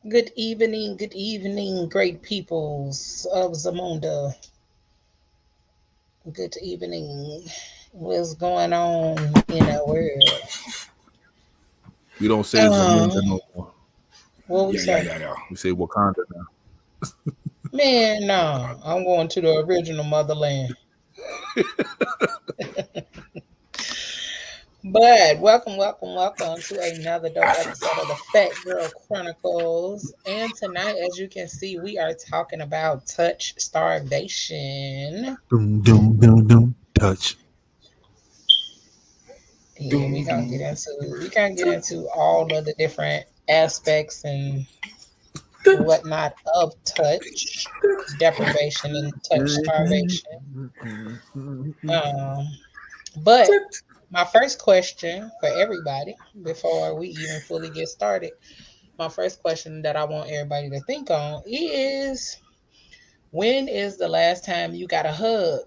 Good evening, great peoples of Zamunda. Good evening. What's going on in our world? We don't say Zamunda Um, no more. what we Yeah, yeah, say? yeah, yeah. We say Wakanda now. Man, no, I'm going to the original motherland. But welcome to another dope Africa. episode of the Fat Girl Chronicles. And tonight, as you can see, we are talking about touch starvation. Doom, doom, doom, doom. Touch. Yeah, Doom, doom. we can't get into all of the different aspects and whatnot of touch deprivation and touch starvation. Um, but my first question for everybody before we even fully get started, my first question that I want everybody to think on is when is the last time you got a hug?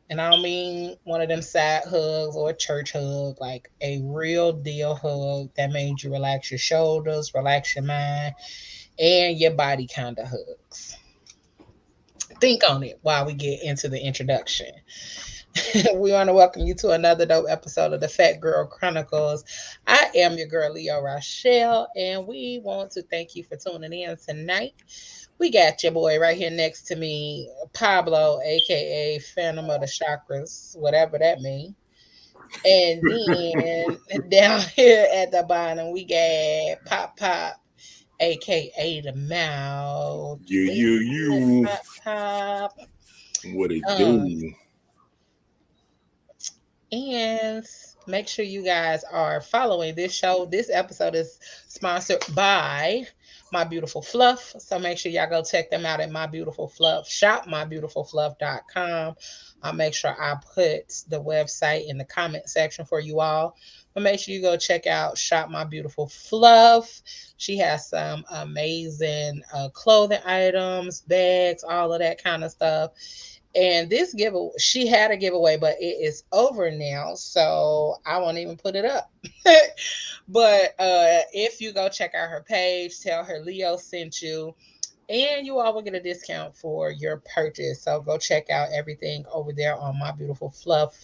And I don't mean one of them side hugs or a church hug, like a real deal hug that made you relax your shoulders, relax your mind, and your body kind of hugs. Think on it while we get into the introduction. We want to welcome you to another dope episode of the Fat Girl Chronicles. I am your girl, Leo Rochelle, and we want to thank you for tuning in tonight. We got your boy right here next to me, Pablo, aka Phantom of the Chakras, whatever that means. And then down here at the bottom, we got Pop Pop, aka the Mouth. You, What's you, good, you. Pop Pop? What it Um, do? and make sure you guys are following this show. This episode is sponsored by My Beautiful Fluff. So make sure y'all go check them out at My Beautiful Fluff. Shop mybeautifulfluff.com. I'll make sure I put the website in the comment section for you all. But make sure you go check out Shop My Beautiful Fluff. She has some amazing clothing items, bags, all of that kind of stuff. And this giveaway, she had a giveaway, but it is over now, so I won't even put it up. But if you go check out her page, tell her Leo sent you, and you all will get a discount for your purchase. So go check out everything over there on My Beautiful Fluff.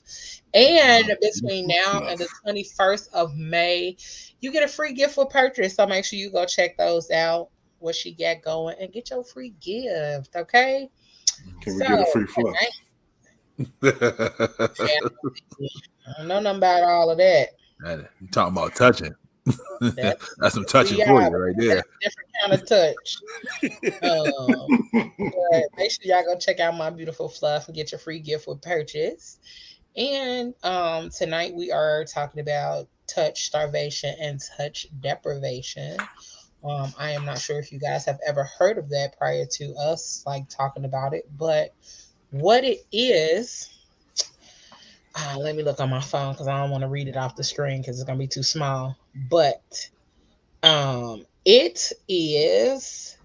My And between beautiful now and the fluff. 21st of May, you get a free gift for purchase. So make sure you go check those out, what she got going, and get your free gift. Okay. Can we So get a free fluff? tonight, yeah, I don't know nothing about all of that. You talking about touching? That's That's some touching we for are, you right that's there. a different kind of touch. Um, but make sure y'all go check out My Beautiful Fluff and get your free gift with purchase. And tonight we are talking about touch starvation and touch deprivation. I am not sure if you guys have ever heard of that prior to us like talking about it, but what it is. Let me look on my phone because I don't want to read it off the screen because it's gonna be too small. But it is.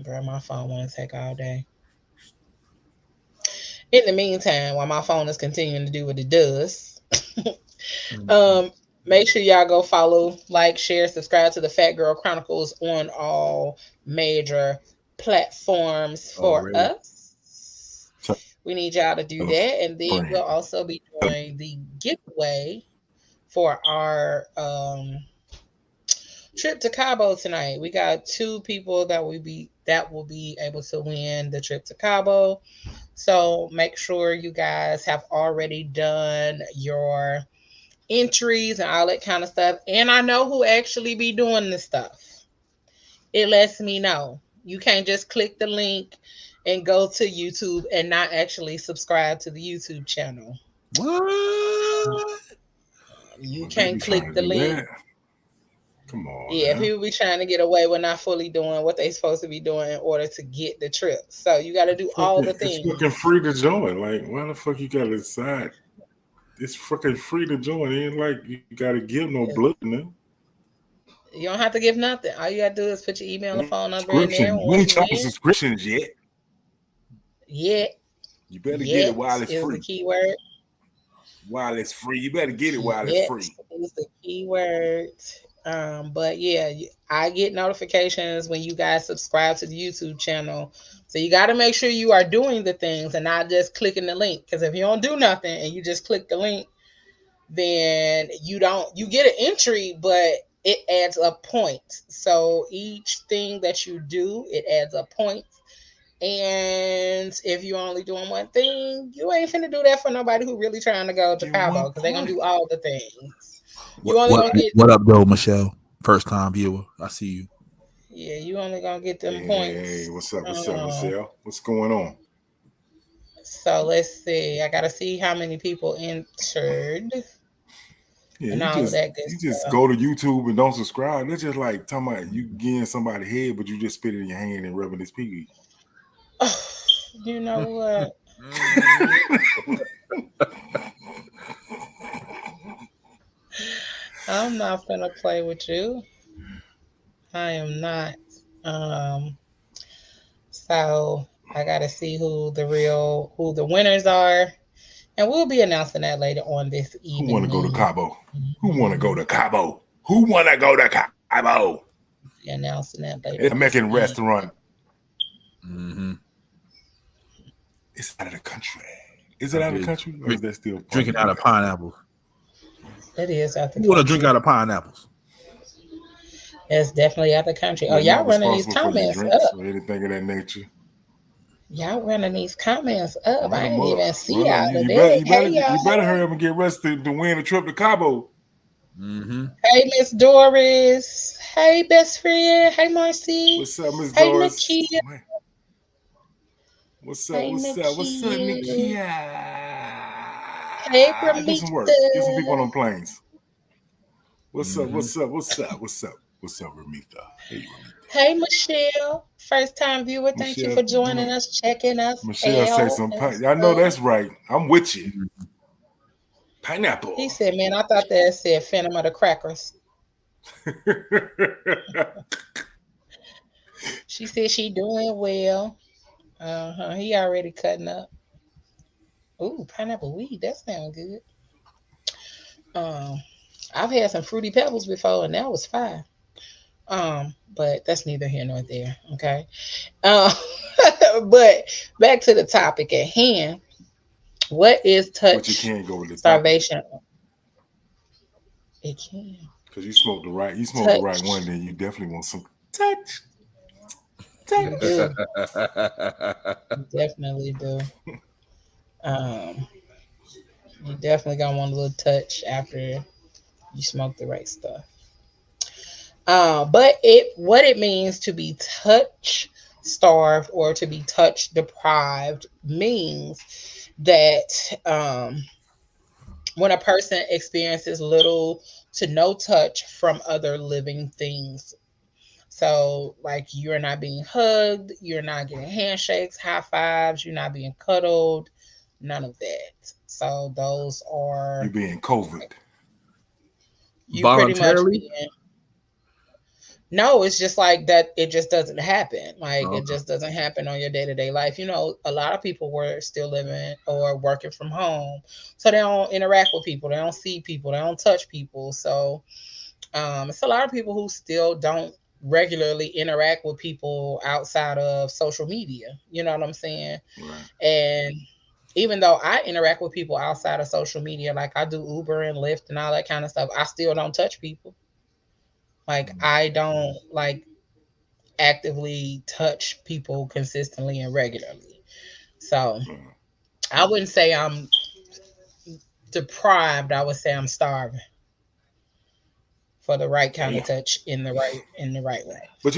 Girl, my phone want to take all day. In the meantime, while my phone is continuing to do what it does, um, make sure y'all go follow, like, share, subscribe to the Fat Girl Chronicles on all major platforms for Already. us. We need y'all to do Tell a that, and then friend. we'll also be doing the giveaway for our trip to Cabo tonight. We got two people that will be able to win the trip to Cabo. So make sure you guys have already done your entries and all that kind of stuff. And I know who actually be doing this stuff. It lets me know. You can't just click the link and go to YouTube and not actually subscribe to the YouTube channel. What? You Well, they can't be trying click to the do link. that. Come on Yeah, now. people be trying to get away with not fully doing what they supposed to be doing in order to get the trip. So you got to do all the It's fucking things. free to join. Like, why the fuck you gotta decide? It's fucking free to join. It ain't like you gotta give no blood now. You don't have to give nothing. All you got to do is put your email and phone number in there. Subscription. And We once ain't you charging win, subscriptions yet. yet, You better get it yet while it's is the free. key word. While it's free. You better get it while it's Yet free. is the key word. But yeah, I get notifications when you guys subscribe to the YouTube channel. So you got to make sure you are doing the things and not just clicking the link. Because if you don't do nothing and you just click the link, then you get an entry, but it adds up points. So each thing that you do, it adds up points. And if you're only doing one thing, you ain't finna do that for nobody who really trying to go to Get one Cabo because they're gonna point. do all the things. You What only what gonna get what up though, Michelle? First time viewer. I see you. Yeah, you only gonna get them Hey, points. what's up? What's up, Um, Michelle? What's going on? so let's see. I gotta see how many people entered Yeah, and all of that good you just stuff. go to YouTube and don't subscribe. That's just like talking about you getting somebody's head, but you just spit it in your hand and rubbing his pee. You know what? I'm not gonna play with you. I am not. Um, so I gotta see who the winners are, and we'll be announcing that later on this Who want to go to evening. Cabo? Who want to go Mhm. to Cabo? Who want to go to Cabo? Be announcing that It's later a this Mexican evening. restaurant. Mm-hmm. It's out of the country. Is it Out out of the there country or is that still part of drinking the out of U.S.? pineapples. It is out the Who want to drink country. out of pineapples? It's definitely out the country. Oh, We're not y'all running these responsible for your comments drinks up. or anything of that nature. Y'all running these comments up. Run I them ain't up. even see Run them. all of that. Hey, y'all. You better hurry up and get rested to win a trip to Cabo. Mm-hmm. Hey, Miss Doris. Hey, best friend. Hey, Marcy. What's up, Miss Hey, Doris? Nakia. Man, what's up? Hey, What's up? What's up, Nakia. Nikia? Hey, Do some Ramita. work. Get some people on planes. What's up? Mm-hmm. What's up? What's up? What's up? What's up, Ramita? Hey, Ramita. Hey, Michelle. First time viewer. Thank you Michelle, for joining us, checking us Michelle say out some. and I know stuff. that's right. I'm with you. Mm-hmm. He Pineapple. said, man, I thought that said Phantom of the Crackers. She said she doing well. Uh-huh. He already cutting up. Ooh, pineapple weed. That sounds good. Um, I've had some fruity pebbles before, and that was fine. But that's neither here nor there. Okay. Um, but back to the topic at hand. What is But you touch can't go with the topic starvation? It can because you smoked the right. You smoked the right one. touch. Then you definitely want some touch. You Touch. do. You definitely do. Um, you definitely gonna want a little touch after you smoke the right stuff. But it what it means to be touch starved or to be touch deprived means that when a person experiences little to no touch from other living things. So, like, you're not being hugged, you're not getting handshakes, high fives, you're not being cuddled, none of that. So, those You are being COVID. you pretty much Voluntarily? being. No, it's just like that. It just doesn't happen. Like, Oh, it okay. just doesn't happen on your day to day life. A lot of people were still living or working from home. So they don't interact with people. They don't see people. They don't touch people. So it's a lot of people who still don't regularly interact with people outside of social media. You know what I'm saying? Right. And even though I interact with people outside of social media, like I do Uber and Lyft and all that kind of stuff, I still don't touch people. Like I don't like actively touch people consistently and regularly. So Right. I wouldn't say I'm deprived. I would say I'm starving for the right kind of Damn. touch in the right way. But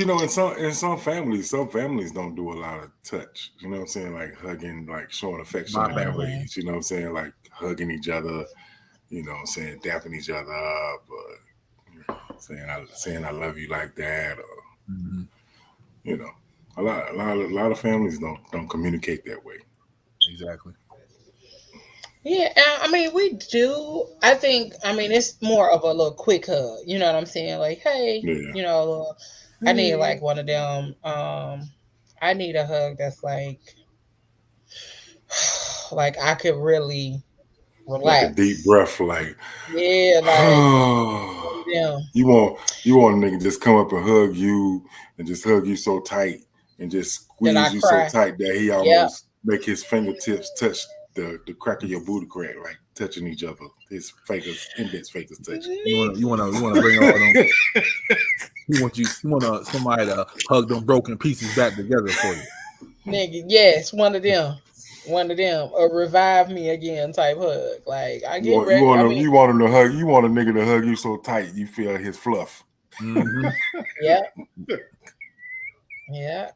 some families don't do a lot of touch. You know what I'm saying? Like hugging, like showing affection My in that family. Hmm. ways. You know what I'm saying? Like hugging each other. You know what I'm saying? Dapping each other up. Saying I love you like that. Or Mm-hmm. you know, a lot of families don't communicate that way. Exactly. Yeah, I mean, we do. I mean, it's more of a little quick hug. You know what I'm saying? Like, hey, Yeah. I need like Hey. one of them. I need a hug that's like I could really like a deep Relax. breath, like Yeah, like one of them you want a nigga just come up and hug you and just hug you so tight and just that I squeeze you so cry. tight that he Yep. almost make his fingertips touch the crack of your booty crack, like touching each other. His fingers, index fingers touching. You wanna bring all them. You want somebody to hug them broken pieces back together for you. Nigga, yes, one of them. One of them. A revive me again type hug. Like I get ready. I mean, You want him to hug you want a nigga to hug you so tight you feel his fluff. Mm-hmm. yeah, yeah.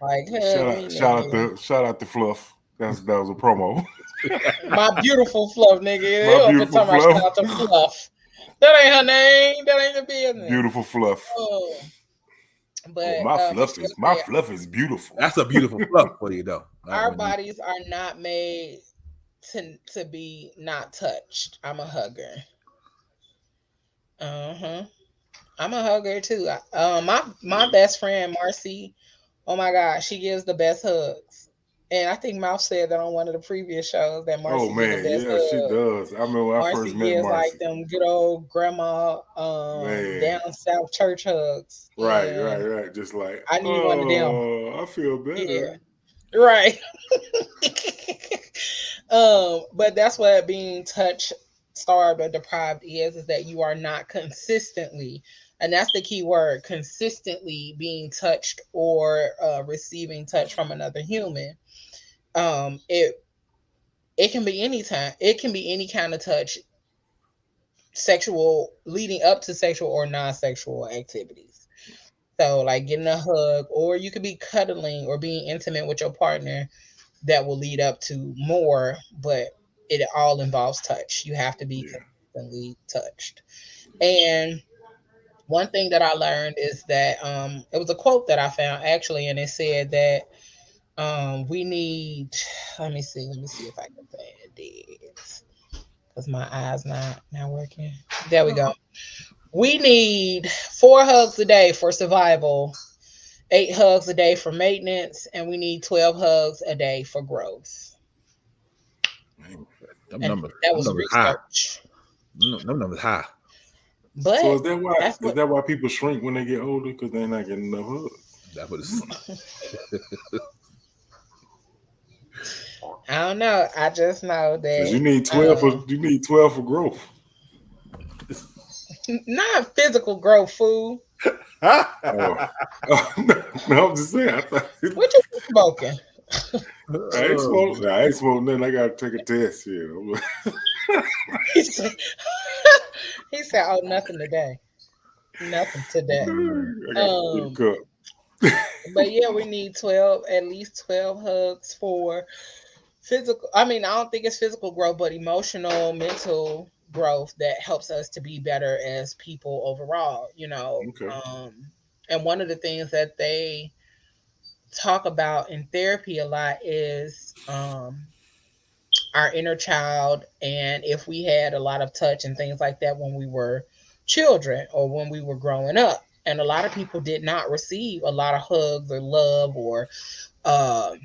Like hug me, nigga. Shout out to Fluff. That was a promo. My beautiful fluff, nigga. They My up and beautiful talking about shout Fluff. out to fluff. That ain't her name. That ain't the business. Beautiful Fluff. Oh, Well, but he still my said fluff is beautiful. That's a beautiful fluff for you, though. our bodies are not made to be not touched. I'm a hugger. Uh-huh. I'm a hugger too. My best friend Marcy, oh my God, she gives the best hugs. And I think Mouth said that on one of the previous shows that Oh Marcy give the man, best yeah, she hugs. does. I remember when I Marcy first met gives like Marcy. them good old grandma Man, down south church hugs. And right. Just like, I need one of them. oh, I feel Yeah. better. Right. But that's what being touch starved or deprived is that you are not consistently, and that's the key word, consistently being touched or receiving touch from another human. It can be any time. It can be any kind of touch, sexual, leading up to sexual or non-sexual activities. So like getting a hug, or you could be cuddling or being intimate with your partner that will lead up to more, but it all involves touch. You have to be Yeah, consistently touched. And one thing that I learned is that it was a quote that I found actually, and it said that we need, let me see if I can find it because my eyes not working. There we go. We need 4 hugs a day for survival, 8 hugs a day for maintenance, and we need 12 hugs a day for growth. man. And that Them was numbers high. research. Them numbers high. So But that's is what that why people shrink when they get older? Because they're not getting enough hugs. That was. I don't know. I just know Because that um you need 12 for growth. not physical growth, fool. Oh, no, I'm just saying. What you smoking? I ain't smoking nothing. I gotta take a test here. He said, he said, "Oh, nothing today. Nothing today." I gotta eat a Um, cup. but yeah, we need 12, at least 12 hugs for physical. I mean, I don't think it's physical growth, but emotional, mental growth that helps us to be better as people overall. Okay. And one of the things that they talk about in therapy a lot is our inner child, and if we had a lot of touch and things like that when we were children or when we were growing up. And a lot of people did not receive a lot of hugs or love or um,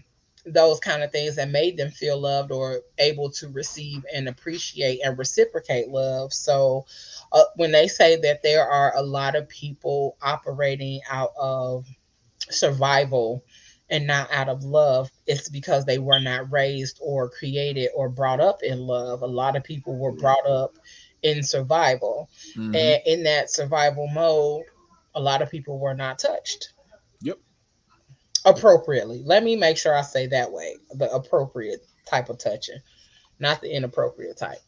those kind of things that made them feel loved or able to receive and appreciate and reciprocate love. So when they say that there are a lot of people operating out of survival and not out of love, it's because they were not raised or created or brought up in love. A lot of people were Right. brought up in survival, Mm-hmm. and in that survival mode, a lot of people were not touched Yep. appropriately. Let me make sure I say that way, the appropriate type of touching, not the inappropriate type.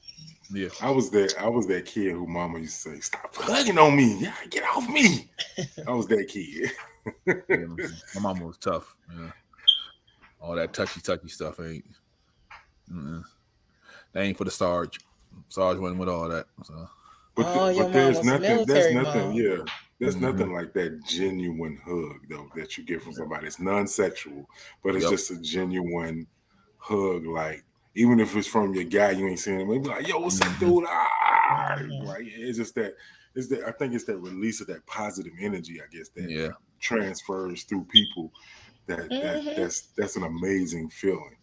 Yeah. I was that kid who mama used to say, "Stop hugging on me. Yeah, get off me." I was that kid. Yeah. My mama was tough. Yeah. All that touchy stuff ain't. Mm-mm. They ain't for the Sarge. Sarge wasn't with all that. So. Oh, your But mom there's was a nothing. There's military nothing. mom. Yeah, there's Mm-hmm. nothing like that genuine hug though that you get from somebody. It's non-sexual, but it's Yep. just a genuine hug. Like even if it's from your guy, you ain't seen him. Maybe like, "Yo, what's up, Mm-hmm. dude?" Ah, Mhm. like it's just that. It's that. I think it's that release of that positive energy. I guess that Yeah. transfers through people. Mhm. That's an amazing feeling.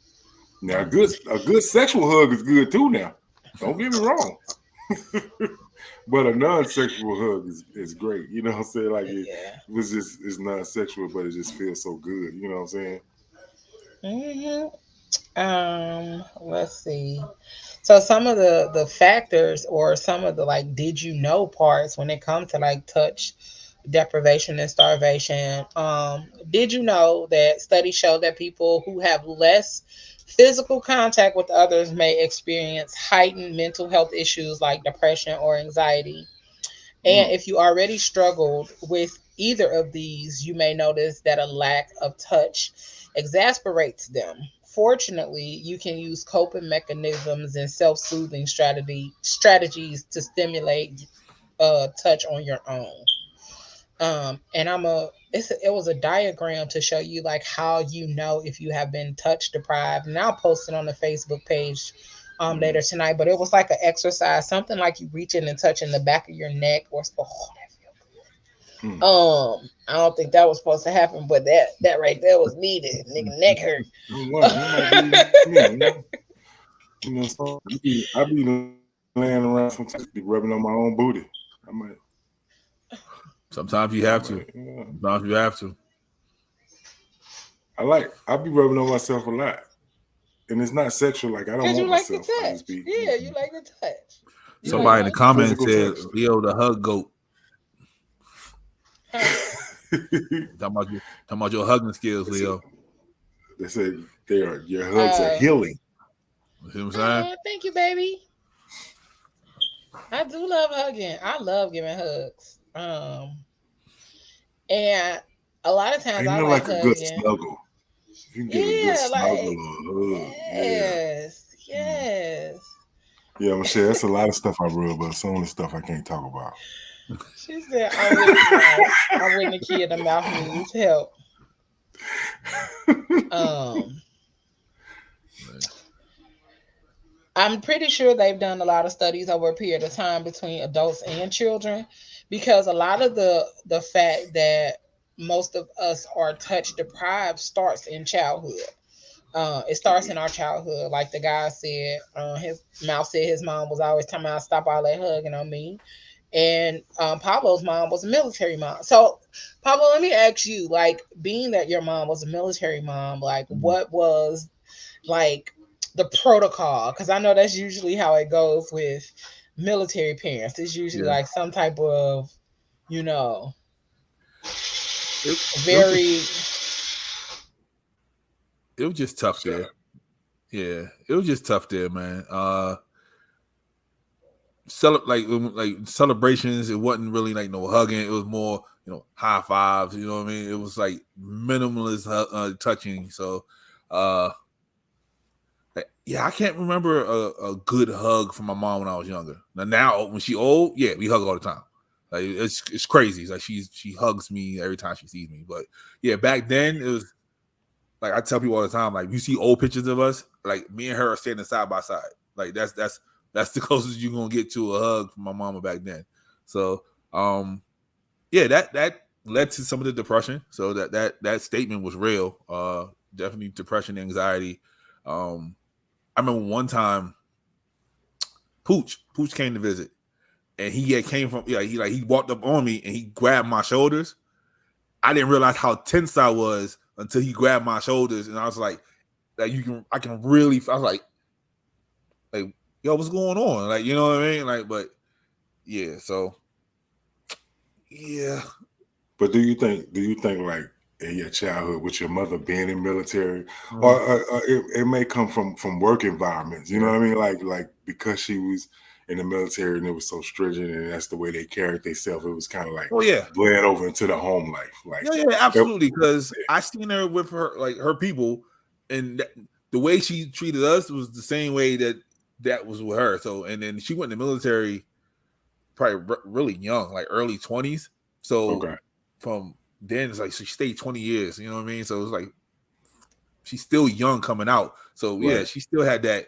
Now, a good sexual hug is good too. Now, don't get me wrong, but a non-sexual hug is great. You know what I'm saying? Like Yeah. it was just it's non-sexual, but it just feels so good. You know what I'm saying? Let's see. So some of the factors or some of the like did you know parts when it comes to like touch deprivation and starvation. Did you know that studies show that people who have less physical contact with others may experience heightened mental health issues like depression or anxiety? And Mm. if you already struggled with either of these, you may notice that a lack of touch exasperates them. Fortunately, you can use coping mechanisms and self-soothing strategies to stimulate touch on your own. And it was a diagram to show you like how you know if you have been touch deprived, and I'll post it on the Facebook page later Mm. tonight. But it was like an exercise, something like you reaching and touching the back of your neck, or that feel Mm. good. I don't think that was supposed to happen, but that right there was needed. Nigga neck hurt. I'm like, it might be me. So I be laying around sometimes, be rubbing on my own booty. I might, Sometimes you I have might, to. Sometimes you have to. I be rubbing on myself a lot, and it's not sexual. Like I don't Cause you want like the myself. I just touch. be Yeah, you like the touch. You like Somebody in the my comments physical said touch. Leo the hug goat. huh? Talking about your hugging skills, they said Leo. they said your hugs are Uh healing. You see what I'm saying? oh, thank you, baby. I do love hugging. I love giving hugs. And a lot of times Ain't I nothing like like a good hugging. snuggle. If you can get a good Yeah, snuggle like or a hug, yeah. yes, Mm. yes. Yeah, Michelle, that's a lot of stuff I rub, but some of the stuff I can't talk about. She said, "I'm with the mouth. I'm with the kid. The mouth needs help." Um, I'm pretty sure they've done a lot of studies over a period of time between adults and children, because a lot of the fact that most of us are touch deprived starts in childhood. It starts in our childhood. Like the guy said, his mouth said his mom was always telling me, "Stop all that hugging on me." And Pablo's mom was a military mom. So, Pablo, let me ask you, like, being that your mom was a military mom, like, what was like the protocol? Because I know that's usually how it goes with military parents. It's usually Yeah. like some type of, you know, It was just very tough there. Yeah. It was just tough there, man. Like celebrations, it wasn't really like no hugging. It was more, high fives. You know what I mean? It was like minimalist touching. So, uh, yeah, I can't remember a good hug from my mom when I was younger. Now when she old, yeah, we hug all the time. Like it's crazy. It's like she hugs me every time she sees me. But yeah, back then it was like I tell people all the time. Like you see old pictures of us, like me and her are standing side by side. Like that's the closest you're gonna get to a hug from my mama back then. So yeah, that led to some of the depression. So that statement was real. Definitely depression, anxiety. I remember one time Pooch came to visit, and came from he walked up on me and he grabbed my shoulders. I didn't realize how tense I was until he grabbed my shoulders, and I was like I can really. I was like yo, what's going on? Like, you know what I mean? Like, but yeah, so yeah. But do you think like in your childhood with your mother being in military, or Mhm. it may come from work environments? You know Yeah. what I mean? Like because she was in the military and it was so stringent, and that's the way they carried themselves. It was kind of like Oh yeah. bled over into the home life. Like, Yeah, it- absolutely. Because I seen her with her people, and the way she treated us was the same way that was with her. So, and then she went in the military probably really young, like early 20s. So okay, from then it's like so she stayed 20 years. You know what I mean? So it's like she's still young coming out. So yeah, right. she still had that.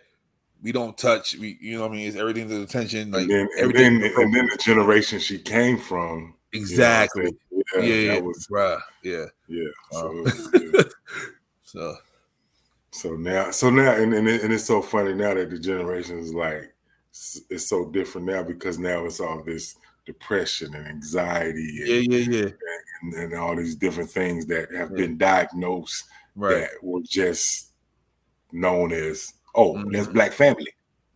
We don't touch. You know what I mean? It's everything's attention. And Like then and everything's then and then appropriate. the generation she came from, you know what I'm saying? Exactly. Yeah, Yeah, that was bruh. Yeah. yeah. So Uh, it was yeah. so So now, and it's so funny now that the generation is like, it's so different now because now it's all this depression and anxiety and all these different things that have been diagnosed that were just known as, that's Black family.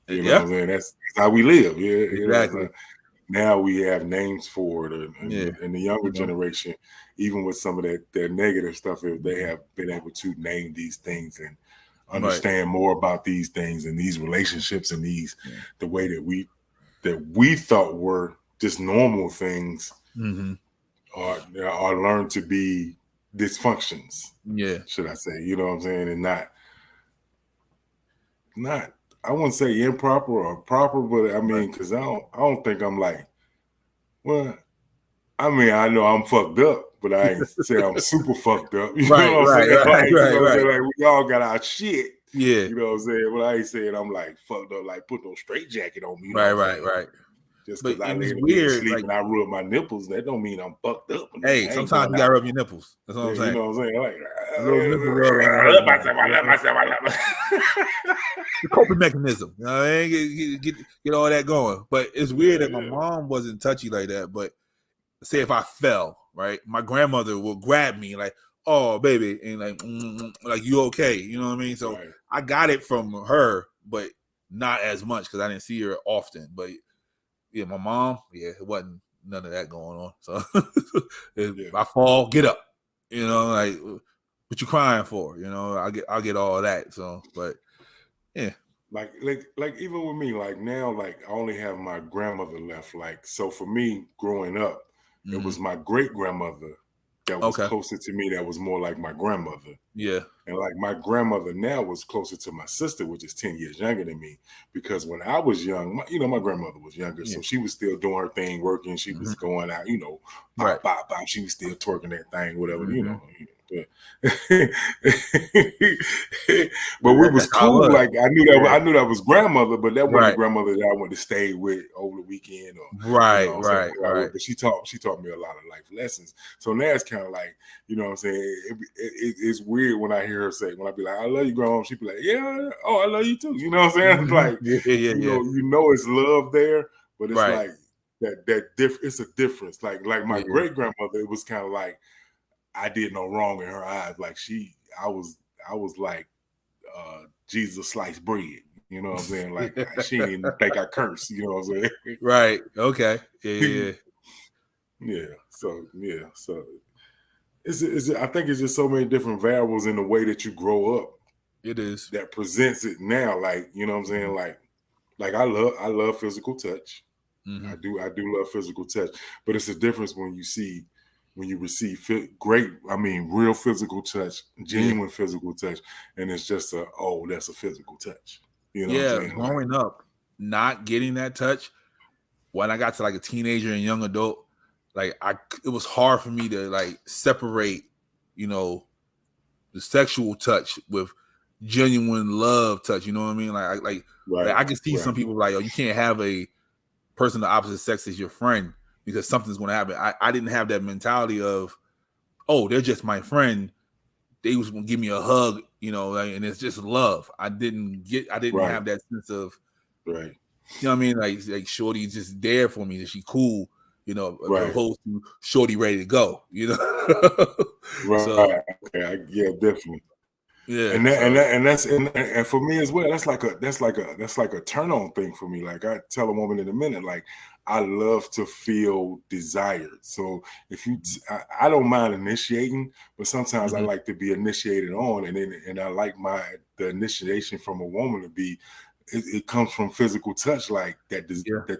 You know what I'm saying? That's how we live. Yeah, exactly. Now we have names for it, and the younger generation, even with some of their negative stuff, if they have been able to name these things and understand more about these things and these relationships and these the way that we thought were just normal things, are learned to be dysfunctions. Yeah, should I say? You know what I'm saying? And not I wouldn't say improper or proper, but I mean, because I don't think I'm like, well, I mean, I know I'm fucked up, but I ain't say I'm super fucked up. You know what I'm saying? Like, we all got our shit. Yeah. You know what I'm saying? But I ain't saying I'm like fucked up, like put no straight jacket on me. You know right. Just because I lay in the bed sleep and I rub my nipples, that don't mean I'm fucked up. Hey, sometimes you gotta rub your nipples. That's what I'm saying. You know what I'm saying? Like, I love myself. The coping mechanism. You know, I ain't get all that going. But it's weird that my mom wasn't touchy like that. But say if I fell, right, my grandmother will grab me like, "Oh, baby," and like you okay? You know what I mean? So I got it from her, but not as much because I didn't see her often. But yeah, my mom, it wasn't none of that going on. So if I fall, get up. You know, like what you crying for? You know, I'll get all of that. So, but yeah. Like even with me, like now, like I only have my grandmother left. Like, so for me growing up, it was my great grandmother that was closer to me, that was more like my grandmother. Yeah. And like my grandmother now was closer to my sister, which is 10 years younger than me. Because when I was young, my grandmother was younger. So she was still doing her thing, working. She was going out, bop, bop, bop. She was still twerking that thing, whatever, But we was cool. Like I knew that was grandmother, but that wasn't the grandmother that I went to stay with over the weekend or right. But she taught me a lot of life lessons. So now it's kind of like, you know what I'm saying? It's weird when I hear her say, when I be like, I love you, grandma, she be like, yeah, I love you too. You know what I'm saying? Like you know it's love there, but it's like that it's a difference. Like my great grandmother, it was kind of like I did no wrong in her eyes. Like I was like Jesus sliced bread. You know what I'm saying? Like she didn't think I cursed. You know what I'm saying? Right. Okay. Yeah. So I think it's just so many different variables in the way that you grow up. It is that presents it now. Like, you know what I'm saying? Like I love physical touch. I do love physical touch, but it's a difference when you receive real physical touch, genuine physical touch, and it's just that's a physical touch. You know what I'm saying? Growing up, not getting that touch, when I got to like a teenager and young adult, like it was hard for me to like separate, the sexual touch with genuine love touch. You know what I mean? Like I can see some people like, you can't have a person of the opposite sex as your friend because something's going to happen. I didn't have that mentality of, they're just my friend. They was going to give me a hug, and it's just love. I didn't have that sense of, right. You know what I mean? Like Shorty's just there for me. That she cool, as opposed to Shorty ready to go, Right. So, definitely. Yeah. And for me as well, that's like a turn on thing for me. Like I tell a woman in a minute, like I love to feel desired. So if I don't mind initiating, but sometimes I like to be initiated on, and I like the initiation from a woman to be. It comes from physical touch, like that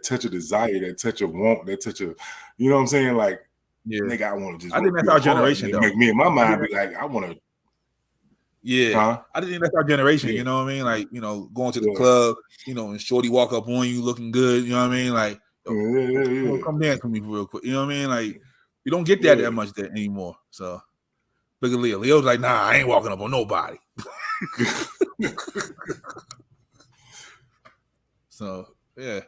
touch of desire, that touch of want, that touch of, you know what I'm saying? Like, nigga, I want to just. I think that's our generation, though. Make me in my mind be like, I want to. Yeah, I think that's our generation. You know what I mean? Like, going to the club, and Shorty walk up on you looking good. You know what I mean? Like, come dance with me real quick. You know what I mean? Like, you don't get that much anymore. So, look at Leo. Leo's like, nah, I ain't walking up on nobody. So, yeah,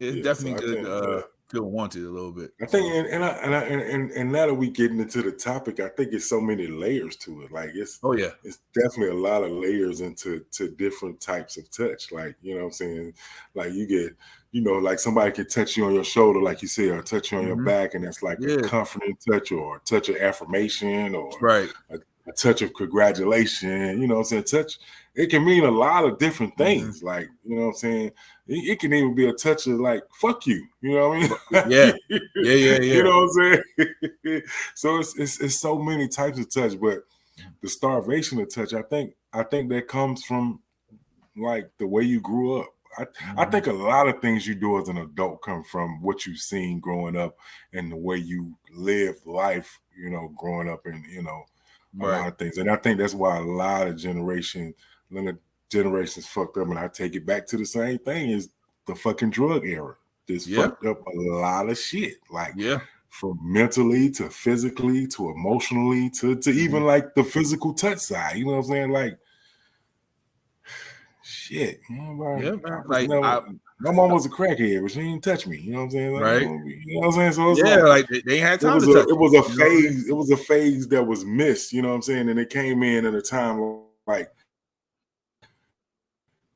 it's definitely good. feel wanted a little bit. I think, and now that we getting into the topic, I think it's so many layers to it. Like it's definitely a lot of layers into different types of touch. Like, you know what I'm saying? Like you get, like somebody can touch you on your shoulder, like you said, or touch you on your back, and that's like a comforting touch, or a touch of affirmation, or a touch of congratulation. You know what I'm saying? Touch, it can mean a lot of different things. Like, you know what I'm saying? It can even be a touch of like, fuck you. You know what I mean? Yeah. You know what I'm saying? So it's so many types of touch, but the starvation of touch, I think that comes from like the way you grew up. I think a lot of things you do as an adult come from what you've seen growing up and the way you live life, growing up, and, a lot of things. And I think that's why a lot of generations fucked up. And I take it back to the same thing as the fucking drug era. This fucked up a lot of shit. Like from mentally to physically to emotionally to even like the physical touch side. You know what I'm saying? Like, shit. Man. Like, my mom was a crackhead, but she didn't touch me. You know what I'm saying? Like, right. You know what I'm saying? So it's like they had time to touch. It was a phase. It was a phase that was missed. You know what I'm saying? And it came in at a time like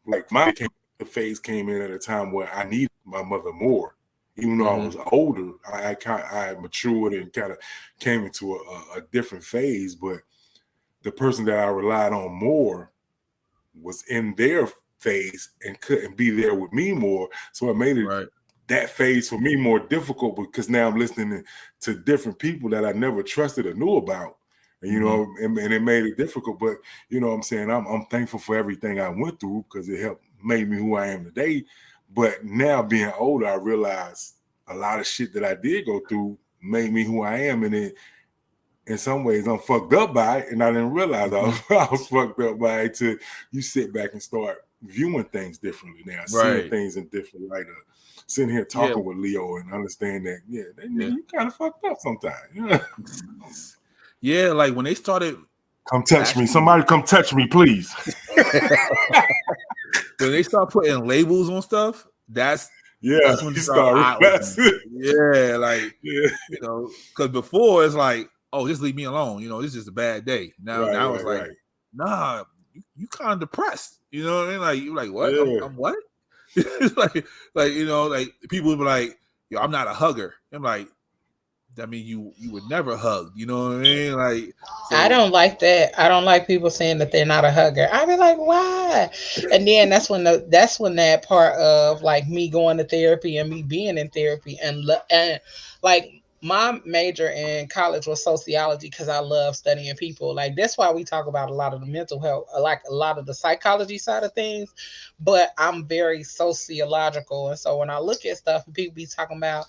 the phase came in at a time where I needed my mother more. Even though I was older, I matured and kind of came into a different phase. But the person that I relied on more was in their phase and couldn't be there with me more. So it made it that phase for me more difficult, because now I'm listening to different people that I never trusted or knew about. And, and it made it difficult. But, you know what I'm saying? I'm thankful for everything I went through, because it helped made me who I am today. But now being older, I realize a lot of shit that I did go through made me who I am. And it, in some ways, I'm fucked up by it, and I didn't realize I was fucked up by it till you sit back and start viewing things differently now, seeing things in different light. Sitting here talking with Leo and understand that, you kind of fucked up sometimes. Like when they started, come touch me. Somebody come touch me, please. When they start putting labels on stuff, that's when you start because before it's like, oh, just leave me alone. This is just a bad day. Now it's like, nah, you kind of depressed. You know what I mean? Like, you're like, what? I'm what? like people be like, yo, I'm not a hugger. I'm like, I mean, you would never hug. You know what I mean? Like, so. I don't like that. I don't like people saying that they're not a hugger. I be like, why? And then that's when that part of like me going to therapy and me being in therapy and like my major in college was sociology, because I love studying people. Like, that's why we talk about a lot of the mental health, like a lot of the psychology side of things. But I'm very sociological, and so when I look at stuff and people be talking about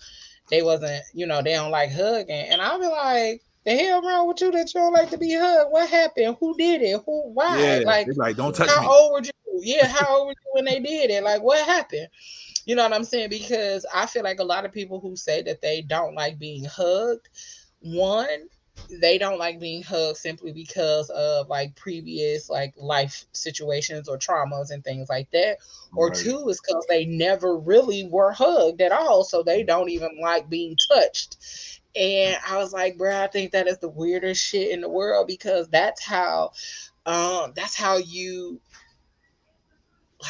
they wasn't, they don't like hugging. And I'll be like, the hell wrong with you that you don't like to be hugged? What happened? Who did it? Why? Like don't touch me. How old were you? How old were you when they did it? Like, what happened? You know what I'm saying? Because I feel like a lot of people who say that they don't like being hugged, one, they don't like being hugged simply because of like previous like life situations or traumas and things like that. Or two is because they never really were hugged at all. So they don't even like being touched. And I was like, bro, I think that is the weirdest shit in the world, because that's how you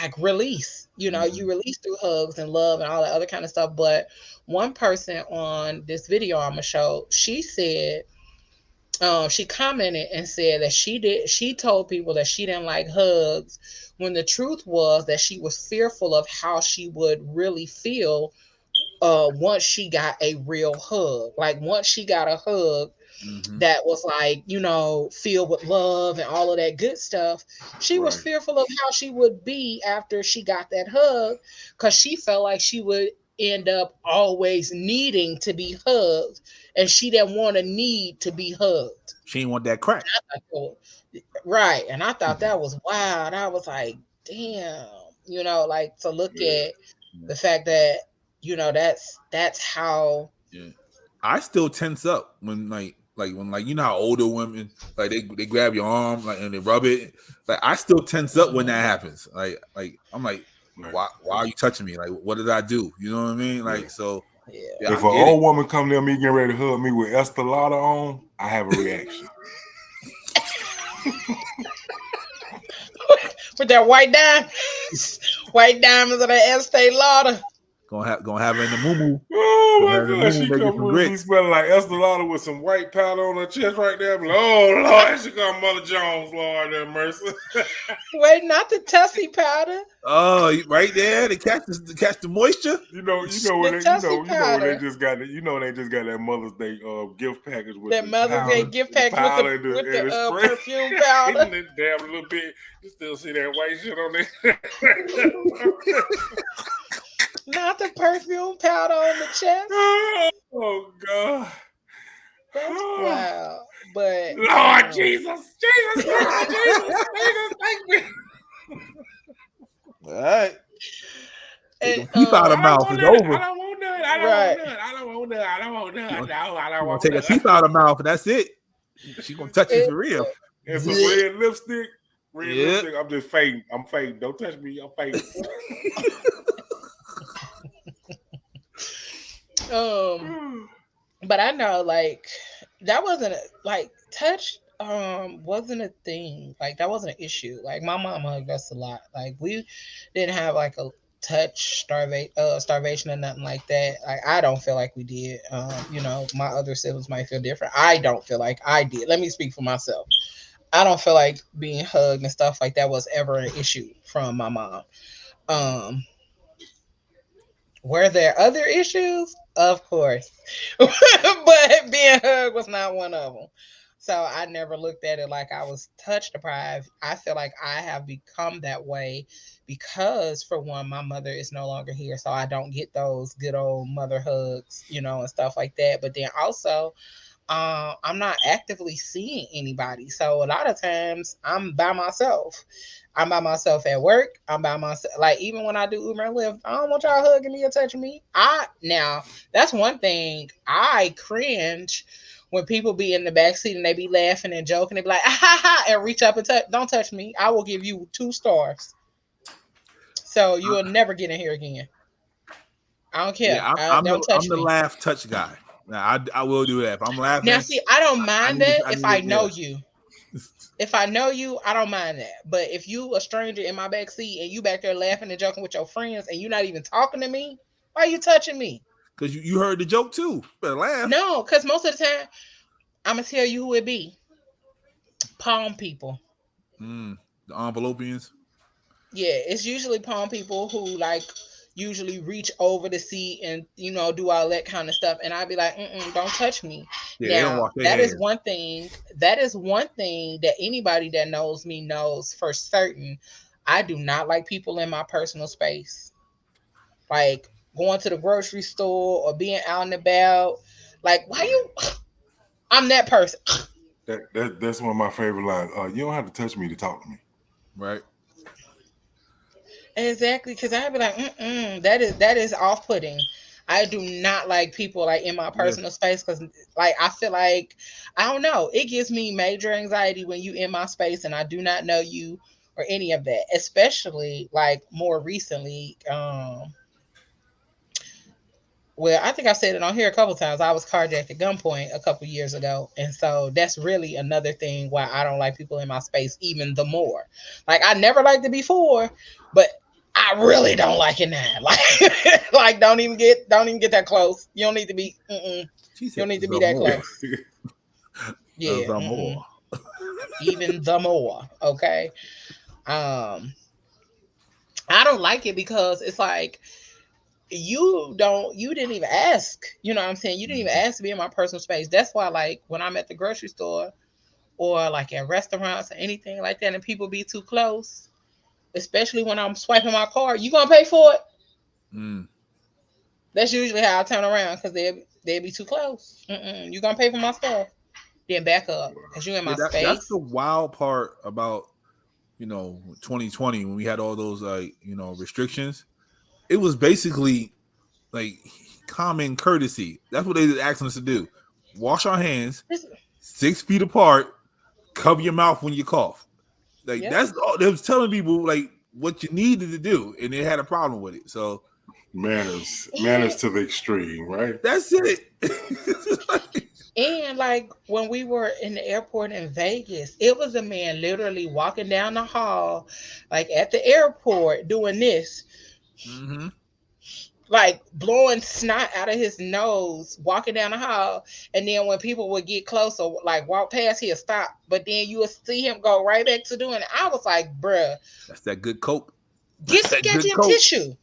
like release, you release through hugs and love and all that other kind of stuff. But one person on this video I'm gonna show, she said, she commented and said that she told people that she didn't like hugs, when the truth was that she was fearful of how she would really feel once she got a real hug. Like, once she got a hug that was like, filled with love and all of that good stuff, she was fearful of how she would be after she got that hug, because she felt like she would end up always needing to be hugged, and she didn't want to need to be hugged. She didn't want that crack. Right. And I thought that was wild. I was like, damn, like, to look at the fact that, that's how. Yeah. I still tense up when when you know how older women, like they grab your arm and they rub it. Like, I still tense up when that happens. Like I'm like, why are you touching me? Like, what did I do? You know what I mean? Like, so Yeah. Yeah, If I an get it. old woman come near me getting ready to hug me with Estee Lauder on, I have a reaction. With that white diamonds of that Estee Lauder. Gonna have her in the moo. Oh Gonna have my the God, moo she making come some with me grits. smelling like Estee Lauder with some white powder on her chest right there. I'm like, oh Lord, she got Mother Jones, Lord have mercy. Wait, not the Tussie powder. Oh, right there to catch the moisture. You know The Tussie when they powder. just got they just got that Mother's Day gift package with That the Mother's Day gift package with the and the spray. perfume powder. And that damn little bit, you still see that white shit on there. Not the perfume powder on the chest. Oh God. That's wow. But Lord Jesus, thank me, Jesus, thank me. All right. Take and, them teeth out of I her don't mouth. want It's none. over. I don't right. want none. I don't want none. I don't want none. No, I don't She's gonna want take her teeth none. out of her mouth, and that's it. She's gonna touch you It- for real. And some red lipstick. Yeah. I'm just fading. I'm fading. Don't touch me. I'm fading. but I know like that wasn't like touch wasn't a thing. Like that wasn't an issue. Like my mom hugged us a lot. Like we didn't have like a starvation or nothing like that. Like I don't feel like we did. My other siblings might feel different. I don't feel like I did. Let me speak for myself. I don't feel like being hugged and stuff like that was ever an issue from my mom. Um, were there other issues? Of course. But being hugged was not one of them. So I never looked at it like I was touch deprived. I feel like I have become that way because, for one, my mother is no longer here. So I don't get those good old mother hugs, and stuff like that. But then also, I'm not actively seeing anybody. So a lot of times I'm by myself. I'm by myself at work. I'm by myself. Like even when I do Uber and Lyft, I don't want y'all hugging me or touching me. Now that's one thing I cringe when people be in the back seat and they be laughing and joking. They be like, ah, ha, ha, and reach up and touch. Don't touch me. I will give you 2 stars. So you will never get in here again. I don't care. Yeah, Don't I'm touch the me. laugh touch guy. Now I will do that if I'm laughing. Now, see, I don't mind that I if need I it. know Yeah. you. If I know you, I don't mind that. But if you a stranger in my back seat and you back there laughing and joking with your friends and you not even talking to me, why are you touching me? Because you heard the joke too. Better laugh. No, because most of the time, I'm gonna tell you who it be. Palm people. The envelopians. Yeah, it's usually palm people who like usually reach over the seat and do all that kind of stuff. And I'd be like, don't touch me. Yeah, they don't Now wash their that is hands. one thing. That is one thing that anybody that knows me knows for certain. I do not like people in my personal space. Like going to the grocery store or being out and about. Like, why you? I'm that person. That's one of my favorite lines. You don't have to touch me to talk to me. Right. Exactly, because I'd be like, that is off putting. I do not like people like in my Yeah. personal space because like I feel like I don't know. It gives me major anxiety when you in my space and I do not know you or any of that. Especially like more recently, well, I think I've said it on here a couple times. I was carjacked at gunpoint a couple years ago. And so that's really another thing why I don't like people in my space even the more. Like I never liked it before, but I really don't like it now. Like don't even get that close. You don't need to be She you said don't need to be the that more. close. Yeah. The more. Even the more. Okay. Um I don't like it because it's like you didn't even ask. You know what I'm saying? You didn't even ask to be in my personal space. That's why like when I'm at the grocery store or like at restaurants or anything like that and people be too close, especially when I'm swiping my card, you gonna pay for it? That's usually how I turn around because they'll be too close. You gonna pay for my stuff? Then back up because you in Yeah, my that's the space. wild part about 2020 when we had all those restrictions. It was basically like common courtesy. That's what they asked us to do. Wash our hands 6 feet apart, cover your mouth when you cough. Like Yep. that's all they was telling people like what you needed to do, and they had a problem with it. So Manners to the extreme, right? That's it. And like when we were in the airport in Vegas, it was a man literally walking down the hall, like at the airport, doing this, Mm-hmm. like blowing snot out of his nose, walking down the hall. And then when people would get closer, like walk past, he'll stop. But then you would see him go right back to doing it. I was like, bruh, That's that good coke. get That's some that good goddamn coke. tissue.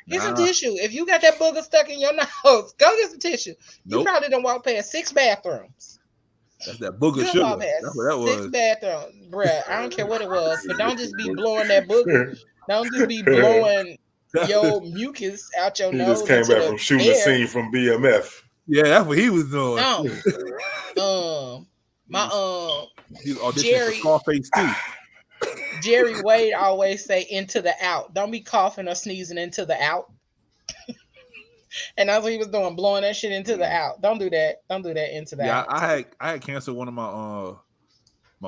Get some Nah, tissue. If you got that booger stuck in your nose, go get some tissue. You nope. probably done walk past 6 bathrooms. That's that booger You done sugar. walk past That's what that 6 was. bathrooms. Bruh, I don't care what it was, but don't just be blowing that booger. Don't just be blowing your mucus out your He nose just came into back the from shooting a air. scene from BMF. Yeah, that's what he was doing. My He was auditioning Jerry for Scarface too. Jerry Wade always say into the out. Don't be coughing or sneezing into the out. And that's what he was doing, blowing that shit into the out. Don't do that. Don't do that into the Yeah, out. I had canceled one of my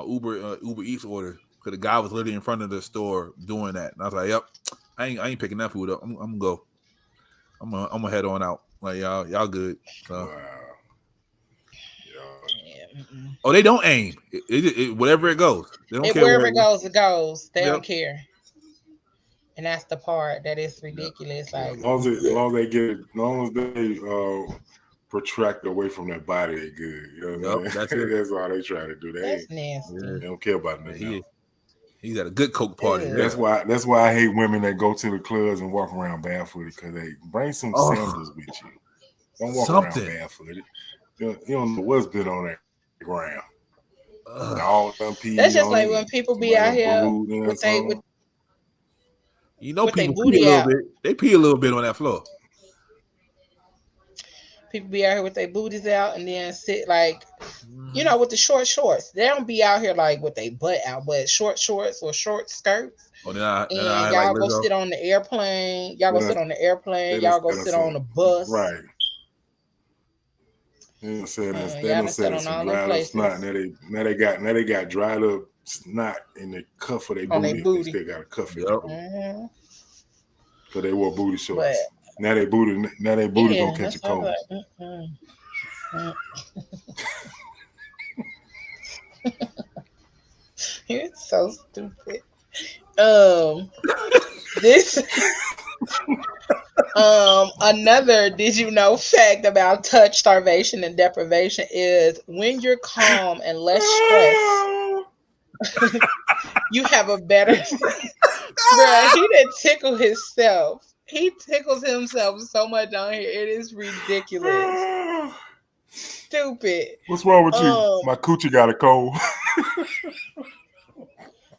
Uber Eats order because the guy was literally in front of the store doing that, and I was like, "Yep, I ain't picking that food up. I'm gonna go. I'm gonna head on out. Like y'all good." So. Wow. Yeah, Oh, they don't aim. It wherever it goes. They don't care wherever where it goes, it goes. They Yep. don't care. And that's the part that is ridiculous. Like, As long as they protract away from that body, they good. You know what That's I mean? it. That's all they try to do. that's nasty. They don't care about nothing else. He's at a good coke party. Yeah. That's why I hate women that go to the clubs and walk around barefooted, because they bring some sandals with you. Don't walk around barefooted. You don't know what's been on that ground. That's just like when people be out here with people booty pee a little out. bit. They pee a little bit on that floor. People be out here with their booties out and then sit like, with the short shorts. They don't be out here like with their butt out, but short shorts or short skirts. Oh, and y'all go sit on the airplane. Y'all go sit on the airplane. Y'all go sit on the bus. Right. They don't sit on some dried up snot. Now they got dried up snot in the cuff of their booty. They still got a cuff in it. So they wore booty shorts. But, now they booty gonna catch a cold. You're so stupid. This another did you know fact about touch starvation and deprivation is when you're calm and less stressed, you have a better bruh, he didn't tickle himself. He tickles himself so much on here. It is ridiculous. Stupid. What's wrong with you? My coochie got a cold.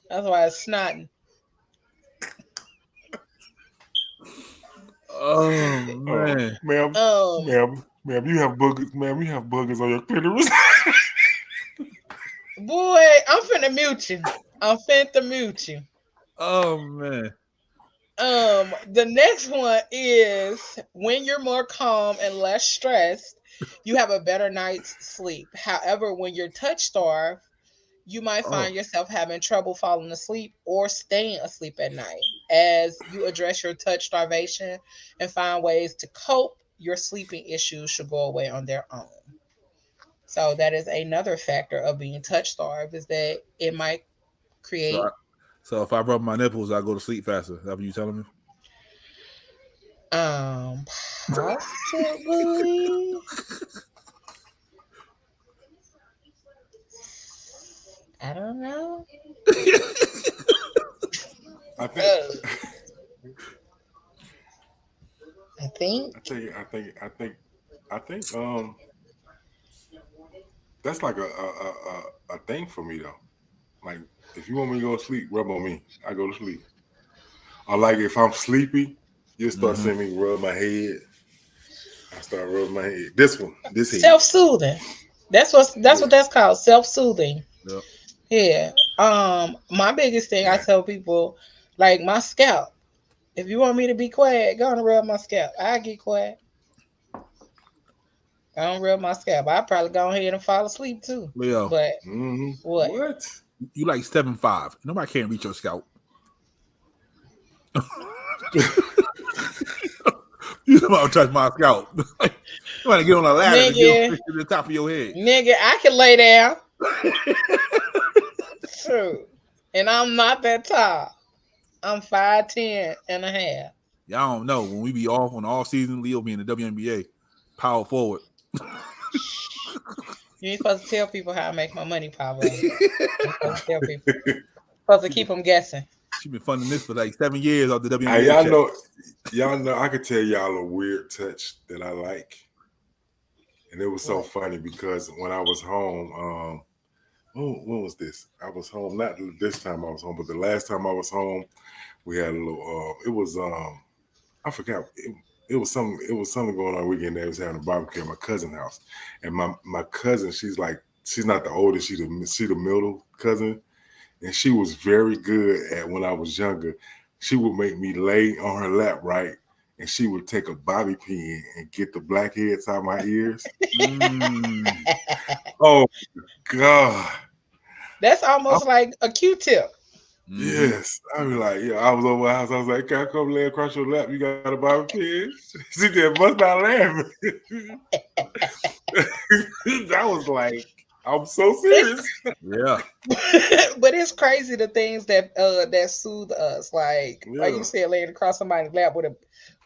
That's why it's snotting. Oh man, ma'am, you have boogers. Ma'am, you have boogers on your clitoris. Boy, I'm finna mute you. Oh man. The next one is when you're more calm and less stressed, you have a better night's sleep. However, when you're touch starved, you might find yourself having trouble falling asleep or staying asleep at night. As you address your touch starvation and find ways to cope, your sleeping issues should go away on their own. So that is another factor of being touch starved, is that it might create. So if I rub my nipples, I go to sleep faster. Is that what you telling me? Possibly. I don't know. I think that's like a thing for me though. Like if you want me to go to sleep, rub on me. I go to sleep. Or like if I'm sleepy, you start seeing me rub my head. I start rubbing my head. This head. Self-soothing. That's what that's called. Self-soothing. Yep. Yeah. My biggest thing I tell people, like my scalp. If you want me to be quiet, go and rub my scalp. I get quiet. I don't rub my scalp. I probably go ahead and fall asleep too. Leo. But what? You like 7'5". Nobody can't reach your scalp. You about to touch my scalp. You want to get on a ladder to get Nigga, to the top of your head. nigga, I can lay down. True. And I'm not that tall. I'm 5'10" and a half. Y'all don't know. When we be off on the off season, Leo be in the WNBA. Power forward. You ain't supposed to tell people how I make my money, Pablo. You ain't supposed to tell people. Supposed to keep them guessing. She been funding this for like 7 years off the WNBA. Hey, y'all know, I could tell y'all a weird touch that I like. And it was so funny because when I was home, when was this? I was home, not this time I was home, but the last time I was home, we had a little, it was, I forgot, it was something going on weekend. They was having a barbecue at my cousin's house. And my cousin, she's not the oldest, she the middle cousin. And she was very good at, when I was younger, she would make me lay on her lap, right? And she would take a bobby pin and get the blackheads out of my ears. Oh, God. That's almost like a Q-tip. Yes. I was like, I was over my house. I was like, can I come lay across your lap? You got a bobby pin? She did bust out laughing. I was like, I'm so serious. Yeah. But it's crazy the things that soothe us. Like you said, laying across somebody's lap with a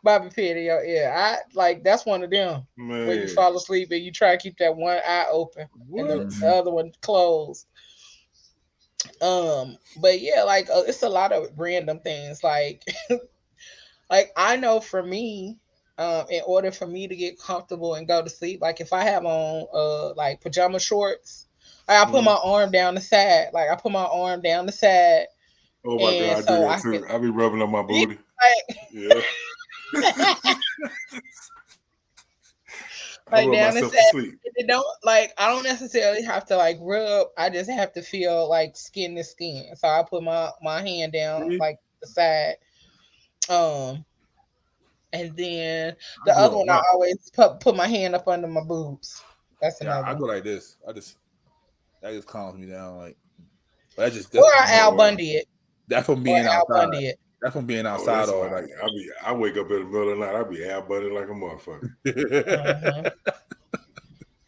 bobby pin in your ear. That's one of them. Man. Where you fall asleep and you try to keep that one eye open and the other one closed. But yeah, it's a lot of random things. Like I know for me, in order for me to get comfortable and go to sleep, like if I have on like pajama shorts, I put my arm down the side. Like I put my arm down the side. Oh my God, I do that too. I be rubbing on my booty. Yeah. Like down the side. I don't necessarily have to rub. I just have to feel like skin to skin. So I put my hand down like the side. And then the other one, I always put my hand up under my boobs. That's another. I go like this. That just calms me down. Like, that's or I Al Bundy it. That's from being outside. That's from being outside all night. I wake up in the middle of the night. I be Al Bundy like a motherfucker.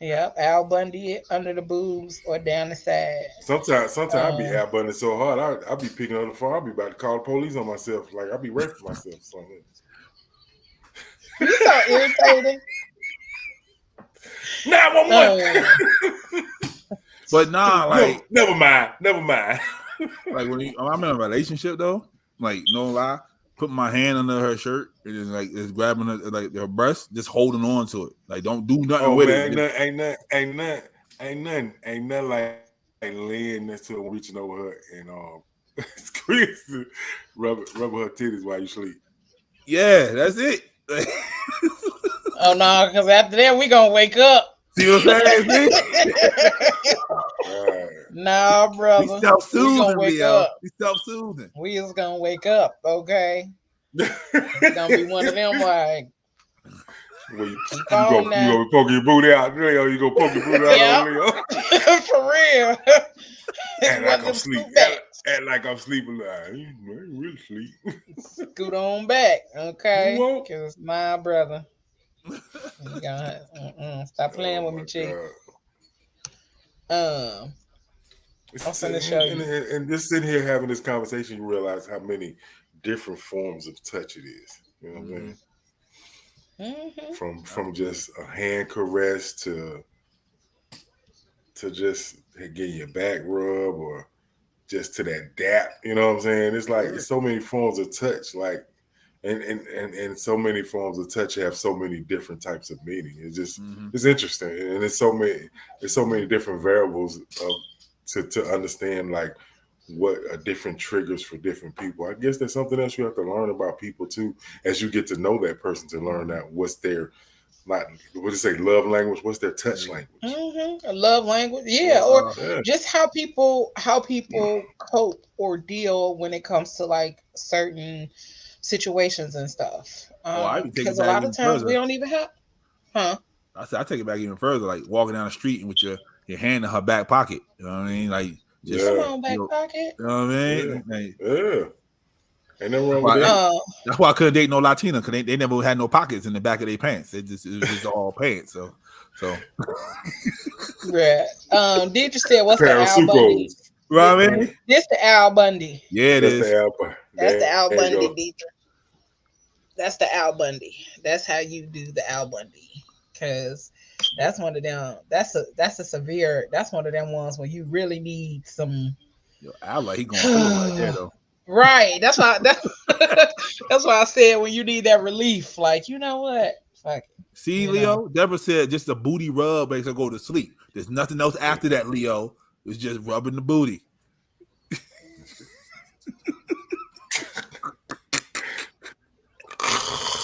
Yep, Al Bundy it under the boobs or down the side. Sometimes I be Al Bundy so hard. I be picking on the phone. I be about to call the police on myself. Like I be raping myself. Something. You so irritating. 911. But nah, never mind. Like when I'm in a relationship though, like no lie, put my hand under her shirt and just grabbing her breast, just holding on to it. Like don't do nothing with it. Ain't nothing like laying next to her, reaching over her and squeeze, rub her titties while you sleep. Yeah, that's it. Oh no, because after that we gonna wake up. See what I'm saying? Nah, brother. We self-soothing, Leo. We self-soothing. We just gonna wake up, okay? It's gonna be one of them like. Well, you go poke your booty out, Leo. You go poke your booty out, Leo. For real. Act like I'm sleeping. Like, you ain't really sleep. Scoot on back, okay? Because my brother. You gotta stop playing with me, chick. I'm finna show you. And just sitting here having this conversation, you realize how many different forms of touch it is. You know what I mean? Mm-hmm. From just a hand caress to just getting your back rub or just to that dap. You know what I'm saying? It's like it's so many forms of touch. Like. And so many forms of touch have so many different types of meaning. It's just it's interesting, and there's so many different variables to understand like what are different triggers for different people. I guess that's something else you have to learn about people too, as you get to know that person, to learn that what's their love language, what's their touch language. A love language, just how people cope or deal when it comes to like certain situations and stuff. Because a lot of times we don't even have. I take it back even further, like walking down the street and with your hand in her back pocket. You know what I mean? Like just back pocket. You know what I mean? Ain't nothing wrong with that. That's why I couldn't date no Latina because they never had no pockets in the back of their pants. It was just all pants. So. Yeah. Did you say what's the Pair of Al Bundy? Sucos. Right, I mean? This the Al Bundy. Yeah, it That's is. the Al Bundy. That's the Al There you Bundy, go. Deidre. That's the Al Bundy. That's how you do the Al Bundy. Cause that's one of them. That's a severe. That's one of them ones where you really need some. Yo, Al, like he going through it right there though. Right. That's why. That's why I said when you need that relief, like you know what. Fuck it. See, You Leo, know. Deborah said just a booty rub makes her go to sleep. There's nothing else after that, Leo. It's just rubbing the booty.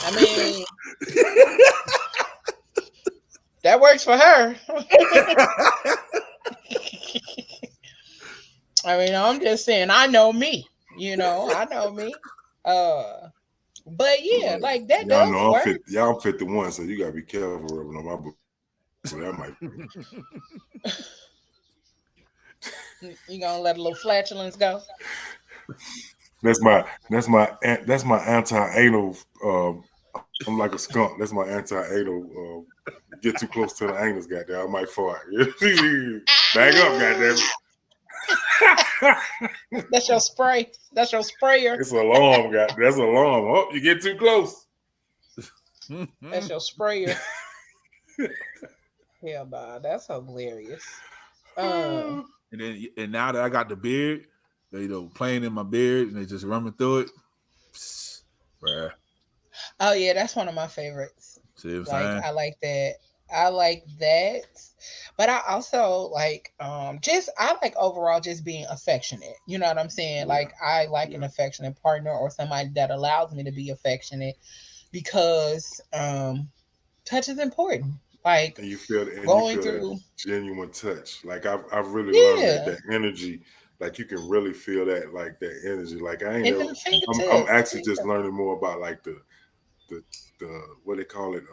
I mean, that works for her. I mean, I'm just saying, I know me. You know, I know me. But yeah, like that Y'all does know work. I'm 51, so you gotta be careful rubbing on my booty. So that might. You gonna let a little flatulence go? That's my anti-anal. I'm like a skunk. That's my anti-anal. Get too close to the anus, goddamn, I might fart. Back up, goddamn. That's your spray. That's your sprayer. It's an alarm, goddamn. That's an alarm. Oh, you get too close. That's your sprayer. Hell nah, that's hilarious. And now that I got the beard, they playing in my beard and they just running through it. Psst, bruh. Oh yeah, that's one of my favorites. See what I'm Like saying? I like that. But I also like I like overall just being affectionate. You know what I'm saying? Yeah. Like I like an affectionate partner or somebody that allows me to be affectionate because touch is important. Like And you feel going through that genuine touch. Like I've really learned that energy. Like you can really feel that, like that energy. Like I ain't ever, I'm actually just learning more about like the what they call it,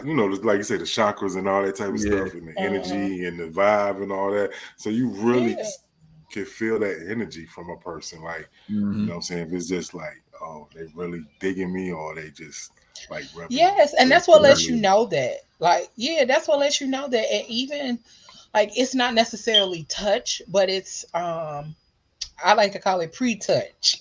you know, like you say, the chakras and all that type of stuff, and the energy and the vibe and all that. So you really can feel that energy from a person. Like, you know what I'm saying? If it's just like, oh, they really digging me, or they just like yes, and that's what lets you know that. Like, yeah, that's what lets you know that. And even like it's not necessarily touch, but it's I like to call it pre-touch.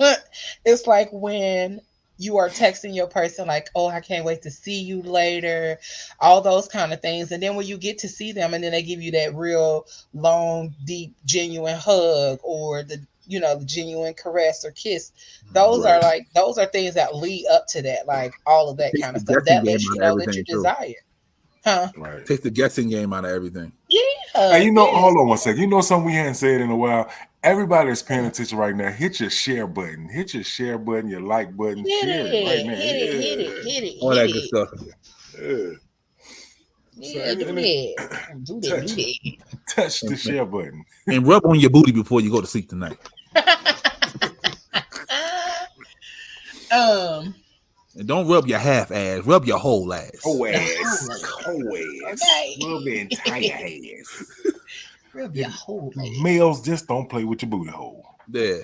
It's like when you are texting your person like, oh, I can't wait to see you later, all those kind of things. And then when you get to see them and then they give you that real long, deep, genuine hug or the genuine caress or kiss, those are things that lead up to that, like all of that kind of stuff. That lets you know that you desire. Huh? Right. Take the guessing game out of everything. Yeah. And hold on one second. You know something we hadn't said in a while? Everybody that's paying attention right now, hit your share button. Hit your share button, your like button. Share it right now. Hit it. All that good stuff. Yeah, do that. Touch the share button. And rub on your booty before you go to sleep tonight. And don't rub your half ass. Rub your whole ass. Whole ass. Okay. Rub the entire ass. Rub your whole ass. Males, just don't play with your booty hole. Yeah.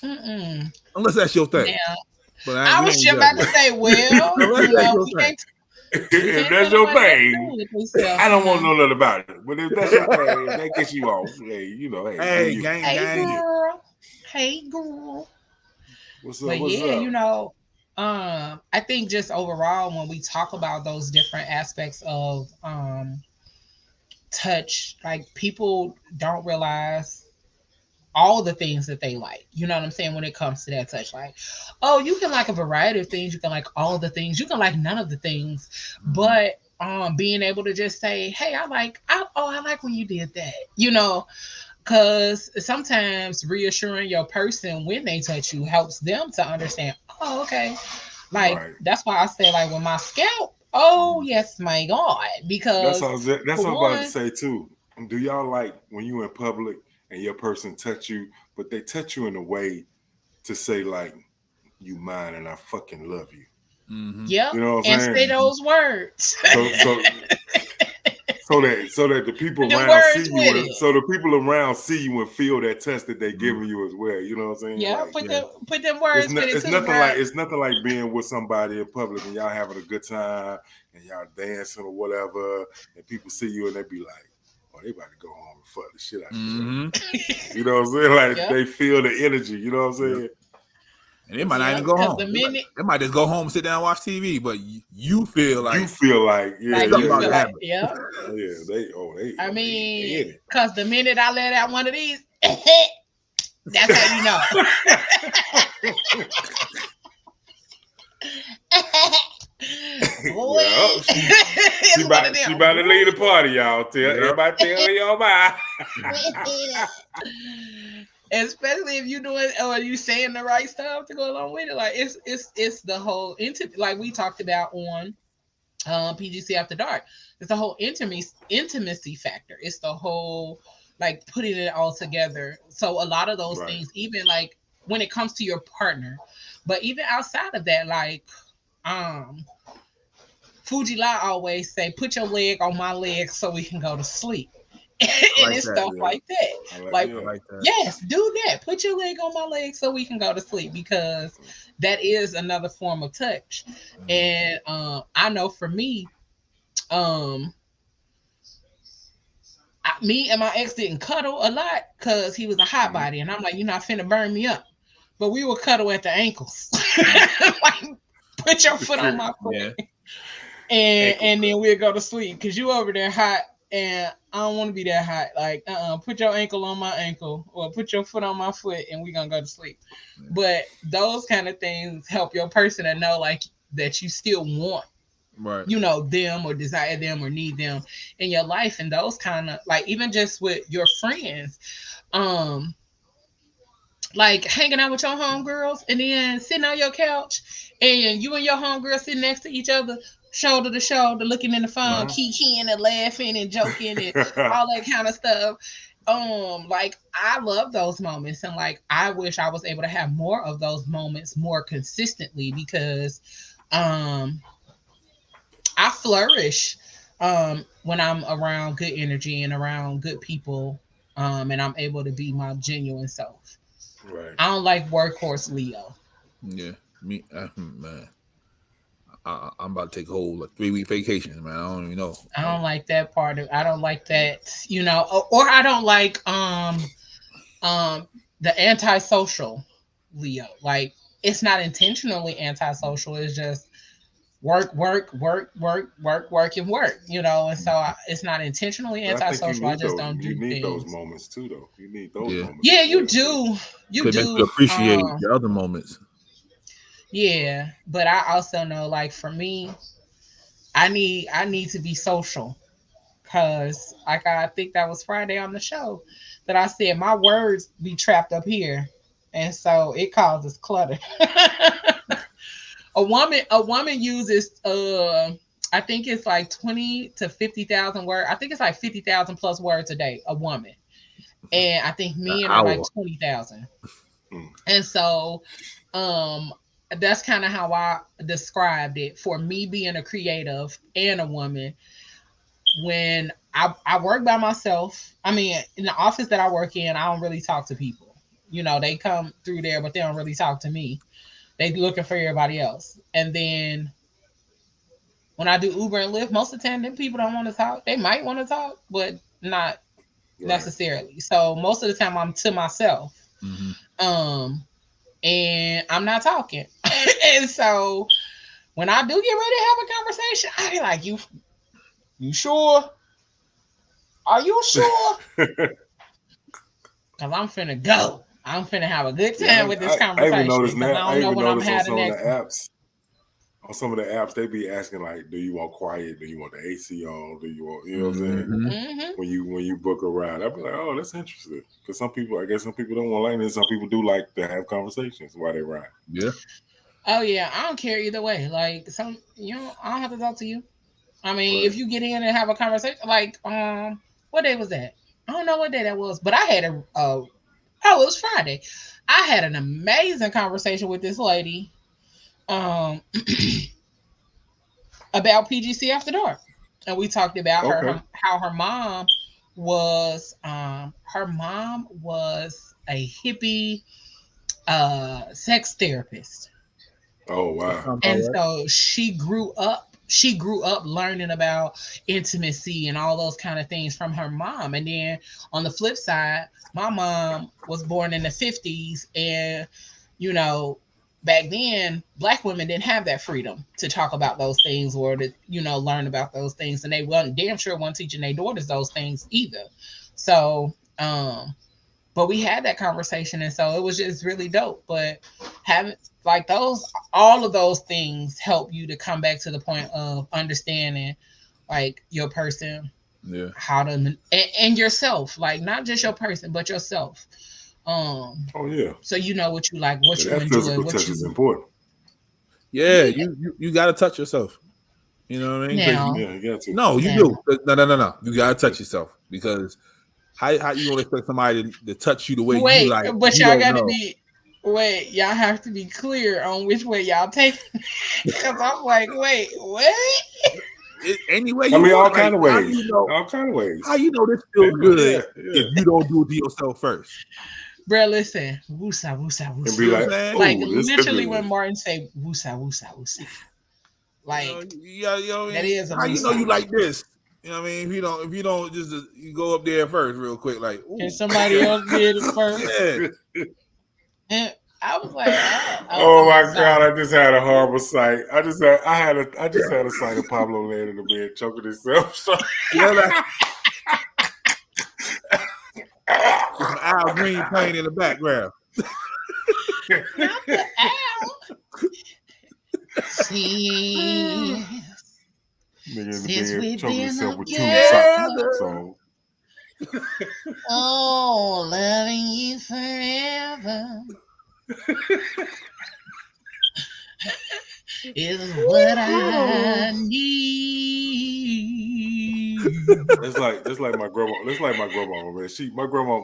Unless that's your thing. Yeah. But I was just about to say, well, if that's your thing, I don't want to know nothing about it. But if that's your thing, that gets you off. Hey, gang. Hey, girl. What's up? But I think just overall, when we talk about those different aspects of touch, like people don't realize all the things that they like. You know what I'm saying? When it comes to that touch, like, oh, you can like a variety of things. You can like all the things. You can like none of the things. But being able to just say, hey, I like when you did that. Because sometimes reassuring your person when they touch you helps them to understand, oh, okay. Like, that's why I say, like, with my scalp, oh, yes, my God. Because that's what I was about to say, too. Do y'all like when you in public and your person touch you, but they touch you in a way to say, like, you mine and I fucking love you. Yeah. You know what I'm saying? And say those words. so that the people The around words see with you, it. so the people around see you and feel that touch that they giving you as well. You know what I'm saying? Yeah, Like put them words with it too, bro. it's nothing like being with somebody in public and y'all having a good time and y'all dancing or whatever, and people see you and they be like, "Oh, they about to go home and fuck the shit out of each other." You know what I'm saying? Like Yep. they feel the energy. You know what I'm saying? And they might not even Yep. go Because home. the minute, They might just go home, sit down, and watch TV. But you feel You like feel like like something you about feel to like, happen. yeah. I they mean, in it. because the minute I let out one of these, that's how you know. Boy, Well, it's one of she them. about to leave the party, y'all. Yep. Everybody tell your bye. Especially if you doing or you saying the right stuff to go along with it. Like it's the whole like we talked about on PGC After Dark. It's the whole intimacy factor. It's the whole like putting it all together. So a lot of those Right. things, even like when it comes to your partner, but even outside of that, like Fuji La always say, put your leg on my leg so we can go to sleep. And like it's that. stuff like that. Like, I like that. yes, do that. Put your leg on my leg so we can go to sleep because that is another form of touch. And I know for me, um, me and my ex didn't cuddle a lot because he was a hot body, and I'm like, you're not finna burn me up. But we would cuddle at the ankles, like put your foot on my foot, Yeah. and then we'll go to sleep because you over there hot, and I don't want to be that hot. Like, put your ankle on my ankle or put your foot on my foot, and we gonna go to sleep. But those kind of things help your person to know like that you still want, Right. you know, them or desire them or need them in your life. And those kind of like even just with your friends, like hanging out with your homegirls and then sitting on your couch and you and your homegirl sitting next to each other, shoulder to shoulder, looking in the phone, kikiing and laughing and joking and all that kind of stuff. Like I love those moments, and like I wish I was able to have more of those moments more consistently because I flourish when I'm around good energy and around good people, and I'm able to be my genuine self. Right. I don't like workhorse Leo. Yeah. Me, man. I'm about to take a whole 3-week vacation, man. I don't even know. I don't like that part of. I don't like that, you know, or I don't like the antisocial Leo. Like it's not intentionally antisocial. It's just work, work, work, work, work, work, and work. You know, and so it's not intentionally But I think antisocial. I just don't do need those things. moments too, though. You need those moments. Yeah, as you well, too. do. You Could make do. you appreciate the other moments. Yeah, but I also know, like for me, I need to be social because, like I think that was Friday on the show that I said my words be trapped up here, and so it causes clutter. A woman uses I think it's like 20 to 50,000 words. I think it's like 50,000 plus words a day. A woman, and I think An men are like hour. 20,000. Mm. And so, um, that's kind of how I described it for me being a creative and a woman. When I work by myself, I mean, in the office that I work in, I don't really talk to people. You know, they come through there, but they don't really talk to me. They looking for everybody else. And then when I do Uber and Lyft, most of the time, them people don't want to talk. They might want to talk, but not Right. necessarily. So most of the time, I'm to myself. Mm-hmm. And I'm not talking. And so when I do get ready to have a conversation, I be like, you sure? Are you sure? Because I'm finna go. I'm finna have a good time with this I even conversation noticed because now. I I don't know even when I'm noticed on having some of next the one. apps. On some of the apps, they be asking like, "Do you want quiet? Do you want the AC on? Do you want?" You know what I'm saying? Mm-hmm. When you book a ride, I'd be like, "Oh, that's interesting." Because I guess some people don't want like this. Some people do like to have conversations while they ride. Yeah. Oh yeah, I don't care either way. Like I don't have to talk to you. I mean, Right. if you get in and have a conversation, like what day was that? I don't know what day that was, but I had oh, it was Friday. I had an amazing conversation with this lady um about PGC After Dark. and we talked about Okay. how her mom was a hippie sex therapist. Oh That wow. sounds about And right. so she grew up learning about intimacy and all those kind of things from her mom. And then on the flip side, my mom was born in the 50s, and you know, back then black women didn't have that freedom to talk about those things or to, learn about those things, and they wasn't damn sure weren't teaching their daughters those things either. So but we had that conversation, and so it was just really dope. But having like those all of those things help you to come back to the point of understanding like your person, Yeah. how to and yourself, like not just your person but yourself. um Oh yeah. so you know what you like, what Yeah, you that enjoy, physical what touch is you important. Yeah, yeah. you got to touch yourself. You know what I mean? Because now Yeah, you got to. no, you now do. No. You got to touch yourself because how you gonna expect somebody to touch you the way you wait, like? but You y'all don't gotta know. be wait, y'all have to be clear on which way y'all take because I'm like, wait, what? Any way I you mean, want. all Like kind of how ways. you know? All kind of How ways. you know this feels Yeah, good if yeah. you don't do it to yourself first? Bro, listen, woosa, woosa, And woosa. be You know like, what I'm saying? Like oh, this is literally, when good. Martin say woosa, woosa, woosa, You know, like you know what I that mean? is a How you know woosa. you like this? You know what I mean? If you don't just you go up there first real quick, like, Can ooh, somebody okay. else did it first? Yeah. And I was like, Oh my God! no. I just had a horrible sight. I just had a sight of Pablo laying in the bed choking himself. So, Yeah, like with some Al Green playing in the background. Not the owl. Since, nigga in the since bed we've choking been himself with tube sock together, Together. song. oh, loving you forever is what I need. That's like my grandma. That's like my grandma, man.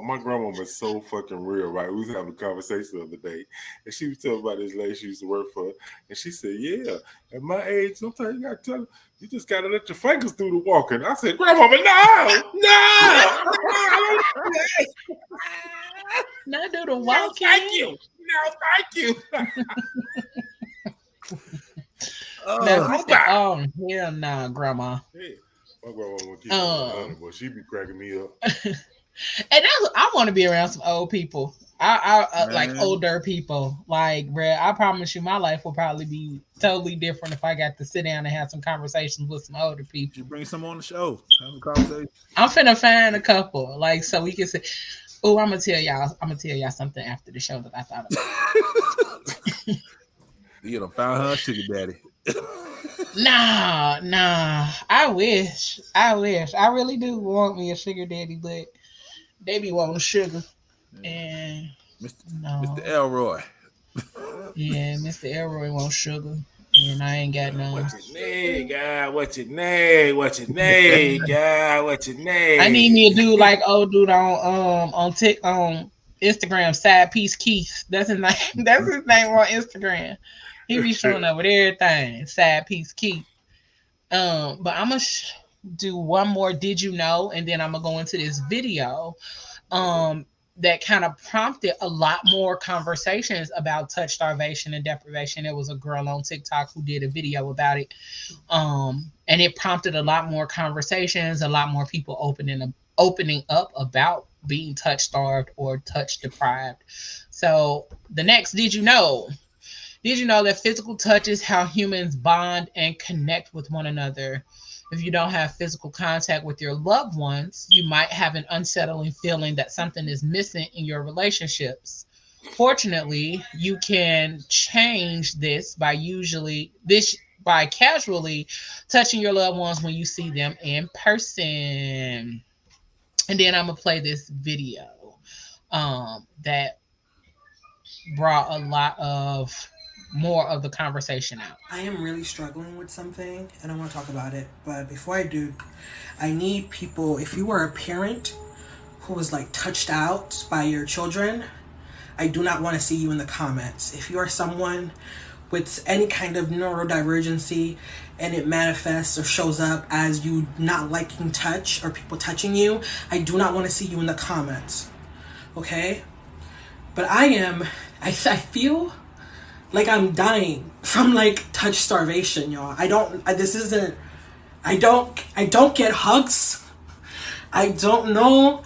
My grandma was so fucking real, right? We was having a conversation the other day, and she was telling about this lady she used to work for, and she said, "Yeah, at my age, sometimes you gotta tell her, you just gotta let your fingers through the walking." I said, "Grandma, no, no, no, I don't do that. Not do the No, thank walking. you, no, thank you." Now Oh, I said, Robot. oh hell nah, grandma. Hey, my grandma want to keep it 100, Um, but she be cracking me up. and I want to be around some old people. I like man. older people. Like, bruh, I promise you, my life will probably be totally different if I got to sit down and have some conversations with some older You people. bring some on the show. Have a conversation. I'm finna find a couple, like, so we can say, oh, I'm gonna tell y'all something after the show that I thought about. You know, found her sugar daddy. Nah, nah. I wish. I really do want me a sugar daddy, but they be wanting sugar, Yeah. and Mr. Mr. no. Elroy. Yeah, Mr. Elroy wants sugar, and I ain't got none. What's your name, God? What's your name? What's your name, God? What's your I need me a name? dude like old dude on Instagram, Side Piece Keith. That's his name. That's his name on Instagram. He be showing up with everything. Side Piece Keith. But I'm gonna do one more. Did you know? And then I'm gonna go into this video. Okay. Um, that kind of prompted a lot more conversations about touch starvation and deprivation. There was a girl on TikTok who did a video about it, and it prompted a lot more conversations, a lot more people opening up about being touch starved or touch deprived. So the next, did you know that physical touch is how humans bond and connect with one another? If you don't have physical contact with your loved ones, you might have an unsettling feeling that something is missing in your relationships. Fortunately, you can change this by casually touching your loved ones when you see them in person. And then I'm gonna play this video that brought a lot of more of the conversation out. I am really struggling with something and I want to talk about it. But before I do, I need people, if you are a parent who was like touched out by your children, I do not want to see you in the comments. If you are someone with any kind of neurodivergency and it manifests or shows up as you not liking touch or people touching you, I do not want to see you in the comments. Okay? But I feel like I'm dying from like touch starvation, y'all. I don't get hugs. I don't know.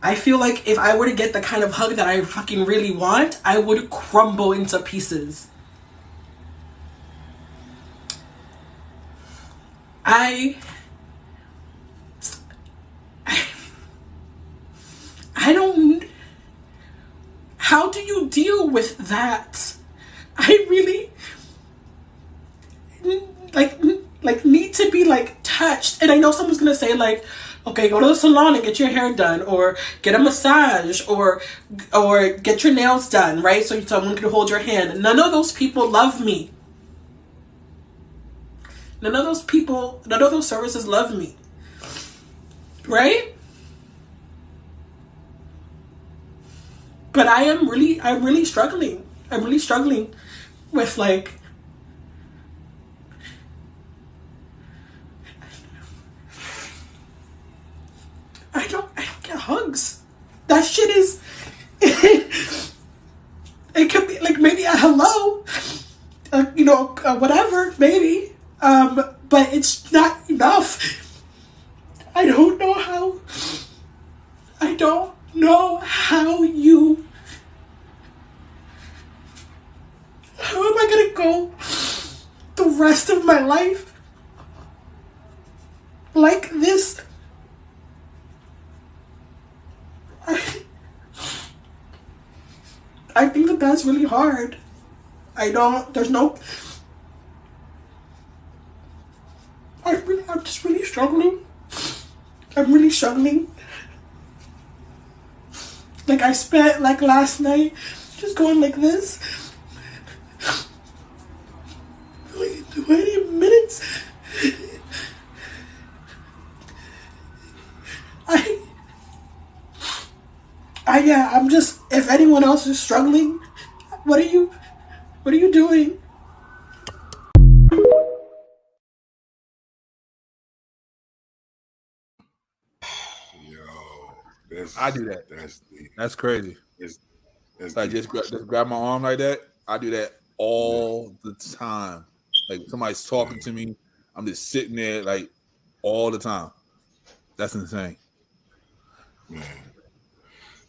I feel like if I were to get the kind of hug that I fucking really want, I would crumble into pieces. I don't. How do you deal with that? I really like need to be like touched. And I know someone's gonna say like, okay, go to the salon and get your hair done, or get a massage, or get your nails done, right? So someone can hold your hand. None of those people love me. None of those services love me. Right? But I'm really struggling. I'm really struggling with like I don't get hugs. That shit is it could be like maybe a hello, whatever, maybe. But it's not enough. I don't know how how am I gonna go the rest of my life like this? I think that's really hard. I'm just really struggling. I'm really struggling. Like I spent like last night just going like this. Like 20 minutes. I'm just, if anyone else is struggling, what are you doing? I do that. That's crazy. It's like just grab my arm like that. I do that all the time. Like somebody's talking to me, I'm just sitting there like all the time. That's insane. Man,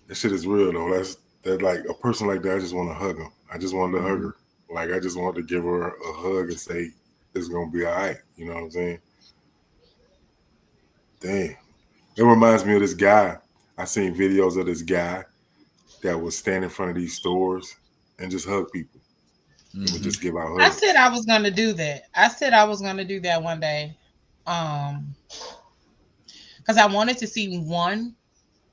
that shit is real though. That like a person like that. I just want to hug him. I just wanted to hug her. Like I just wanted to give her a hug and say it's gonna be all right. You know what I'm saying? Damn. It reminds me of this guy. I seen videos of this guy that would stand in front of these stores and just hug people. And would just give out hugs. I said I was gonna do that. I said I was gonna do that one day. Because I wanted to see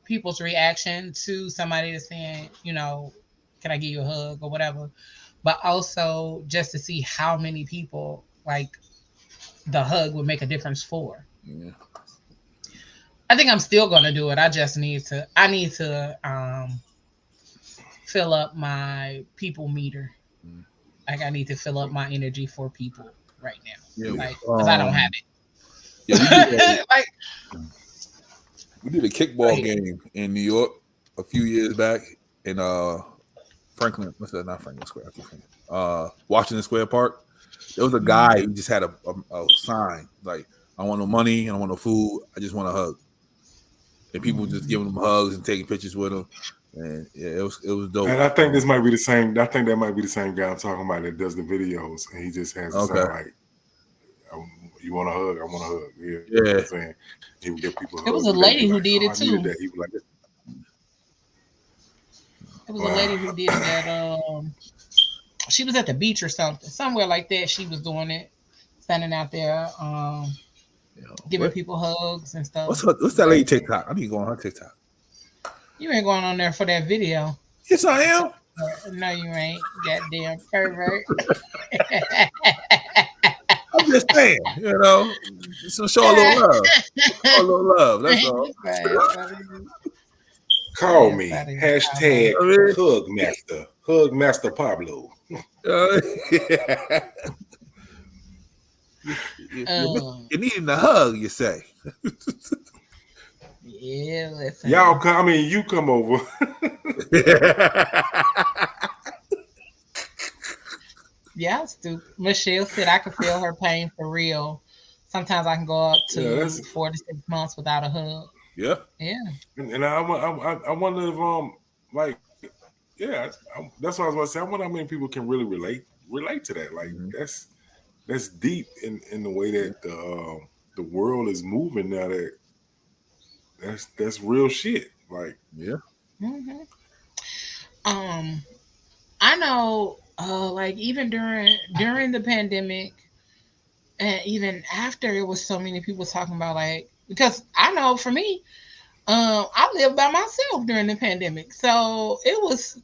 people's reaction to somebody that's saying, can I give you a hug or whatever. But also just to see how many people like the hug would make a difference for. Yeah. I think I'm still gonna do it. I need to fill up my people meter. Like I need to fill up my energy for people right now. Yeah, like because I don't have it. Yeah, we did a kickball game in New York a few years back in Franklin. What's that? Not Franklin Square. Washington Square Park. There was a guy who just had a sign like, "I don't want no money. I don't want no food. I just want a hug." And people just giving him hugs and taking pictures with him. And yeah, it was dope. And I think this might be the same. I think that might be the same guy I'm talking about that does the videos, and he just has a sign like, "You want a hug? I want a hug." Yeah. You know what I'm saying? He would give people. It was a lady who did it too. He was like, it was a lady who did that. She was at the beach or somewhere like that. She was doing it, standing out there, giving people hugs and stuff. What's that lady TikTok? I need to go on her TikTok. You ain't going on there for that video. Yes, I am. No, you ain't. Goddamn pervert. I'm just saying, just show a little love. Show a little love. That's all. Call me. # Hugmaster. Hugmaster Pablo. You're needing a hug, you say. Yeah, listen. Y'all come. I mean, you come over. Yeah, stupid. Michelle said I could feel her pain for real. Sometimes I can go up Yeah, to that's 4 to 6 months without a hug. Yeah. Yeah. and I wonder if like yeah, that's what I was about to say. I wonder how many people can really relate to that. Like that's deep in the way that the world is moving now. That's real shit. Like Yeah. hmm I know. Like even during the pandemic, and even after, it was so many people talking about like because I know for me, I lived by myself during the pandemic, so it was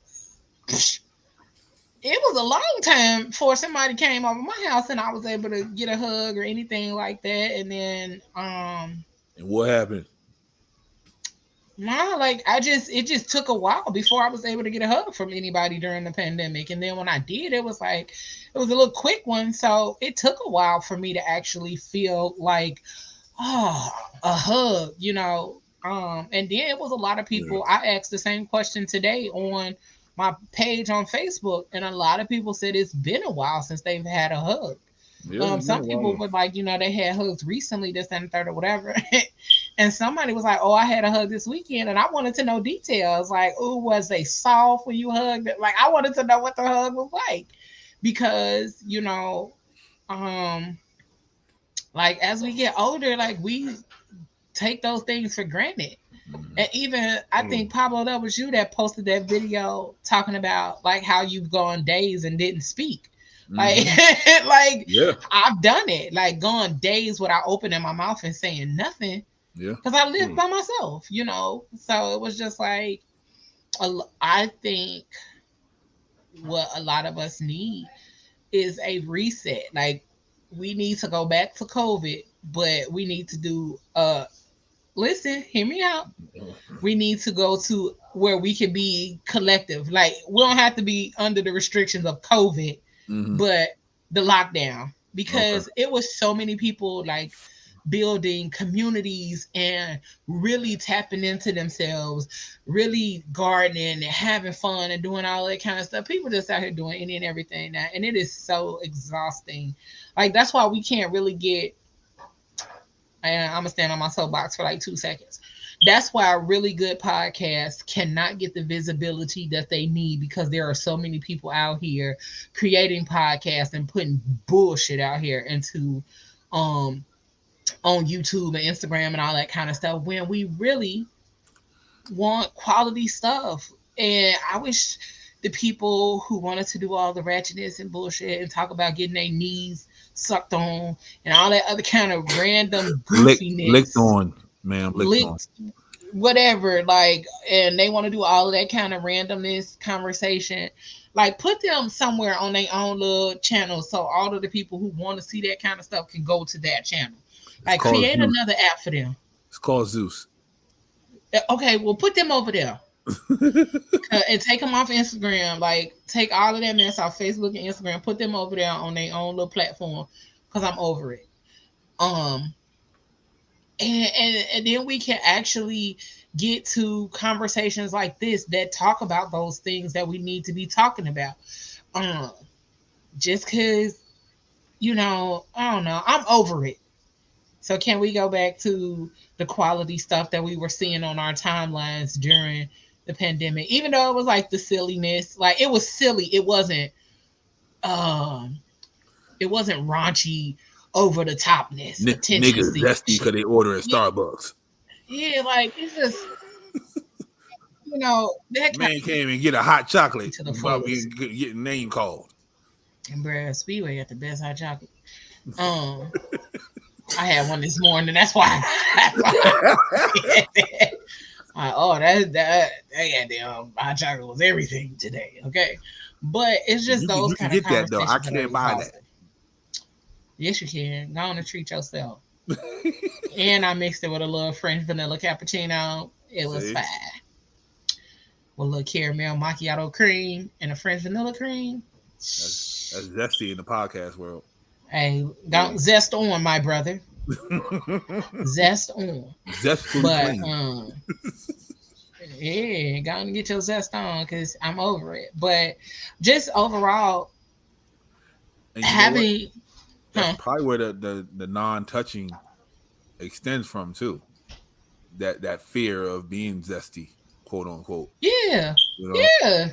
a long time before somebody came over my house and I was able to get a hug or anything like that. And then And what happened? nah, like it just took a while before I was able to get a hug from anybody during the pandemic. And then when I did, it was a little quick one. So it took a while for me to actually feel like, oh, a hug. And then it was a lot of yeah, people. I asked the same question today on my page on Facebook, and a lot of people said it's been a while since they've had a hug. Yeah, it's been Some a people while. were like, they had hugs recently, this and the third or whatever. And somebody was like, "Oh, I had a hug this weekend," and I wanted to know details. Like, "Oh, was they soft when you hugged?" Like, I wanted to know what the hug was like because um, like as we get older, like we take those things for granted. And even I mm, think Pablo, that was you that posted that video talking about like how you've gone days and didn't speak. Like, Mm-hmm. like Yeah. I've done it, like gone days without opening my mouth and saying nothing Yeah. because I live mm, by myself. So it was just like, I think what a lot of us need is a reset. Like, we need to go back to COVID, but we need to do, listen, hear me out. We need to go to where we can be collective. Like, we don't have to be under the restrictions of COVID, Mm-hmm. but the lockdown, Okay. because it was so many people like building communities and really tapping into themselves, really gardening and having fun and doing all that kind of stuff. People just out here doing any and everything now, and it is so exhausting. Like, that's why we can't really get. And I'm gonna stand on my soapbox for like 2 seconds. That's why a really good podcast cannot get the visibility that they need, because there are so many people out here creating podcasts and putting bullshit out here into um on YouTube and Instagram and all that kind of stuff, when we really want quality stuff. And I wish the people who wanted to do all the ratchetness and bullshit and talk about getting their knees sucked on and all that other kind of random Licked goofiness, on, ma'am. Licked on. linked, whatever, like, and they want to do all of that kind of randomness conversation, like put them somewhere on their own little channel so all of the people who want to see that kind of stuff can go to that channel. It's Like, called create Zeus. another app for them. It's called Zeus. Okay, well, put them over there. And take them off Instagram. Like, take all of that mess off Facebook and Instagram. Put them over there on their own little platform, because I'm over it. Um, and then we can actually get to conversations like this that talk about those things that we need to be talking about. Um, just because, I don't know, I'm over it. So can we go back to the quality stuff that we were seeing on our timelines during the pandemic? Even though it was like the silliness, like it was silly. Um it wasn't raunchy, over the topness, attention Niggas seeking zesty shit. because they order at Yeah, Starbucks. yeah, like it's just, that kind Man can't even get a hot chocolate of to the without fullest. being getting name called. And Brad Speedway got the best hot chocolate. Um I had one this morning. That's why. That's why I said that. Like, oh, that goddamn hot chocolate was everything today. Okay, but it's just those You can kind of get that though. I conversations that are can't buy that. exhausting. Yes, you can. Go on and treat yourself. And I mixed it with a little French vanilla cappuccino. It was See? fine. With a little caramel macchiato cream and a French vanilla cream. That's zesty in the podcast world. Hey, don't zest on, my brother. Zest on. Zestfully But clean. yeah, go and get your zest on because I'm over it. But just overall, And you know what? having That's probably where the non-touching extends from too. That fear of being zesty, quote unquote. yeah, You know? yeah.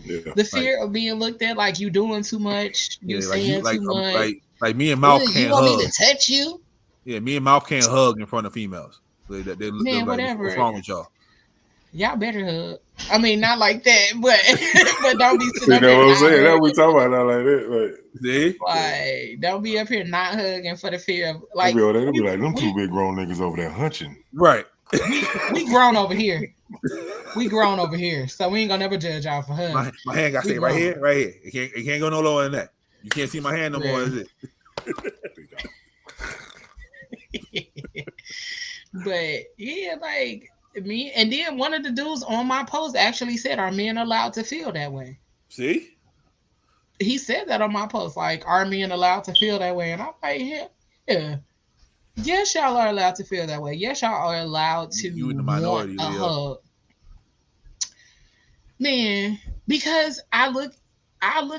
Yeah. The fear of being looked at like you doing too much, you like saying too much. like me and Mouth Ugh, you can't want me hug. to touch you? Yeah, me and Mouth can't hug in front of females. They're Man, like, whatever. what's wrong with y'all? Y'all better hug. I mean, not like that, but but don't be See, sitting up that's here what I'm not saying. That's what we hugging. talking about now, like that. See? Like, don't be up here not hugging for the fear of Like, like. they be like, them two big grown niggas over there hunching. Right. We grown over here. We grown over here, so we ain't gonna never judge y'all for hugging. My hand got to stay right here. It can't go no lower than that. You can't see my hand no more, is it? But yeah, like me, and then one of the dudes on my post actually said, "Are men allowed to feel that way?" See? He said that on my post, like, "Are men allowed to feel that way?" And I'm like, yeah. Yes, y'all are allowed to feel that way. Yes, y'all are allowed to You in the want minority, a yeah. hug, man. Because I look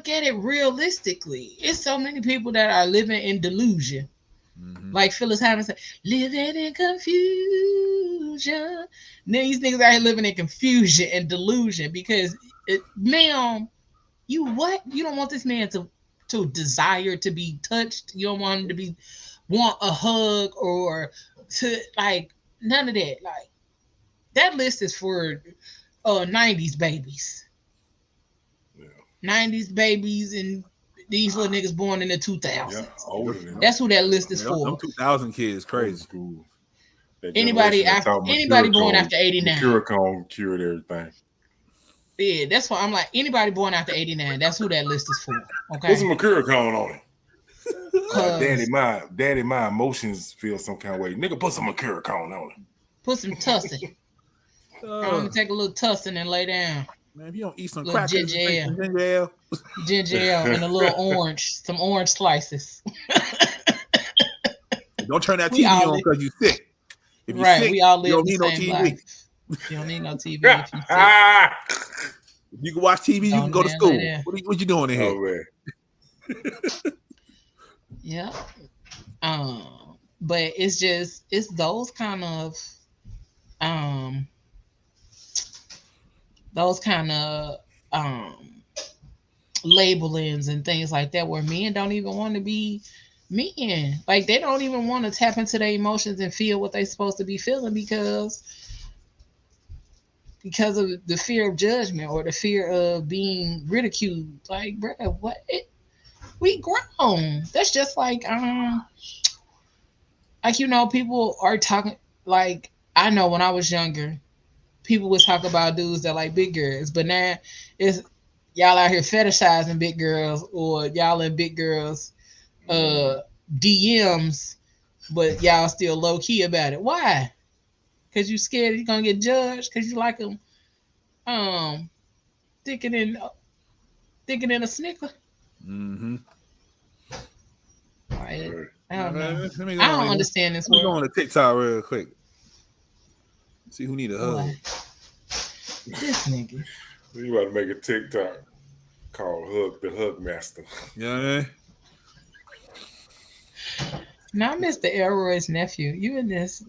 at it realistically. It's so many people that are living in delusion. Mm-hmm. Like Phyllis Hyman said, living in confusion. These niggas out here living in confusion and delusion because, ma'am, you what? You don't want this man to desire to be touched. You don't want him to want a hug or to like none of that. Like that list is for 90s babies. Yeah. 90s babies and these little niggas born in the 2000s. Yeah, older than that's who that list is for. Them 2000 kids crazy. Anybody born after 89. Curacone cured everything. Yeah, that's why I'm like anybody born after 89. That's who that list is for. Okay. Put some Curacone on it. Daddy, my emotions feel some kind of way. Nigga, put some Curacone on it. Put some tussin. I'm gonna take a little tussin and lay down. Man, if you don't eat some crackers, ginger ale, and a little orange, some orange slices. Don't turn that TV on because you sick. If you're sick, we all live you don't the need same no TV. Life. You don't need no TV if you're sick. You can watch TV. You can go to school. What you doing in here? Oh, yeah. But it's those kind of labelings and things like that where men don't even want to be men. Like they don't even want to tap into their emotions and feel what they're supposed to be feeling because of the fear of judgment or the fear of being ridiculed. Like, bro, what? We grown. That's just like people are talking. Like, I know when I was younger, people would talk about dudes that like big girls, but now it's y'all out here fetishizing big girls or y'all in big girls DMs, but y'all still low key about it. Why? Because you scared you're gonna get judged because you like them thinking in a snicker. Mm-hmm. I don't know. I don't understand this world. Go on to TikTok real quick. See who need a hug. This nigga. You about to make a TikTok called the Hug Master. You know what I mean? Now, Mr. Elroy's nephew, you in this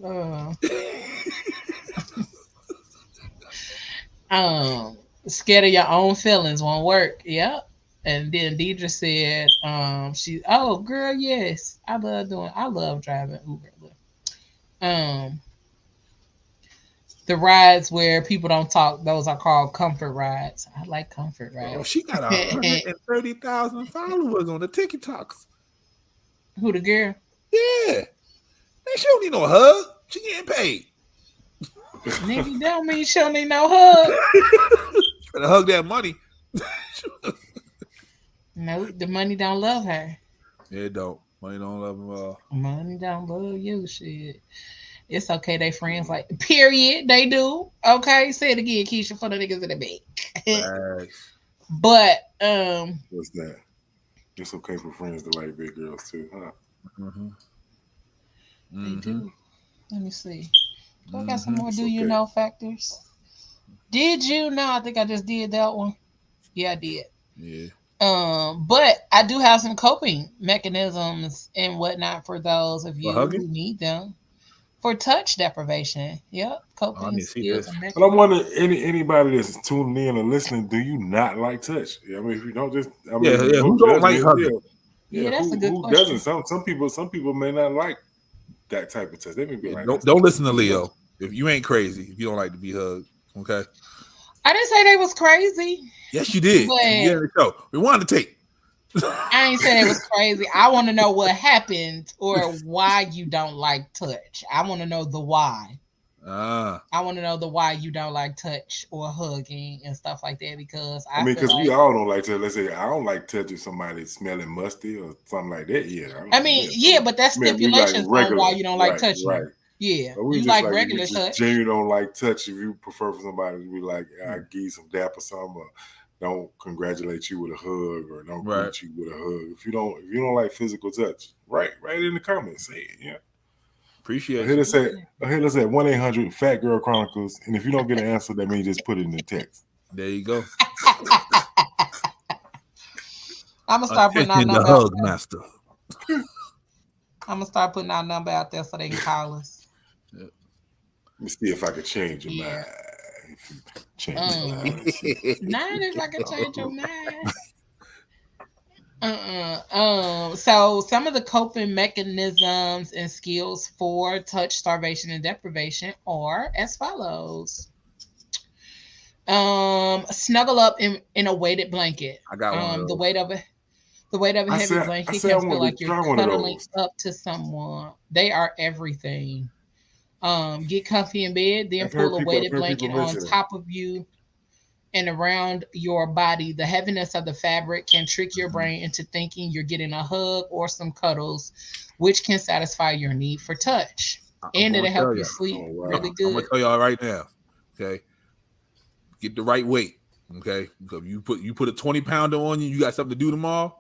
scared of your own feelings won't work. Yep. And then Deidre said, girl, yes. I love driving Uber. The rides where people don't talk, those are called comfort rides. I like comfort rides. Oh, she got 130,000 followers on the TikToks. Who, the girl? Yeah. Man, she don't need no hug. She getting paid. Nigga, don't mean she don't need no hug. Better hug that money. No, the money don't love her. Yeah, it don't. Money don't love them all. Money don't love you, shit. It's okay, they friends like, period, they do. Okay, say it again, Keisha, for the niggas in the back. But What's that? It's okay for friends to like big girls too, huh? They do. Let me see. Do I got some more It's do you okay. know factors? Did you know? I think I just did that one. Yeah, I did. Yeah. But I do have some coping mechanisms and whatnot for those of For you hugging? who need them. For touch deprivation. Yep. Oh, I Coping didn't see skills this. and But I'm mechanisms. wondering, anybody that's tuning in or listening, do you not like touch? I mean, if you don't just, I Yeah, mean, yeah. no Who don't like judgment. hugging? Yeah, yeah. Yeah, that's a good Who doesn't? question. Some people may not like that type of touch. They may be Yeah, like, don't that's don't listen to too much. Leo. If you ain't crazy, if you don't like to be hugged, okay? I didn't say they was crazy, Yes, you did. but At the beginning of the show, we wanted to take. I ain't say they was crazy. I want to know what happened or why you don't like touch. I want to know the why. Ah, I want to know the why you don't like touch or hugging and stuff like that because I I mean, feel because we like all don't like to. Let's say I don't like touching somebody smelling musty or something like that. Yeah, I mean, yeah. yeah, but that's Man, we like stipulations on why regular, you don't like right, touching right. them. Yeah, But we you just like like if you regular just touch. genuinely don't like touch. If you prefer for somebody to be like, I give you some dap or something, or don't congratulate you with a hug, or don't right. greet you with a hug. If you don't like physical touch, right in the comments, say it. Yeah. Appreciate Hit you. us at 1-800-Fat Girl Chronicles, and if you don't get an answer, that means just put it in the text. There you go. I'm gonna start putting our Attention, the number out hug there. master. I'm gonna start putting our number out there so they can call us. Let me see if I can change your Yeah. mind. If you change your mind. Not if I can change your mind. So some of the coping mechanisms and skills for touch starvation and deprivation are as follows. Snuggle up in a weighted blanket. I got one of The those. weight of a I heavy said blanket I can feel wanted like to you're try one of cuddling those. up to someone. They are everything. Get comfy in bed, then pull a I've weighted heard people blanket on mention it. top of you and around your body. The heaviness of the fabric can trick your brain into thinking you're getting a hug or some cuddles, which can satisfy your need for touch. I'm And gonna it'll tell help you you. sleep Oh, wow. really I'm good. gonna tell y'all right now. Okay, get the right weight. Okay, because you put a 20-pounder on you, you got something to do tomorrow.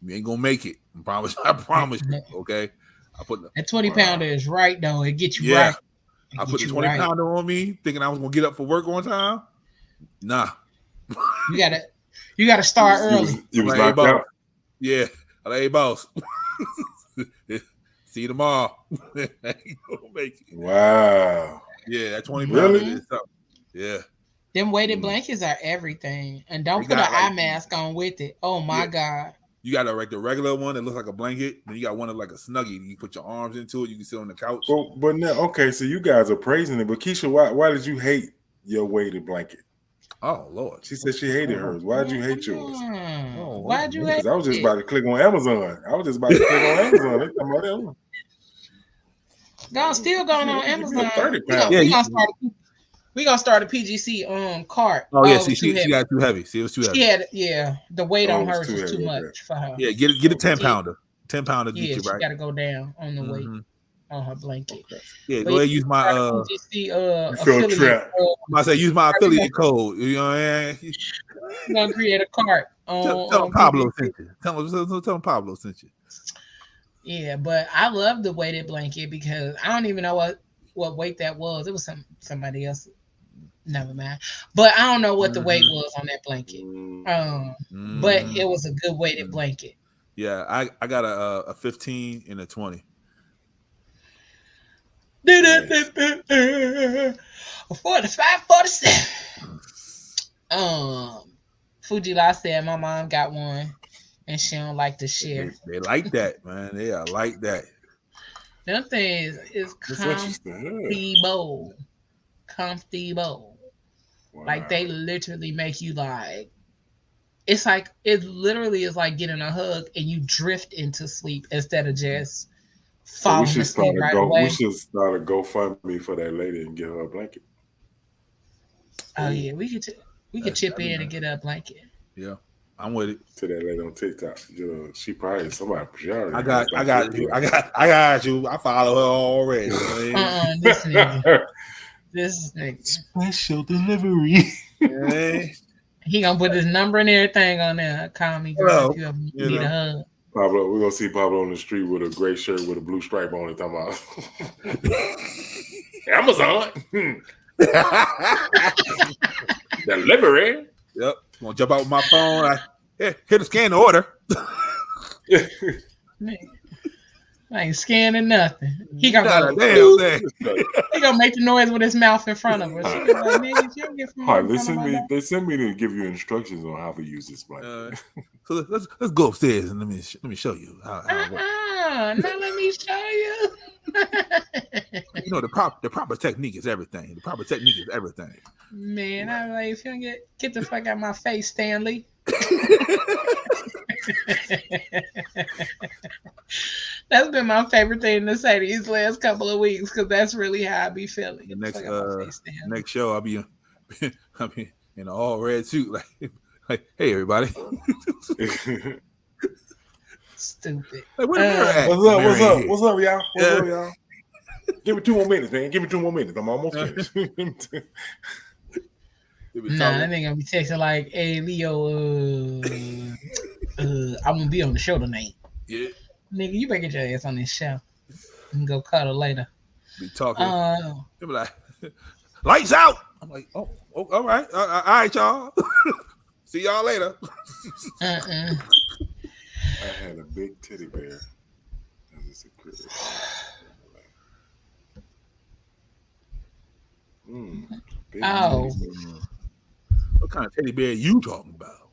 You ain't gonna make it. I promise you. Okay, I put the That 20-pounder is right though. It gets you yeah. right. It I put gets the you right. 20-pounder on me, thinking I was gonna get up for work on time. Nah, You gotta start early. You I'm was like, hey, knocked boss. out. Yeah, I'm like, hey, boss. See you tomorrow. I ain't gonna make it. Wow. Yeah, that 20-pounder Really? is something. Yeah. Them weighted blankets are everything. And They don't put an got eye like mask on with it. Oh my yeah. God. You got like the regular one that looks like a blanket. Then you got one that like a snuggie. You put your arms into it. You can sit on the couch. But now, okay, so you guys are praising it. But Keisha, why did you hate your weighted blanket? Oh Lord. She said she hated hers. Why did you hate yours? Oh, Why'd you hate Because I was just it? about to click on Amazon. They talking about that one. Still going on Give me a Amazon. 30-pound. Yeah, We gonna start a PGC cart. Oh yeah, it see, was too she heavy. got too heavy. See, it was too heavy. She had the weight Oh, on it was hers too was too heavy, okay. much for her. Yeah, get a 10-pounder. 10-pounder get Yeah, you she right. gotta go down on the weight on her blanket. Okay. Yeah, But go ahead. Use my PGC You feel affiliate. trapped. I'm about to say use my affiliate code. You know what I mean? We're gonna create a cart Tell on Pablo PGC. sent you. Tell him Pablo sent you. Yeah, but I love the weighted blanket because I don't even know what weight that was. It was somebody else. Never mind. But I don't know what the weight was on that blanket. But it was a good weighted blanket. Yeah, I got a 15 and a 20. Nice. 45, 47. Fujila said my mom got one and she don't like to share. They like that, man. They are like that. Them things is That's interesting. comfortable. Wow. Like they literally make you like. It's like it literally is like getting a hug and you drift into sleep instead of just So we falling should start asleep right away. We should start a GoFundMe for that lady and get her a blanket. Oh yeah, we could chip in and get her a blanket. Yeah, I'm with it. To that lady on TikTok, she probably somebody. I got you. I follow her already. This nigga. Special delivery. Hey. He gonna put his number and everything on there. Call me, girl, Well, if you ever you need a know. hug. Pablo, we're gonna see Pablo on the street with a gray shirt with a blue stripe on it. Talking about Amazon delivery. Yep. I'm gonna jump out with my phone. Hit the scan the order. Man, I ain't scanning nothing. He gonna Not a go. damn thing. He gonna make the noise with his mouth in front of us. She gonna be like, nigga, you don't get from Hi, in front of my door. they sent me to give you instructions on how to use this blanket. So let's go upstairs and let me show you how it works. Now let me show you. You know the proper technique is everything. The proper technique is everything. Man, I'm like, if you don't get the fuck out of my face, Stanley. That's been my favorite thing to say these last couple of weeks because that's really how I be feeling. The next show I'll be in an all red suit like hey everybody. Stupid. Like, what's up, y'all? What's up, y'all? Give me 2 more minutes, man. Give me 2 more minutes. I'm almost finished. Nah, I ain't gonna be texting like, hey Leo, I'm gonna be on the show tonight. Yeah. Nigga, you better get your ass on this show. And go cuddle later. Be talking. They be like, lights out. I'm like, oh all right. All right, y'all. See y'all later. I had a big teddy bear. What kind of teddy bear you talking about?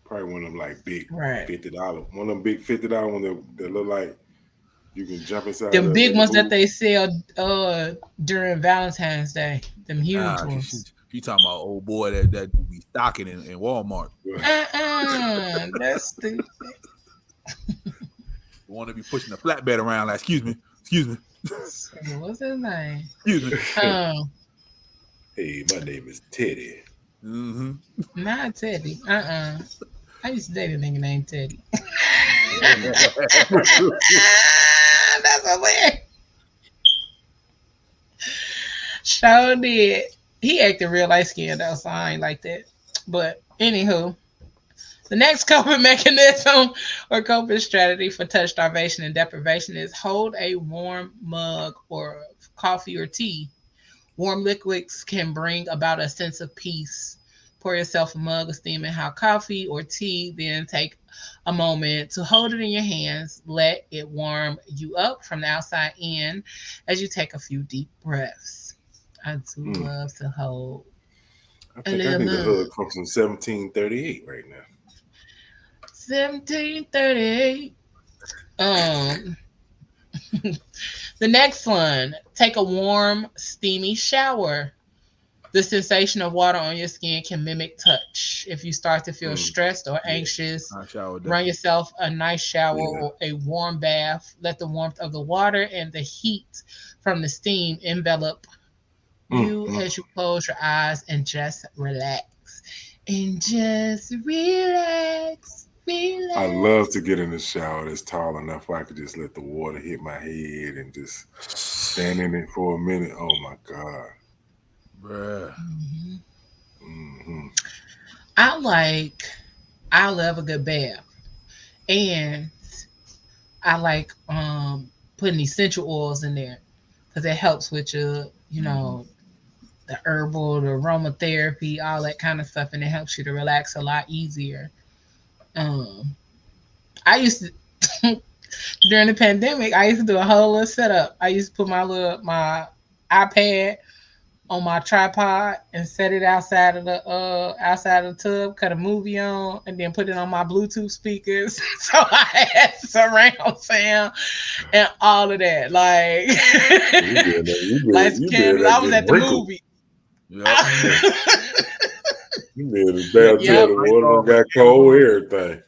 Probably one of them like big $50. One of them big $50 ones that look like you can jump inside. Them big ones that they sell during Valentine's Day. Them huge ones. You talking about old boy that be stocking in Walmart. That's stupid. You want to be pushing the flatbed around like, excuse me. What's his name? Excuse me. Hey, my name is Teddy. Mm-hmm. Not Teddy. I used to date a nigga named Teddy. That's hilarious. Sure did. He acted real light skinned though, so I ain't like that. But anywho, the next coping mechanism or coping strategy for touch starvation and deprivation is hold a warm mug or coffee or tea. Warm liquids can bring about a sense of peace. Pour yourself a mug of steaming hot coffee or tea, then take a moment to hold it in your hands. Let it warm you up from the outside in as you take a few deep breaths. I do love to hold. I think I need a hug from some 1738 right now. 1738. The next one, take a warm, steamy shower. The sensation of water on your skin can mimic touch. If you start to feel stressed or anxious, run yourself a nice shower or a warm bath. Let the warmth of the water and the heat from the steam envelop you as you close your eyes and just relax. And just relax. I love to get in the shower that's tall enough where I could just let the water hit my head and just stand in it for a minute. Oh my God. Bruh. I love a good bath. And I like putting essential oils in there because it helps with your, the herbal, the aromatherapy, all that kind of stuff, and it helps you to relax a lot easier. I used to during the pandemic, I used to do a whole little setup. I used to put my iPad on my tripod and set it outside of the tub, cut a movie on, and then put it on my Bluetooth speakers. So I had surround sound and all of that. Like lights, candles. I was at the movie. You made a bad tell the water got cold, everything.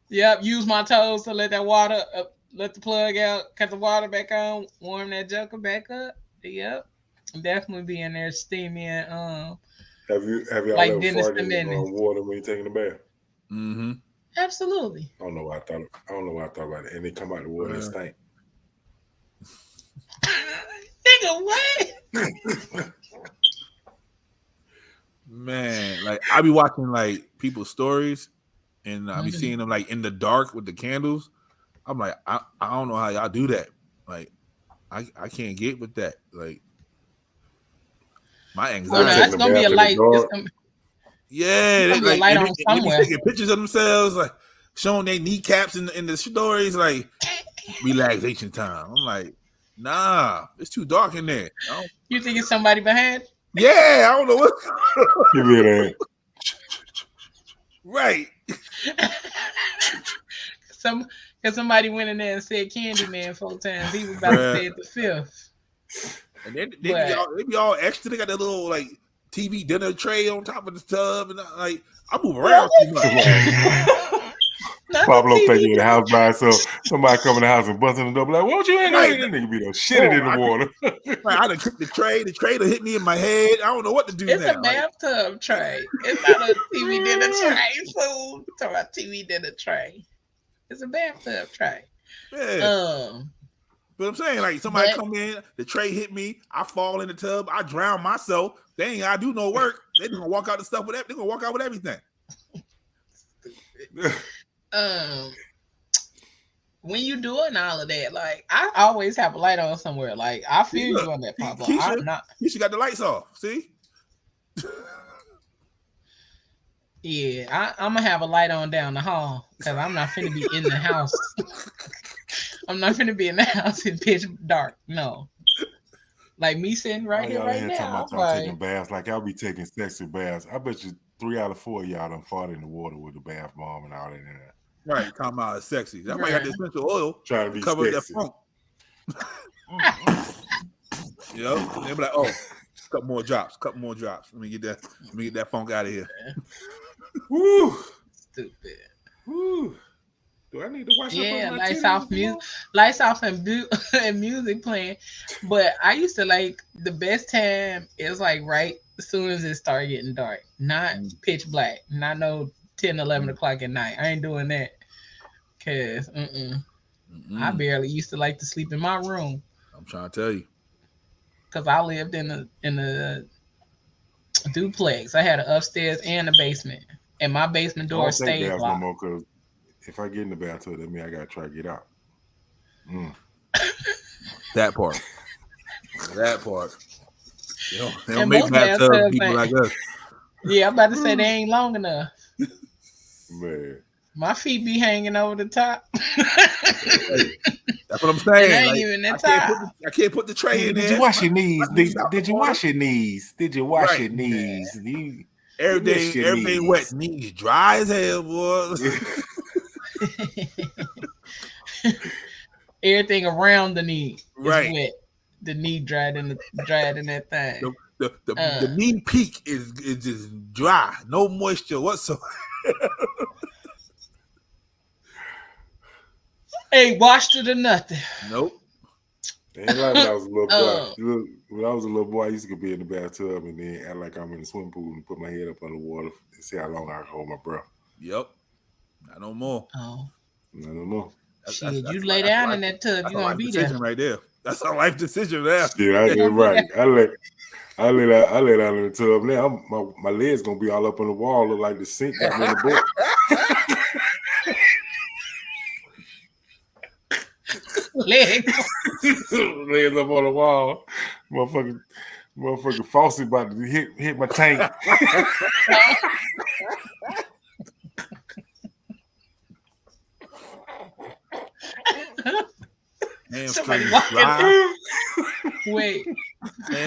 Yep, use my toes to let that water let the plug out, cut the water back on, warm that joker back up. Yep. Definitely be in there steamy and Have y'all like ever Dennis farted in water when you're taking a bath? Mm-hmm. Absolutely. I don't know why I thought about it. And they come out the water and stink. Nigga, what? Man, like I be watching like people's stories, and I be seeing them like in the dark with the candles. I'm like, I don't know how y'all do that. Like, I can't get with that. Like, my Well, anxiety. no, it's gonna be a light. Yeah, it's gonna be a light on they be somewhere. taking pictures of themselves, like showing their kneecaps in the stories, like relaxation time. I'm like, nah, it's too dark in there. You think it's somebody behind? Yeah, I don't know what. Give me that. Right. Because somebody went in there and said Candyman 4 times. He was about to say it the 5th. And then they be all extra. They got that little like TV dinner tray on top of the tub, and like I move around too much. Pablo taking in the house by himself. Somebody come in the house and bust in the door, like, "What you ain't doing?" That nigga be done shitted in the water. I done cooked the tray. The tray done hit me in my head. I don't know what to do. It's now. a bathtub tray. It's not a TV dinner tray. Food. Talk about TV dinner tray. It's a bathtub tray. Yeah. But I'm saying, like, somebody come in, the tray hit me, I fall in the tub, I drown myself. They ain't gotta do no work. They gonna walk out the stuff with that. They gonna walk out with everything. When you doing all of that, like I always have a light on somewhere. Like I feel you on that, Pablo. Keisha got the lights off. See? Yeah, I'm gonna have a light on down the hall because I'm not finna be in the house. I'm not finna be in the house in pitch dark. No, like me sitting right here right now. Talking about taking baths, like I'll be taking sexy baths. I bet you 3 out of 4 of y'all done fought in the water with the bath bomb and all that in there. Right, talking about sexy. That might have the essential oil trying to be cover sexy. That funk. You know, they be like, "Oh, couple more drops. Let me get that funk out of here." Woo, stupid. Woo. Do I need to watch? Yeah, lights off, and music playing. But I used to like the best time is like right as soon as it started getting dark, not pitch black, not no 10, 11 o'clock at night. I ain't doing that because I barely used to like to sleep in my room. I'm trying to tell you, because I lived in a duplex. I had an upstairs and a basement, and my basement door stayed locked. No more, because if I get in the bathtub, that means I gotta try to get out. That part. They don't make bathtub people like us. Yeah, I'm about to say they ain't long enough. Man, my feet be hanging over the top. That's what I'm saying. Ain't even that top. I can't put the tray in there. Did you wash your knees? Did you wash your knees? Did you wash your knees? Everything wet. Knees dry as hell, boy. Everything around the knee is wet. The knee dried in that thing. The knee peak is just dry, no moisture whatsoever. Ain't washed it or nothing. Nope. Ain't like when I was a little boy. When I was a little boy, I used to be in the bathtub and then act like I'm in the swimming pool and put my head up under water and see how long I can hold my breath. Yep. Not no more. Oh. Not no more. Shit, you lay down in that tub, you gonna be there. Right there. That's a life decision there. Yeah, I get right. I lay down in the tub now. My legs gonna be all up on the wall, look like the sink got me in the book. Legs up on the wall. Motherfucking faucet about to hit my tank. Somebody walking. Wait.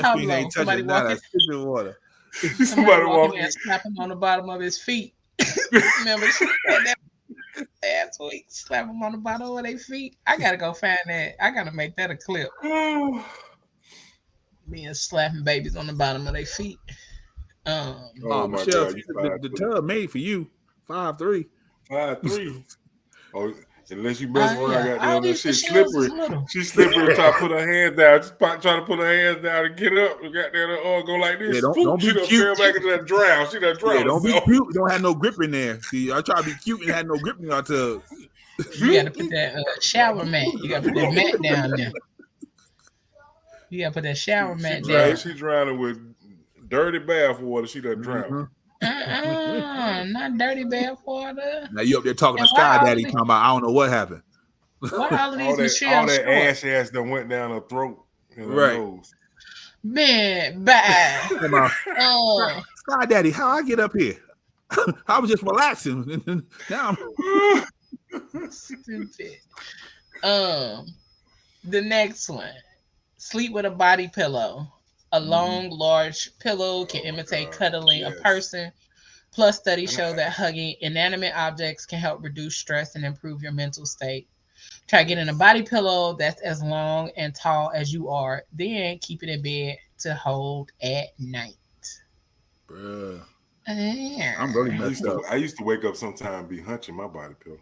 How long? Somebody walking. Water. Somebody walking and slap him on the bottom of his feet. Remember she said that last week? Slap him on the bottom of their feet. I gotta go find that. I gotta make that a clip. Me and slapping babies on the bottom of their feet. Michelle, the tub made for you. 5'3". 5'3". Oh, unless you mess around, goddamn, shit slippery. She's slippery and try to put her hands down. She's trying to put her hands down and get up. Goddamn, go like this. Yeah, don't be cute. She fell back into that drown. She done drowned. Yeah, don't be cute. Don't have no grip in there. See, I try to be cute and had no grip in our tub. You gotta put that shower mat. You gotta put that mat down there. You gotta put that shower mat down. She's drowning with Dirty bath water. She done drowned. Not dirty bath water. Now you up there talking And to Sky Daddy talking about I don't know what happened. Why all of these all Michelle that shorts? ass done went down her throat and her Right. nose. Man, bye. Sky Daddy, how I get up here? I was just relaxing. Now I'm stupid. The next one. Sleep with a body pillow. A long, large pillow can imitate cuddling a person. Plus, studies show that hugging inanimate objects can help reduce stress and improve your mental state. Try getting a body pillow that's as long and tall as you are. Then keep it in bed to hold at night. Bruh. Yeah. I'm really messed up. I used to wake up sometime and be hunching my body pillow.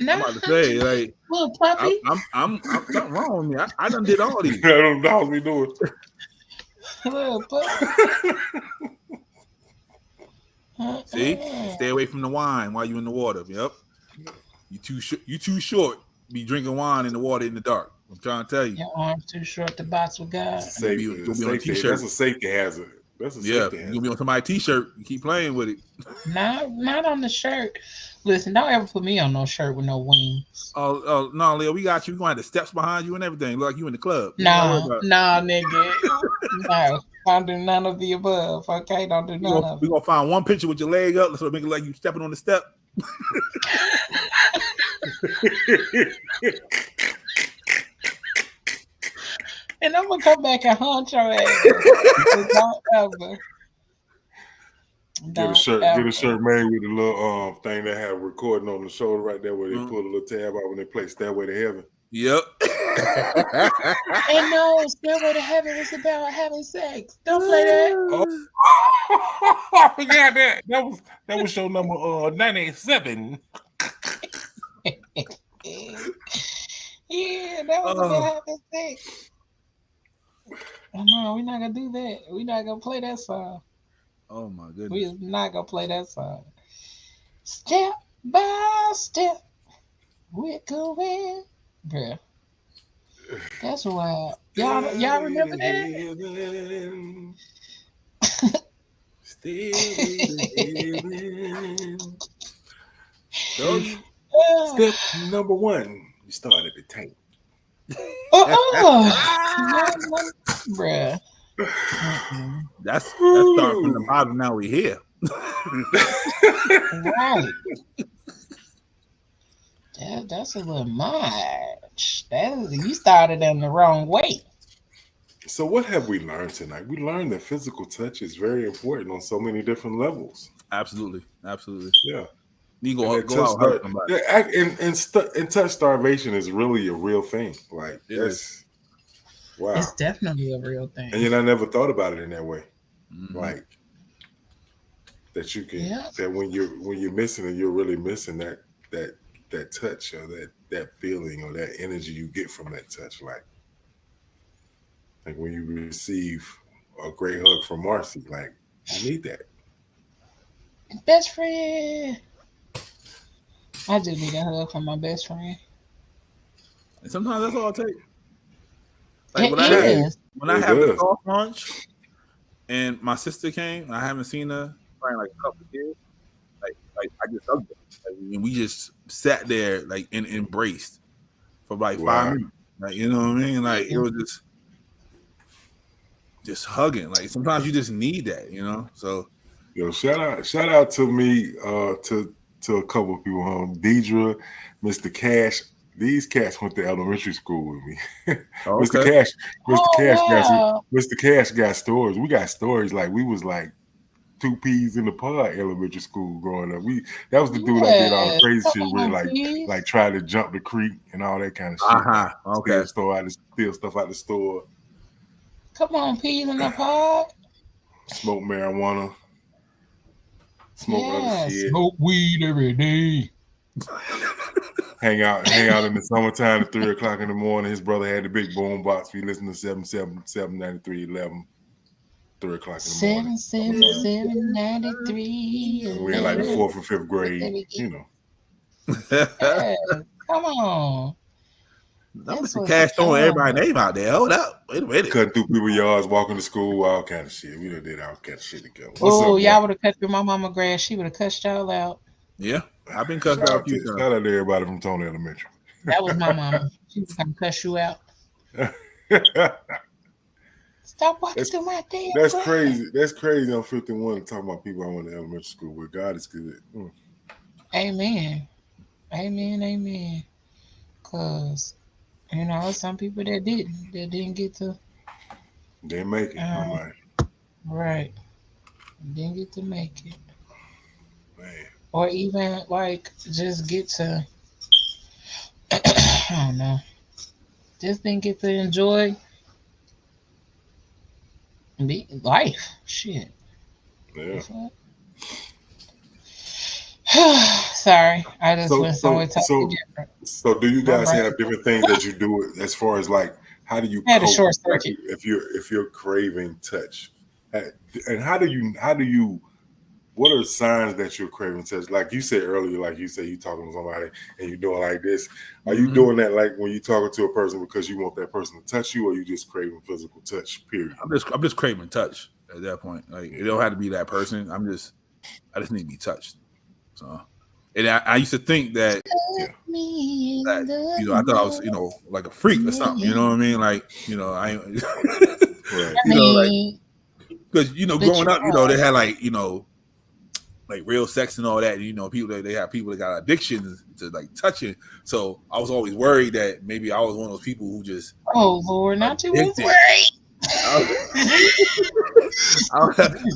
No, I'm about to say, like, little puppy. I'm something wrong with me. I done did all these. I don't know what we doing. Little puppy. See, stay away from the wine while you in the water. Yep, you too short. Be drinking wine in the water in the dark. I'm trying to tell you. Your arms too short to box with God. You'll be on a t-shirt. That's a safety hazard. That's a safety hazard. You're gonna be on somebody's t-shirt. You keep playing with it. Not on the shirt. Listen, don't ever put me on no shirt with no wings. Oh no, Leo, we got you. We're gonna have the steps behind you and everything. Look like you in the club. Nah, nigga. No. Don't do none of the above. Okay, don't do none of it. We're gonna find one picture with your leg up so it make it like you stepping on the step. And I'm gonna come back and haunt your ass. Don't ever. Get a shirt made with a little thing that have recording on the shoulder right there where they pull a little tab out when they play Stairway to Heaven. Yep. And no, Stairway to Heaven is about having sex. Don't play that. Oh. I forgot that. That was show number 97. Yeah, that was about having sex. Oh, no, we're not gonna do that. We're not gonna play that song. Oh my goodness. We're not gonna play that song. Step by step, we're going. Bruh. That's wild. Y'all remember that? Still living. Step number 1, you start at the tank. Bruh. That's starting from the bottom. Now we here. Right. That's a little much. You started in the wrong way. So what have we learned tonight? We learned that physical touch is very important on so many different levels. Absolutely. Yeah. You go out hurt somebody. And touch starvation is really a real thing. Like that's wow. It's definitely a real thing. And I never thought about it in that way. Mm-hmm. Like that you can that when you're missing it, you're really missing that touch or that feeling or that energy you get from that touch. Like when you receive a great hug from Marcy, like you need that. Best friend. I just need a hug from my best friend. And sometimes that's all it takes. Like when I have the soft lunch and my sister came, and I haven't seen her probably like a couple of years. Like I just hugged her. And we just sat there like and embraced for like 5 minutes. Like, you know what I mean? Like it was just hugging. Like sometimes you just need that, you know. So shout out to me to a couple of people home. Deidre, Mr. Cash. These cats went to elementary school with me. Okay. Mr. Cash got stories. We got stories like we was like 2 peas in the pod elementary school growing up. That was the dude that did all the crazy shit with like try to jump the creek and all that kind of shit. Okay. Steal stuff out the store. Come on, peas in the pod. Smoke marijuana. Smoke other shit. Smoke weed every day. Hang out in the summertime at 3:00 in the morning. His brother had the big boom box. We listened to 793 11. 3:00 in the morning. 793. We're in like the 4th or 5th grade, you know. Come on. I'm This Mr. was Cash throwing everybody's name out there. Hold up. Wait a minute. Cutting through people's yards, walking to school, all kind of shit. We done did all kind of shit together. What's Oh, up, boy? y'all would have cut through my mama grass. She would have cussed y'all out. Yeah. I've been cussed out a few times. Shout out to everybody from Tony Elementary. That was my mama. She was gonna cuss you out. Stop walking through my damn That's grass. crazy. That's crazy on 51 talking about people I went to elementary school with. God is good. Amen. Amen. Cause some people that didn't get to They make it. Man. right. Didn't get to make it. Man. Or even like just get to I don't know. Just didn't get to enjoy life. Shit. Yeah. Sorry, I just went somewhere totally different. So do you guys have different things that you do as far as like how do you had a cope short circuit. if you're craving touch? And how do you what are signs that you're craving touch? Like you said earlier, like you say you talking to somebody and you're doing like this. Are you doing that like when you're talking to a person because you want that person to touch you, or you just craving physical touch, period? I'm just craving touch at that point. Like it don't have to be that person. I just need to be touched. So and I used to think that, I thought I was, like a freak or something. You know what I mean? Like, I like because growing up, they had like like real sex and all that. And, people they have people that got addictions to like touching. So I was always worried that maybe I was one of those people who just Lord, not you was worried.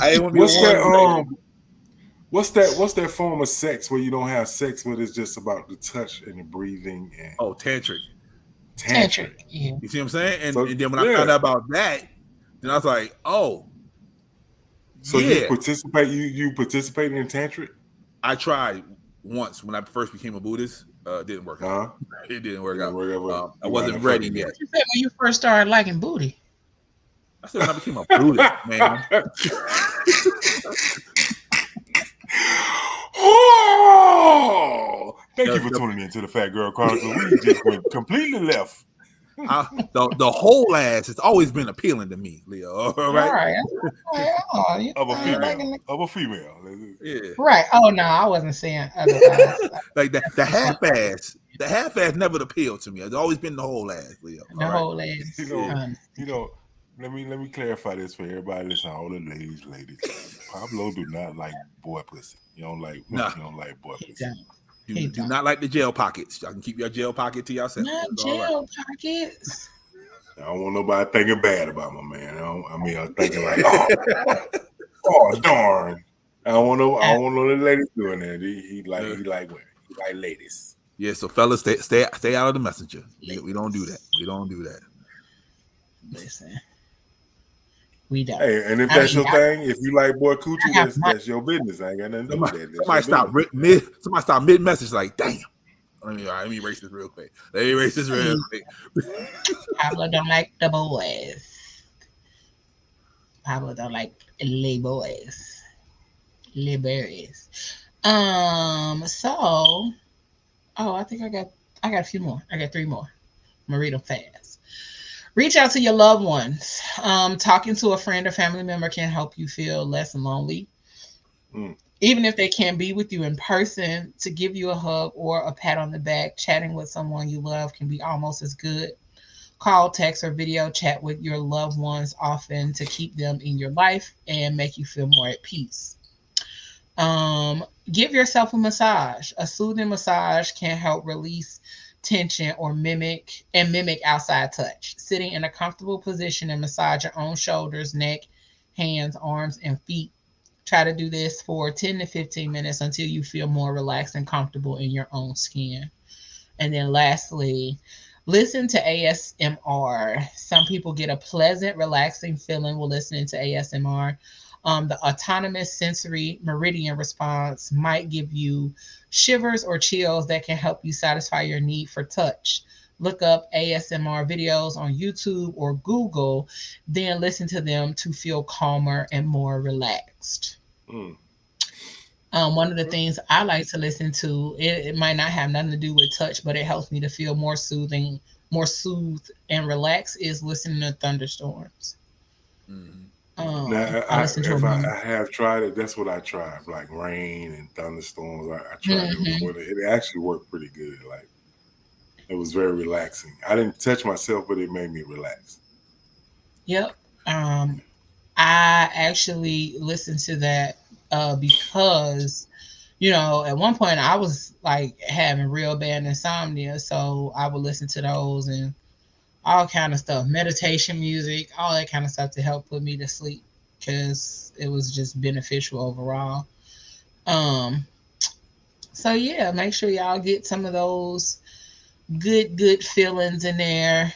I didn't want to be one. What's that form of sex where you don't have sex, but it's just about the touch and the breathing? And tantric. Yeah. You see what I'm saying? And then when I found out about that, then I was like, oh. So you participated in tantric? I tried once when I first became a Buddhist. It didn't work out. It didn't work out. I wasn't ready yet. What you said when you first started liking booty? I said when I became a Buddhist, man. Oh, thank you for tuning into the Fat Girl Chronicles. We just went completely left. The whole ass has always been appealing to me, Leo. All right. Of a female. Yeah. Right. Oh no, I wasn't saying otherwise. Like the half ass. The half ass never appealed to me. It's always been the whole ass, Leo. The whole ass. Let me clarify this for everybody listening. All the ladies. Pablo do not like boy pussy. You don't like boy pussy. You do not like the gel pockets. Y'all can keep your gel pocket to yourself. Not gel pockets. I don't want nobody thinking bad about my man. I'm thinking like, oh darn. I don't want no ladies doing that. He like women. He like ladies. Yeah, so fellas, stay out of the messenger. We don't do that. We don't do that. Listen. We don't. Hey, and if that's your thing, if you like boy coochie, that's your business. I ain't got nothing to do with that. Somebody stop mid message like, damn. Let me erase this real quick. Pablo don't like the boys. Pablo don't like the boys. The berries. So, I think I got a few more. I got 3 more. I'm gonna read them fast. Reach out to your loved ones. Talking to a friend or family member can help you feel less lonely. Even if they can't be with you in person, to give you a hug or a pat on the back, chatting with someone you love can be almost as good. Call, text, or video chat with your loved ones often to keep them in your life and make you feel more at peace. Give yourself a massage. A soothing massage can help release tension or mimic outside touch. Sitting in a comfortable position and massage your own shoulders, neck, hands, arms, and feet. Try to do this for 10 to 15 minutes until you feel more relaxed and comfortable in your own skin. And then lastly, listen to ASMR. Some people get a pleasant, relaxing feeling while listening to ASMR. The autonomous sensory meridian response might give you shivers or chills that can help you satisfy your need for touch. Look up ASMR videos on YouTube or Google, then listen to them to feel calmer and more relaxed. One of the things I like to listen to, it might not have nothing to do with touch, but it helps me to feel more soothing more soothed and relaxed is listening to thunderstorms. Mm-hmm. Now, I listen to if them. I have tried it, that's what I tried, like rain and thunderstorms. I tried it Hmm. before. It actually worked pretty good. Like it was very relaxing. I didn't touch myself, but it made me relax. Yep. Um, I actually listened to that because, at one point I was like having real bad insomnia, so I would listen to those and all kind of stuff, meditation music, all that kind of stuff to help put me to sleep because it was just beneficial overall. Um, so yeah, make sure y'all get some of those good feelings in there.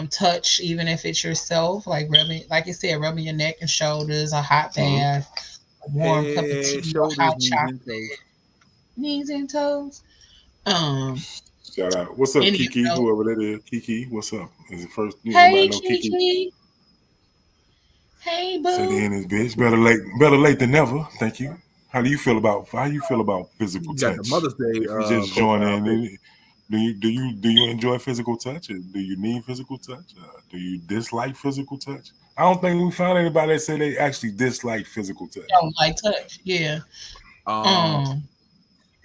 Touch, even if it's yourself, like rubbing, like you said, rubbing your neck and shoulders, a hot Hmm. bath, a warm cup of Head, tea, or shoulders, hot knees, and toes. chocolate, knees and toes. Um, Shout out. What's up, any of Kiki? those. Whoever that is, Kiki. What's up? Is it first? Anybody Hey know Kiki? Kiki, hey Said boo. in his bitch. Better late than never. Thank you. How you feel about physical You got the touch? Mother's Day If you just join profile pic. in, do you enjoy physical touch? Or do you need physical touch? Do you dislike physical touch? I don't think we found anybody that say they actually dislike physical touch. Don't like touch. Yeah. Um, Um,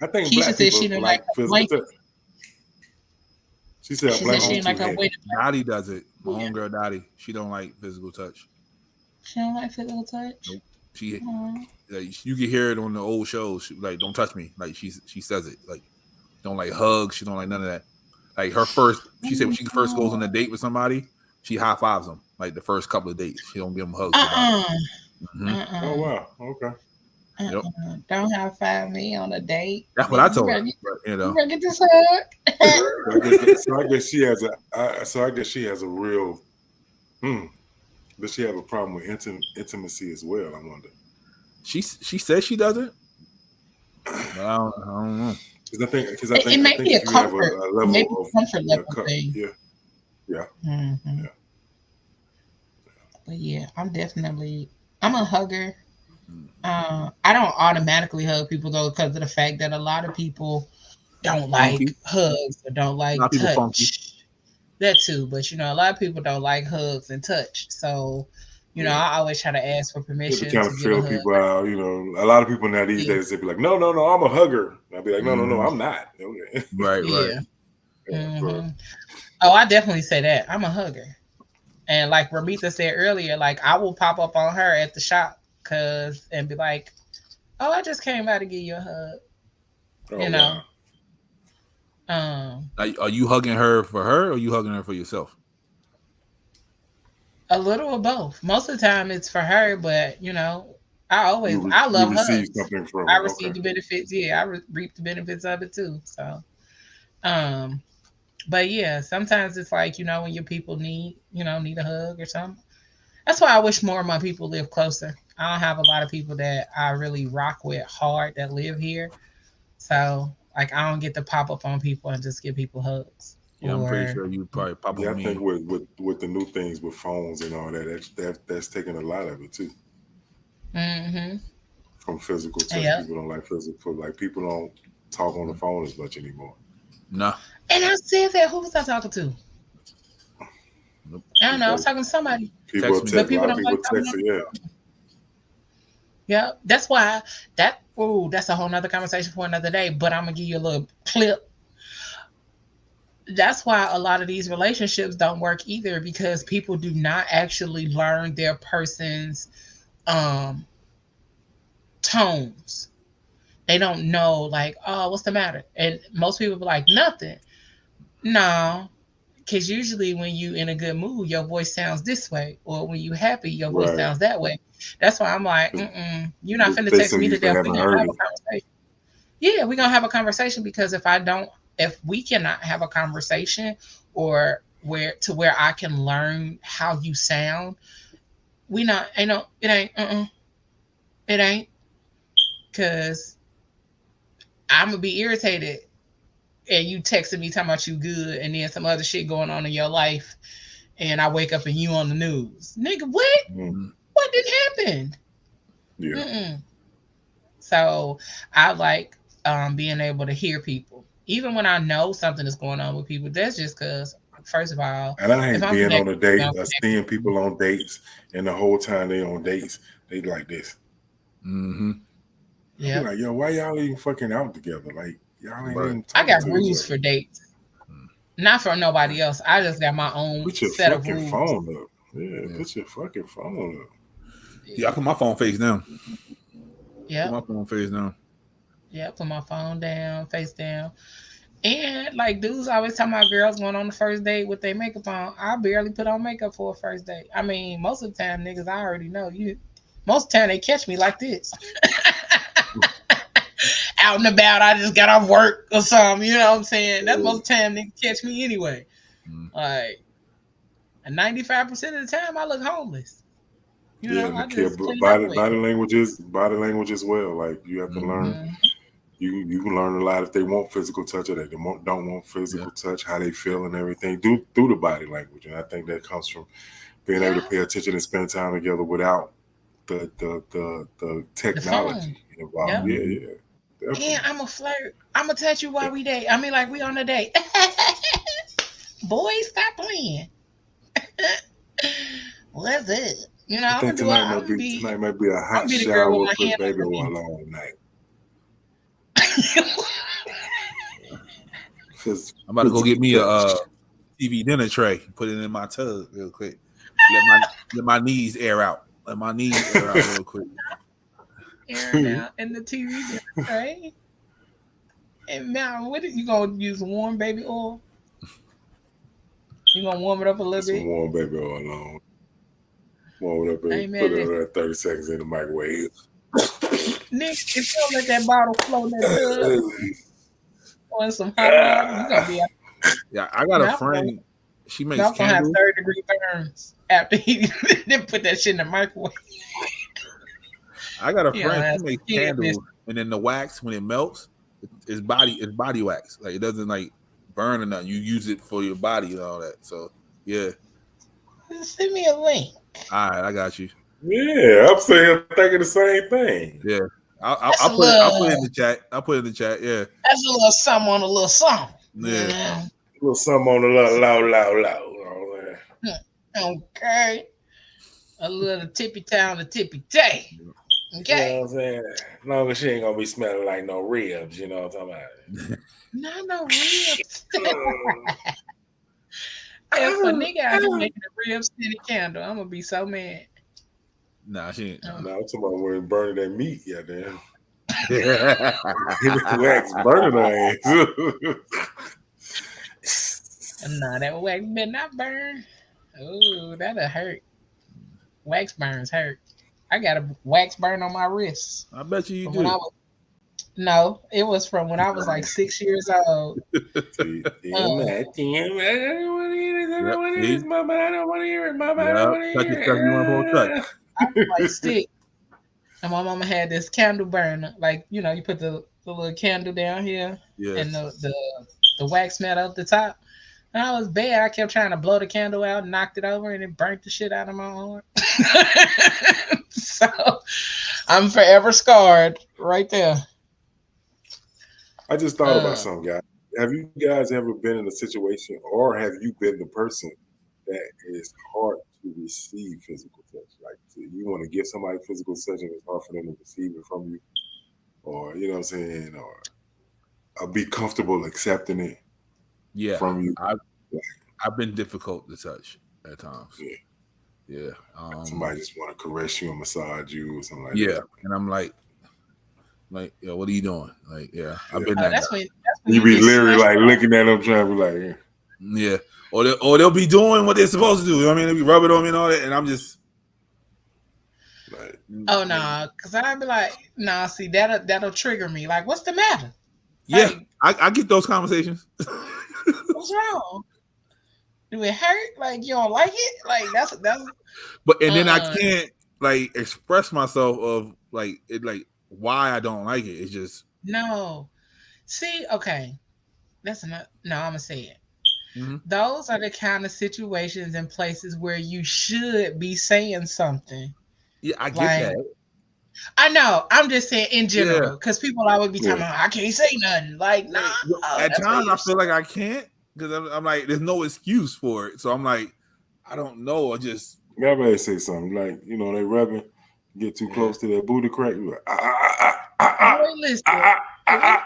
I think Keisha black said she people didn't like like her physical touch. blankets. She said She said she blankets home, didn't too like her heavy. weighted Dottie blanket. does it. My Yeah. homegirl Dottie, she don't like physical touch. She don't like physical touch. Nope. She Aw. like, you can hear it on the old shows. She, like, don't touch me. Like she says it. Like, don't like hugs. She don't like none of that. Like her first, she said when she first goes on a date with somebody, she high fives them. Like the first couple of dates, she don't give them hugs. Goodbye. Uh-uh. Mm-hmm. Oh Uh-uh. wow. Okay. Yep, Don't high five me on a date. that's what I Nigga, told her. But you better get this hug. So I guess she has a real. Hmm. Does she have a problem with intimacy as well? I wonder. she says she doesn't. But I don't know. It I may think be a if you have comfort, a maybe level of a comfort yeah, level thing. yeah, yeah, Hmm. yeah. But yeah, I'm a hugger. Mm-hmm. I don't automatically hug people though because of the fact that a lot of people don't like Funky. hugs or don't A like lot of people funky. touch. That too, but a lot of people don't like hugs and touch. So, Yeah. I always try to ask for You have to permission kind to of give a feel hug. people out. A lot of people now these Yeah, days they be like, no, no, no, I'm a hugger. And I'll be like, no, no, no, Mm-hmm. I'm not. Okay. Right, right. yeah. Yeah, so Hmm. Oh, I definitely say that. I'm a hugger. And like Ramita said earlier, like I will pop up on her at the shop and be like, "Oh, I just came by to give you a hug." oh You wow. know, um, Are you hugging her for her, or are you hugging her for yourself? a little of both. Most of the time, it's for her, but I You love receive hugs. something from I it. Okay. receive the benefits. Yeah, reap the benefits of it too. So, um, but yeah, sometimes it's like when your people need a hug or something. That's why I wish more of my people live closer. I don't have a lot of people that I really rock with hard that live here. So, like, I don't get to pop up on people and just give people hugs. Yeah, I'm pretty Or, sure you probably pop Yeah, I on think me. with the new things with phones and all that, that's taking a lot of it too. mm-hmm. From physical touch, Yeah. people don't like physical. Like people don't talk on the phone as much anymore. Nah. And I said that. Who was I talking to? Nope. I don't know. I was People talking to somebody. people Text are me. But text. A people lot of don't people like talking text. on It, the yeah. phone. Yeah. That's why that's a whole nother conversation for another day. But I'm going to give you a little clip. That's why a lot of these relationships don't work either because people do not actually learn their person's um tones. They don't know, like, oh, what's the matter? And most people be like, nothing. No, because usually when you in a good mood, your voice sounds this way, or when you happy, your voice Right. sounds that way. That's why I'm like, Because you're not finna they text so me to used to death. We're haven't gonna heard have it. a conversation. Yeah, we're gonna have a conversation because if we cannot have a conversation or where I can learn how you sound, we not ain't no it ain't it ain't because I'm gonna be irritated and you texting me talking about you good and then some other shit going on in your life and I wake up and you on the news. Nigga, what? Mm, Mm. What did happen? yeah. Mm-mm. So I like being able to hear people. Even when I know something is going on with people, that's just because first of all, And I if hate I'm being on connected, a date I'm or connected. seeing people on dates, and the whole time they on dates, they like this. Mm-hmm. I be Yeah, like, yo, why y'all even fucking out together? Like, y'all ain't Right. even I talking got to each rules other. for dates, not for nobody Like, else. I just got my own put your set of fucking rules. phone up. Yeah, Yeah. put your fucking phone up. Yeah, I put my phone face down. Put Yep, my phone face down. yep. Put my phone down, face down. And like dudes always tell my girls going on the first date with their makeup on. I barely put on makeup for a first date. I mean, most of the time, niggas, I already know you. Most of the time, they catch me like this, out and about. I just got off work or something. You know what I'm saying? That's most of the time niggas catch me anyway. Mm. Like, and 95% of the time, I look homeless. You Yeah, know, and the I kid just clean up body well. body language as well. Like you have to Mm-hmm. learn. Mhm. You can learn a lot if they want physical touch or they don't want Yeah. physical touch, how they feel and everything through the body language. And I think that comes from being able to Yeah, pay attention and spend time together without the the phone. technology involved. Yep. Yeah, Mm-hmm. yeah, And definitely. I'm a flirt. I'm gonna touch you while we date. I mean, like we on a date. Boys, stop playing. What's it? You know, I I'm gonna think do. tonight might be a I'm hot gonna be the girl with shower, my put hand on baby her oil knee. on night. Cause I'm about to go get physical me touch. a TV dinner tray. Put it in my tub real quick. Let my knees air out. Let my knees air out real quick. Airing out in the TV dinner tray. And now, what are you gonna use? Warm baby oil? You gonna warm it up a Put little some bit? warm baby oil on. Warm it up I and ain't put mad it at on there 30 seconds in the microwave. Nick. If you don't let that bottle float in that tub or in some hot water, you gonna be out. Yeah, I got a Mouth gonna, friend. She makes mouth gonna have candles. 30-degree burns after he then put that shit in the microwave. I got a You know, friend. She that's makes kid miss. candles, and then the wax when it melts, it's body wax. Like it doesn't like burn or nothing. You use it for your body and all that. So yeah, Send me a link. all right, I got you. Yeah, I'm saying thinking the same thing. Yeah, That's a I'll put it in little. the chat. I'll put it in the chat. Yeah, That's a little something on a little song. yeah. A little something on the loud. Okay. A little tippy town to tippy tay. You know Okay. what I'm saying? As long as she ain't gonna be smelling like no ribs, you know what I'm talking No ribs. about. If a nigga out here making a rib city candle, I'm gonna be so mad. Nah, she ain't. Um, No, I'm talking about when burning that meat, yeah, damn. Nah. Wax burning her ass. nah, that wax better not burn. Ooh, that'll hurt. Wax burns hurt. I got a wax burn on my wrist I bet you from when I do. was. No, it was from when I was like 6 years old. Um, I don't want to hear this. I Yep. don't want to hear this, See. mama. I don't want to hear it, mama. I don't Yep. want to Touch your hear stuff you want to touch. like six, and my mama had this candle burner. Like you put the little candle down here, Yeah. and the wax mat up the top. And I was bad. I kept trying to blow the candle out, knocked it over, and it burnt the shit out of my arm. So I'm forever scarred right there. I just thought about Uh, something, guys. Have you guys ever been in a situation, or have you been the person that is hard to receive physical touch? Like you want to give somebody physical touch, and it's hard for them to receive it from you, or you know what I'm saying, or be comfortable accepting it Yeah. from you. I've been difficult to touch at times. Yeah. Yeah. Somebody just want to caress you and massage you or something like Yeah. that. And I'm like, yeah, what are you doing? Like, yeah, I've been that that's guy. when You you be get literally slushed. like looking at them, trying to be like, Yeah. Or they'll be doing what they're supposed to do. You know what I mean? They be rubbing on me and all that, and I'm just like Oh no, because I'd be like, nah, see that'll trigger me. Like, what's the matter? yeah. Like, I get those conversations. what's wrong? Do it hurt? Like you don't like it? Like that's But and then I uh can't like express myself of like it like why I don't like it. It's just no. See, okay. That's not no, I'm gonna say it. mhm. Those are the kind of situations and places where you should be saying something. Yeah, I get Like that. I know, I'm just saying in Yeah. general, because people always be talking yeah. about I can't say nothing. Like, nah, At that's where times you I feel like I can't, because I'm like, there's no excuse for it. So I'm like, I don't know. I just Everybody say something like, you know, they rubbing, get too close to that booty crack. You're like, Boy, listen. No, but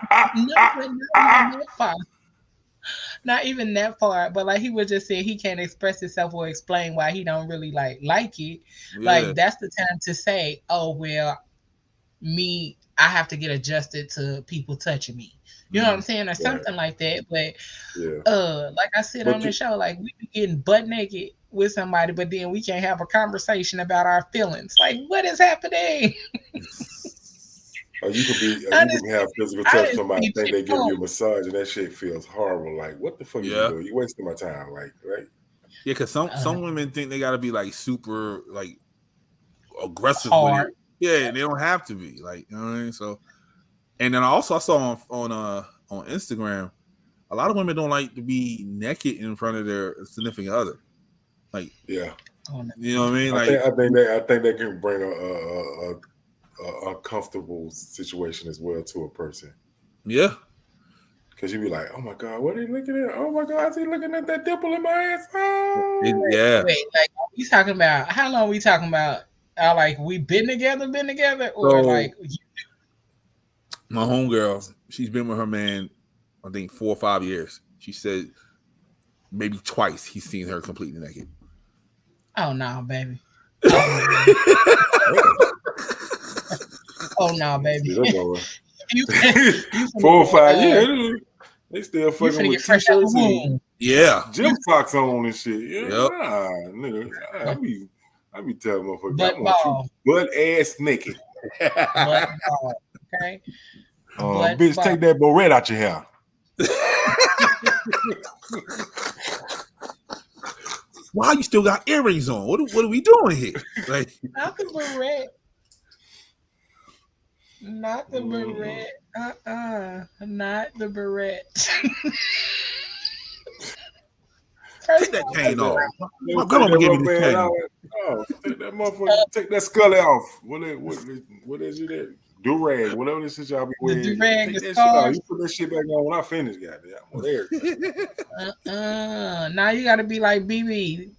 not even that far. Not even that far. But like he was just saying, he can't express himself or explain why he don't really like it. yeah. Like that's the time to say, "Oh well, me, I have to get adjusted to people touching me." You know what I'm saying, or something like that. But yeah. like I said on But the show, like we be getting butt naked with somebody, but then we can't have a conversation about our feelings. Like, what is happening? Or you could be, I you just, can have physical I touch. just Somebody see think they give you a people. massage, and that shit feels horrible. Like, what the fuck are you Yeah. doing? You wasting my time. Like, right? Yeah, because some women think they got to be like super like aggressive with it. Hard. Yeah, and they don't have to be like, you know what I mean. So, and then I saw on Instagram, a lot of women don't like to be naked in front of their significant other. Like, Yeah. you know what I mean? I Like, think that can bring a uncomfortable situation as well to a person. yeah. Because you be like, oh my God, what are you looking at? Oh my God, is he looking at that dimple in my ass? Oh. Yeah. Wait, like we talking about how long we talking about? Like we been together, or So like my homegirl, she's been with her man, I think 4 or 5 years. She said maybe twice he's seen her completely naked. oh no, baby. Oh no, baby. you, you 4 or 5 years. They still you fucking finna with get fresh out the t-shirts and womb. Yeah. gym socks on and shit. Yeah, Yep. nah, nigga. I be telling motherfuckers, Butt I want ball. you butt ass naked. Butt ball. Okay. Bitch, ball. take that barrette out your hair. Why you still got earrings on? What are we doing here? Like, Not the barrette. Not the barrette. Not the barrette. take that chain off. My grandma gave me this chain. Oh, take that motherfucker, take that scully off. What is it? That do-rag, whatever this shit y'all be wearing. Do-rag, take the that shit off. scarf. You put that shit back on when I finish, goddamn. Well, there. Now you gotta be like BB.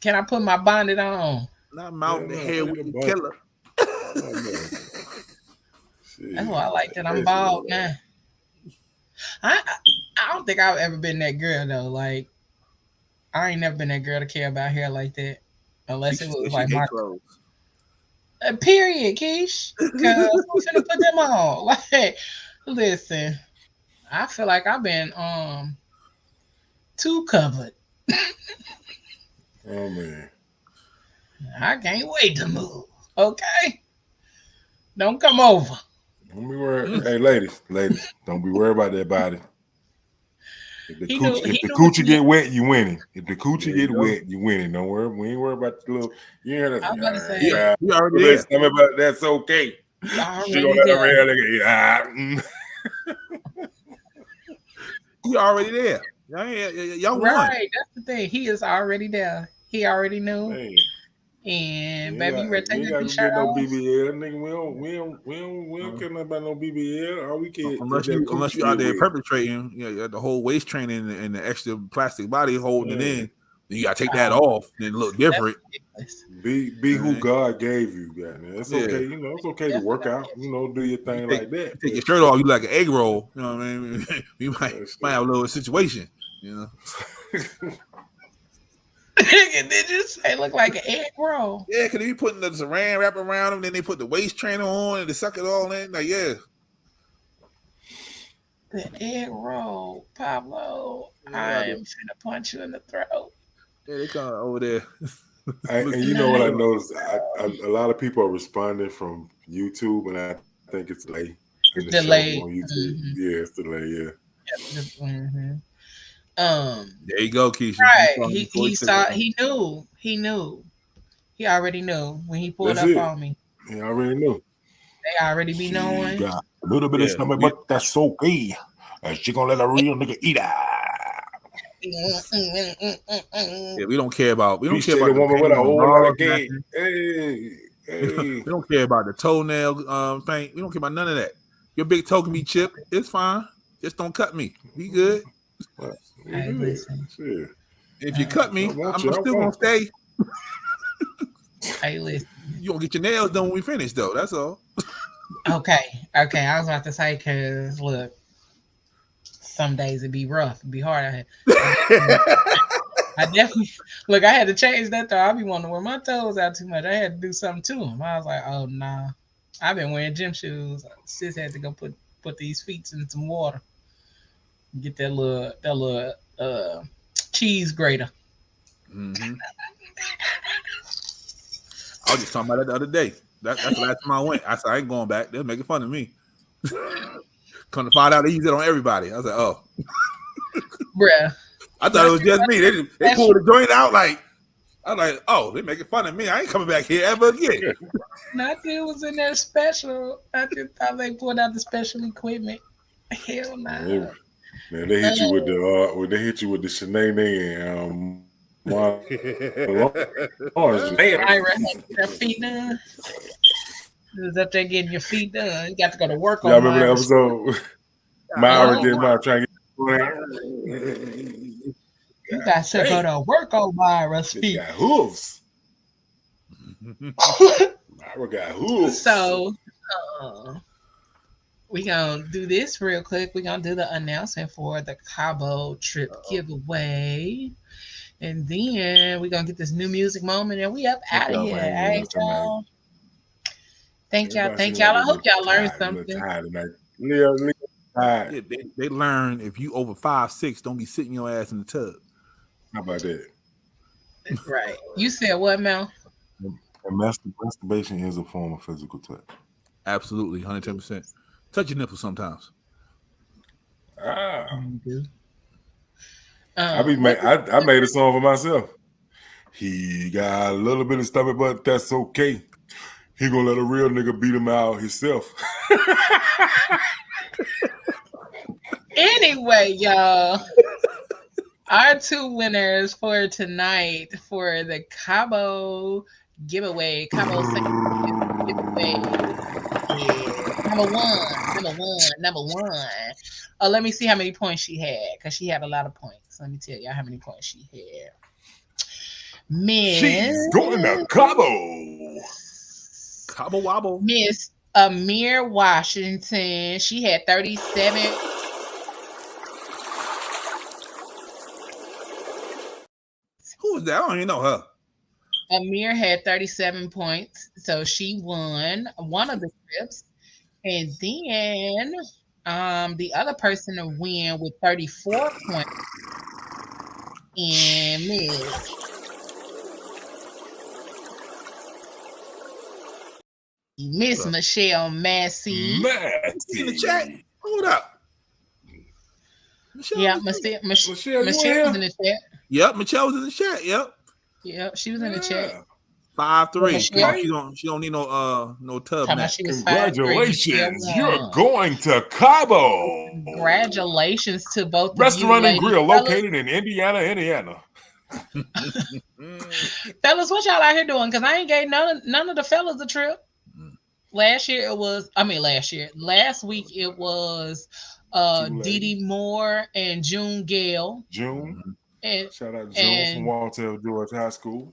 Can I put my bonnet on? Not mouth the hair with the killer. That's why I like that. I'm bald now. I don't think I've ever been that girl though. Like I ain't never been that girl to care about hair like that, unless it was like my clothes. Period, Keish. Cause I'm finna put them on. Like, listen, I feel like I've been too covered. Oh man, I can't wait to move. Okay, don't come over. Don't be worried. Hey, ladies, don't be worried about that body. If the coochie get wet, you winning. If the coochie get wet, you winning. Don't worry. We ain't worried about the little. You hear that? I'm about to say, you already there. Tell me about that's okay. She gonna let her hair. You already there. Y'all won. Right, that's the thing. He is already there. He already knew. Man. And baby, you ready to take that shirt no off? BBL, nigga. We don't care nothing about no BBL. All we care unless you out there perpetrating, the whole waist training and the extra plastic body holding it in. You gotta take that off and look different. Be who God gave you, man. It's okay, it's okay to work out, do your thing like that. Take your shirt off, you like an egg roll. You know what I mean? You might have a little situation. Did you say look like an egg roll? Yeah, because they be putting the saran wrap around them, then they put the waist trainer on and they suck it all in. Like, yeah. The egg roll, Pablo. I am finna punch you in the throat. Yeah, they come over there. And you know what I noticed? A lot of people are responding from YouTube, and I think it's delayed. Delayed on YouTube. Mm-hmm. Yeah, it's delayed. Yeah. Mm-hmm. There you go, Keisha. Right. He saw. He knew. He already knew when he pulled up on me. He already knew. They already be knowing. Got a little bit of stomach, but that's okay. She gonna let a real nigga eat Yeah, we don't care about. We don't care about the woman with a whole lot of gay. We don't care about the toenail thing. We don't care about none of that. Your big toe can be chipped. It's fine. Just don't cut me. Be good. Well, Hey, good. listen. Shit. If you cut me, I want I'm you. I still gonna want stay. Hey, listen. You gonna get your nails done when we finish, though. That's all. Okay. Okay. I was about to say, because look, some days it'd be rough, it'd be hard. I definitely look. I had to change that though. I be wanting to wear my toes out too much. I had to do something to them. I was like, oh nah. I've been wearing gym shoes. Sis had to go put these feet in some water. Get that little cheese grater. Mm-hmm. I was just talking about that the other day. That's the last time I went. I said I ain't going back. They're making fun of me. Come to find out they use it on everybody. I was like, oh. Bruh. I thought it was just me. They pulled the joint out like I was like, oh, they making fun of me. I ain't coming back here ever again. Nothing was in there special. I just thought they pulled out the special equipment. Hell no. Nah. Man, they hit you with the when they hit you with the Shanae and Their feet done. You was up there getting your feet done. You got to go to work on. Y'all remember that episode? Myra did my trying to get. You got to go to work on Myra's feet. Got hooves. Myra got hooves. So, we gonna do this real quick. We gonna do the announcement for the Cabo trip giveaway, and then we gonna get this new music moment, and we up out of here. Hey, y'all. Thank y'all. I hope y'all learned something. Yeah, they learn if you over 5'6", don't be sitting your ass in the tub. How about that? Right. You said what, Mel? Masturbation is a form of physical touch. Absolutely, 110%. Touch your nipples sometimes. I made a song for myself. He got a little bit of stomach, but that's okay. He gonna let a real nigga beat him out himself. Anyway, y'all, our two winners for tonight for the Cabo giveaway, Cabo giveaway. Number one. Oh, let me see how many points she had, because she had a lot of points. Let me tell y'all how many points she had. She's going to Cabo. Cabo wobble. Miss Amir Washington. She had 37. Who is that? I don't even know her. Amir had 37 points, so she won one of the trips. And then the other person to win with 34 points and Miss Michelle Massey. In the chat. Hold up. Michelle, yeah, Michelle was in the chat. Yep, Michelle was in the chat. Yep, she was in the chat. 5'3". She don't need no tub mat. Congratulations, you're going to Cabo. Congratulations to both restaurant of you, and grill located in Indiana. Fellas, what y'all out here doing? Because I ain't gave none of the fellas a trip. Last week it was Dee Moore and June Gale. And shout out to June from Walter George High School.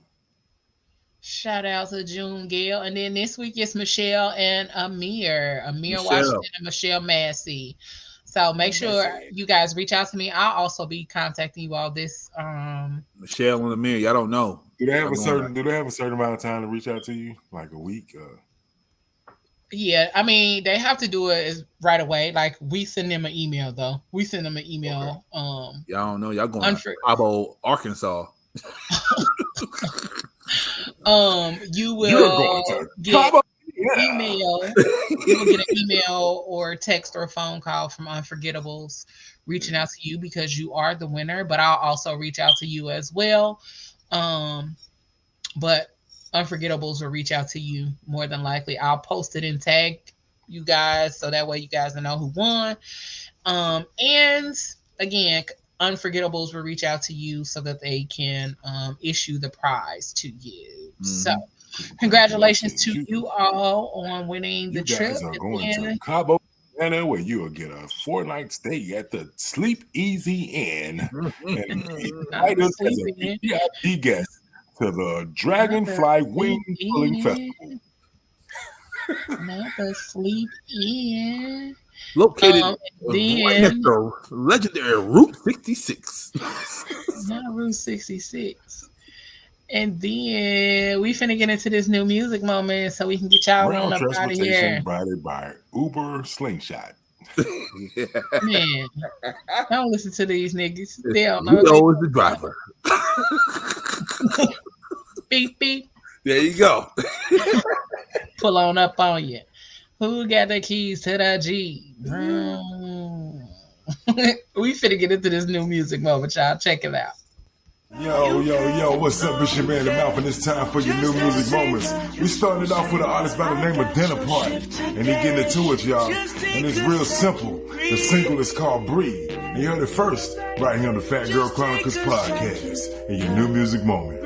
Shout out to June Gale. And then this week it's Michelle and Amir Washington and Michelle Massey. So make sure you guys reach out to me. I'll also be contacting you all this. Michelle and Amir, y'all don't know. Do they have a certain amount of time to reach out to you? Like a week? Yeah, I mean, they have to do it right away. Like, we send them an email, though. We send them an email. Okay. Y'all don't know. Y'all going to Cabo, Arkansas. You will You're going to get email. You will get an email or text or phone call from Unforgettables reaching out to you because you are the winner. But I'll also reach out to you as well. But Unforgettables will reach out to you more than likely. I'll post it and tag you guys so that way you guys will know who won. And again, Unforgettables will reach out to you so that they can issue the prize to you. Mm-hmm. So congratulations to you all on winning the trip. Guys are going to Cabo. And where you will get a 4-night stay at the Sleep Easy Inn and be invited as a VIP guest to the Dragonfly Wing Pulling Festival. Not the Sleep Inn. Located right next to legendary Route 66. Not Route 66. And then we finna get into this new music moment so we can get y'all on up out of here. Provided by Uber Slingshot. Yeah. Man, don't listen to these niggas. They don't know. Leo is the driver. Beep beep. There you go. Pull on up on you. Who got the keys to the G? We finna get into this new music moment, y'all. Check it out. Yo, what's up? It's your man, The Mouth, and it's time for your new music moments. We started off with an artist by the name of Dinner Party, and he getting into it, y'all. And it's real simple. The single is called Breathe, and you heard it first right here on the Fat Girl Chronicles podcast, and your new music moment.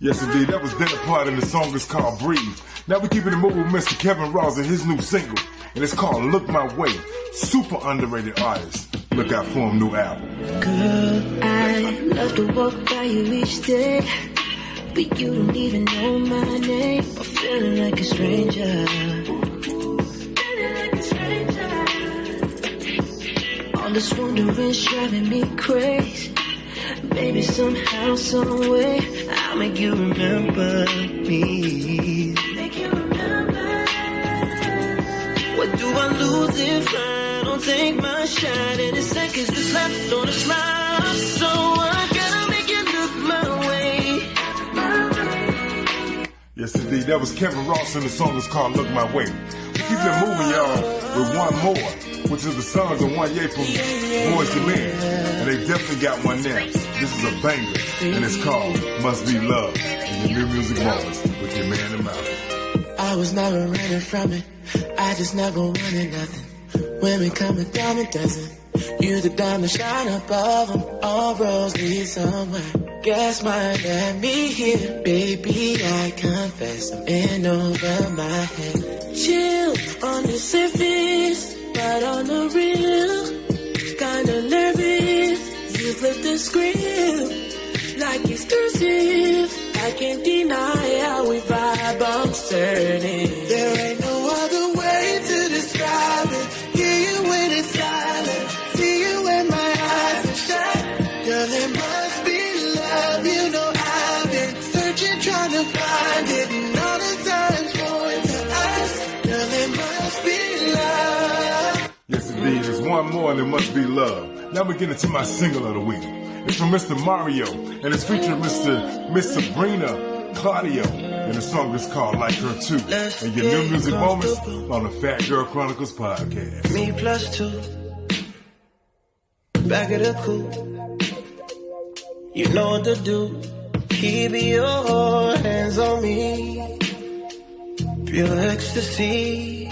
Yes, indeed. That was Dinner Party, and the song is called Breathe. Now we're keeping it moving with Mr. Kevin Ross and his new single, and it's called Look My Way. Super underrated artist. Look out for him, new album. Girl, I love to walk by you each day, but you don't even know my name. I'm feeling like a stranger. All this wondering's driving me crazy. Baby, somehow, some way, I'll make you remember me. What do I lose if I don't take my shot? And the seconds that's left on the slide, so I gotta make you look my way. Yes, indeed. That was Kevin Ross, and the song is called Look My Way. We keep it moving, y'all, with one more, which is the sons of One Ye from Boys to Men. And they definitely got one now. This is a banger, and it's called Must Be Love. In your new music moments with your man in the mouth. I was never running from it. I just never wanted nothing. Women coming down a dozen. You the diamond shine above them. All roads lead somewhere. Guess mine let me here. Baby, I confess I'm in over my head. Chill on the surface, but on the real, kinda nervous. You flip the script like exclusive. I can't deny how we vibe, I'm certain. There ain't no other way to describe it. Hear you when it's silent, see you when my eyes are shut. Girl, it must be love, you know I've been searching, trying to find it. And all the times going to us, girl, it must be love. Yes, indeed, there's one more and it must be love. Now we're getting to my single of the week. It's from Mr. Mario, and it's featuring Miss Sabrina Claudio, and the song is called Like Her Too. And your new music moments on the Fat Girl Chronicles podcast. Me plus two, back of the coupe. You know what to do. Keep your hands on me. Pure ecstasy.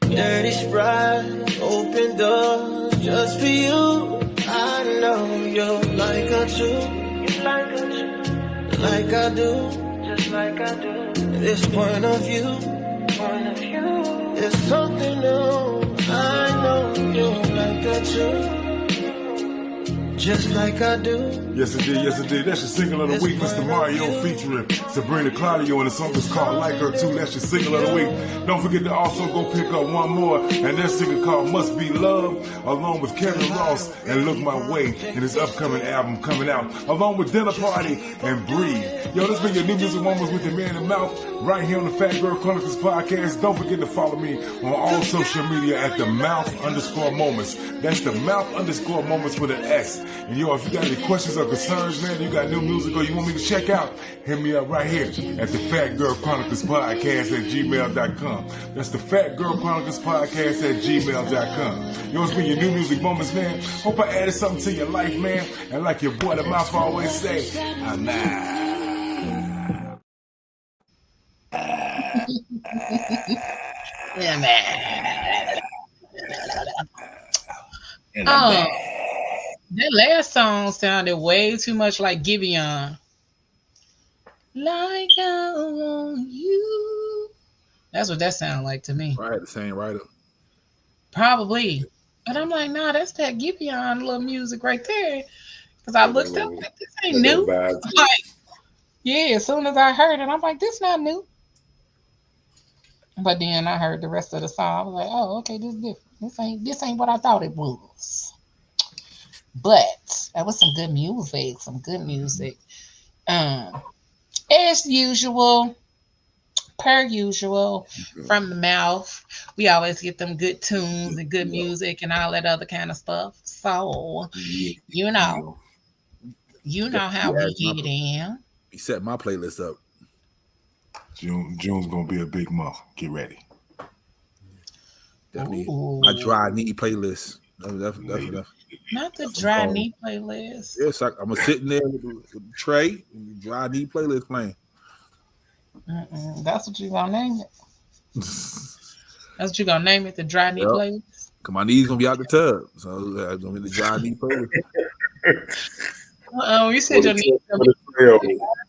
Dirty Sprite, open doors just for you. I know you like her too. You like her too. Like I do. Just like I do. This point of view. It's something new. I know you like her too. Just like I do. Yes, indeed. That's your single of the week, Mr. Mario featuring Sabrina Claudio, and the song is called Like Her Too. That's your single of the week. Don't forget to also go pick up one more, and that single called Must Be Love, along with Kevin Ross and Look My Way in his upcoming album coming out, along with Dinner Party and Breathe. Yo, this been your new music moments with your man in the mouth, right here on the Fat Girl Chronicles podcast. Don't forget to follow me on all social media at the Mouth_Moments. That's the Mouth_Moments with an S. And yo, if you got any questions or concerns, man, you got new music or you want me to check out, hit me up right here at the Fat Girl Chronicles podcast at gmail.com. That's the Fat Girl Chronicles podcast at gmail.com. Yo, it's been your new music moments, man. Hope I added something to your life, man. And like your boy, the mouth always say, I'm out. Yeah, man. And I'm Um, back. that last song sounded way too much like Giveon. Like I want you. That's what that sounded like to me. I had the same writer. Probably. But I'm like, nah, that's that Giveon little music right there. Because I Got that looked up, little, like, this ain't got that new. vibe to it. Like, yeah, as soon as I heard it, I'm like, this not new. But then I heard the rest of the song. I was like, oh, okay, this is different. This ain't what I thought it was. But that was some good music. Some good music. Um, as usual, per usual, from the mouth, we always get them good tunes and good Yeah, music and all that other kind of stuff. So, yeah, you yeah. know, you know how Be we adding my get in. be setting my playlist up. June's gonna be a big month. Get ready. Definitely my Ooh, dry knee playlist. Definitely. not the Some dry songs. knee playlist. Yes, I'm gonna sit in there with the tray and the dry knee playlist playing. That's what you gonna name it. That's what you gonna name it, the dry knee Yep. playlist. Cause my knees gonna be out the tub, so I'm gonna be the dry knee playlist. You said With your a knees gonna with be. a trail.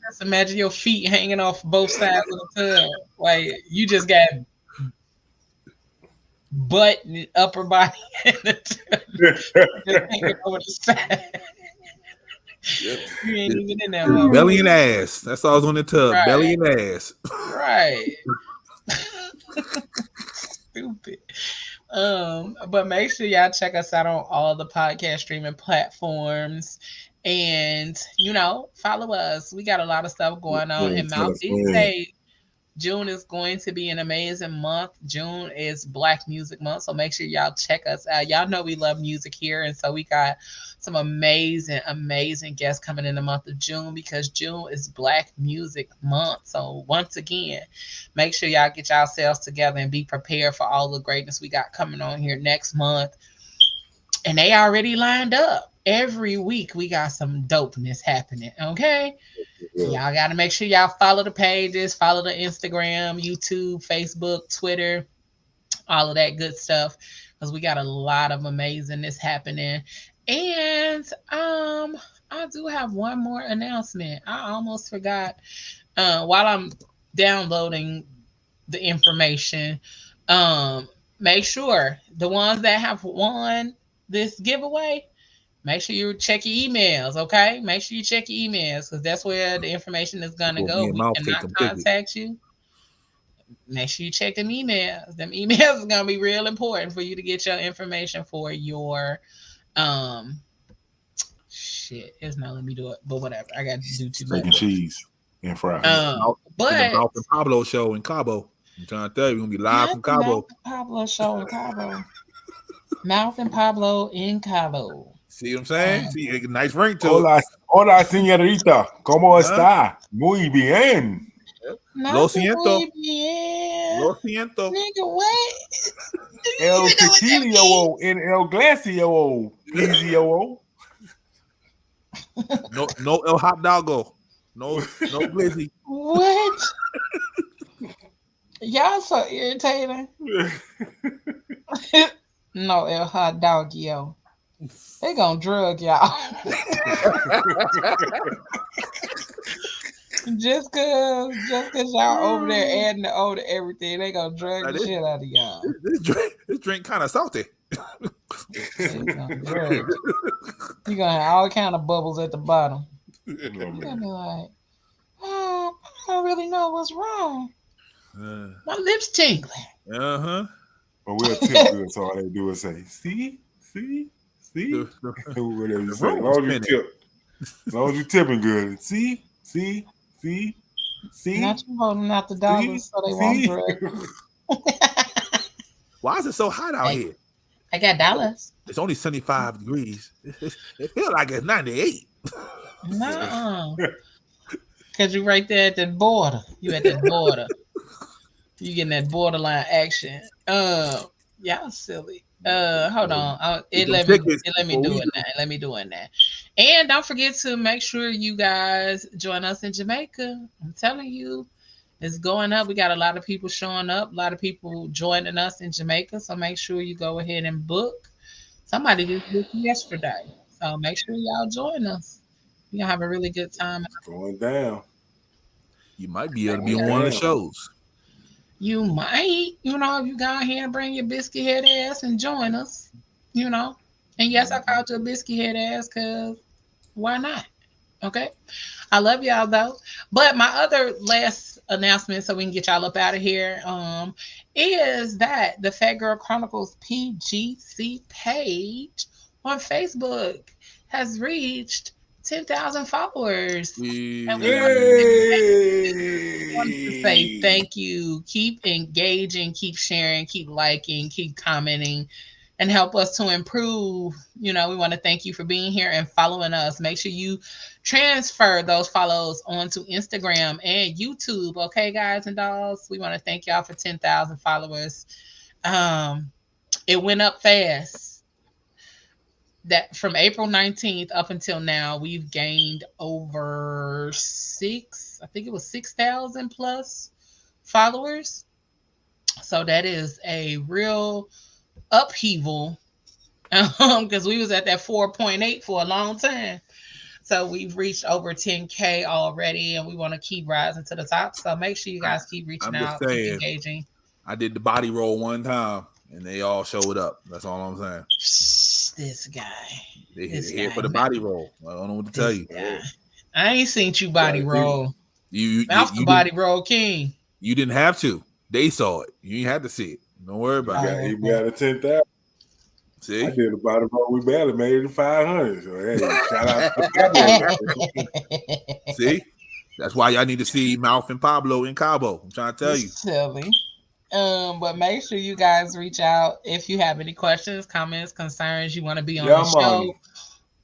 Just imagine your feet hanging off both sides of the tub. Like you just got butt and upper body in the tub, just hanging over the side. You ain't even in that Belly and motherfucker. ass. That's all I was on the tub. Belly Right, and ass. right. Stupid. But make sure y'all check us out on all the podcast streaming platforms. And follow us. We got a lot of stuff going on. Yeah, And tell Mouth a did friend. say June is going to be an amazing month. June is Black Music Month, so make sure y'all check us out. Y'all know we love music here, and so we got some amazing, amazing guests coming in the month of June because June is Black Music Month. So once again, make sure y'all get yourselves together and be prepared for all the greatness we got coming on here next month. And they already lined up. Every week we got some dopeness happening. Okay. Yeah. Y'all got to make sure y'all follow the pages, follow the Instagram, YouTube, Facebook, Twitter, all of that good stuff because we got a lot of amazingness happening. And I do have one more announcement. I almost forgot while I'm downloading the information. Um, make sure the ones that have won this giveaway, make sure you check your emails, okay? Make sure you check your emails because that's where the information is gonna Before go. me and We Mouth take cannot them tickets. contact you. Make sure you check them emails. Them emails is gonna be real important for you to get your information for your um shit. It's not letting me do it, but whatever. I got to do too Steak much. and cheese and fries. In the But Mouth and Pablo show in Cabo. I'm trying to tell you, we're gonna be live not from the Mouth Cabo. and Pablo show in Cabo. Mouth and Pablo in Cabo. See what I'm saying? See, a nice ring to it. Hola, señorita. ¿Cómo Huh? está? Muy bien. Lo Not the siento. muy bien. Lo siento. Nigga, what? El You know what that means? tequilio en el glacio. Pleasio. No El Hot Doggo. No Blizzy. What? Y'all so irritating. No, El Hot Dog, yo. They gonna drug y'all. just cause y'all over there adding the O to everything, they gonna drug the shit out of y'all. This drink kind of salty. They gonna drug you. You gonna have all kind of bubbles at the bottom. You're gonna be like, oh, I don't really know what's wrong. My lips tingling. Uh-huh. But we'll tip good, so all they do is say, see? Whatever you say. As long as you tipping good. See? Not you holding out the dollars so they won't drug you. Why is it so hot out here? I got dollars. It's only 75 degrees. It feels like it's 98. Nuh-uh. Cause you right there at that border. You at that border. You getting that borderline action. Y'all silly. Hold on. It let me do it now. Let me do it now. And don't forget to make sure you guys join us in Jamaica. I'm telling you, it's going up. We got a lot of people showing up, a lot of people joining us in Jamaica. So make sure you go ahead and book Somebody did this yesterday. So make sure y'all join us. We're gonna have a really good time. Going down. You might be able to be Going on one of the down. shows. You might, if you go ahead and bring your biscuit head ass and join us, you know. And yes, I called you a biscuit head ass because why not? Okay. I love y'all though. But my other last announcement, so we can get y'all up out of here, is that the Fat Girl Chronicles PGC page on Facebook has reached 10,000 followers. And we want to say Hey. thank you. Keep engaging, keep sharing, keep liking, keep commenting, and help us to improve. We want to thank you for being here and following us. Make sure you transfer those follows onto Instagram and YouTube. Okay, guys and dolls, we want to thank y'all for 10,000 followers. It went up fast. That from April 19th up until now, we've gained over I think it was 6,000 plus followers. So that is a real upheaval because we was at that 4.8 for a long time. So we've reached over 10K already, and we want to keep rising to the top. So make sure you guys keep reaching out, keep engaging. I did the body roll one time, and they all showed up. That's all I'm saying. This guy. They here for the body roll. I don't know what to tell you. Guy. I ain't seen you body roll. You body roll king. You didn't have to. They saw it. You ain't had to see it. Don't worry about it. He got a 10,000. See, I did a body roll. We barely made it to 500. So hey, shout out to See, that's why y'all need to see Mouth and Pablo in Cabo. I'm trying to tell you. Silly. But make sure you guys reach out if you have any questions, comments, concerns, you want to be on the show,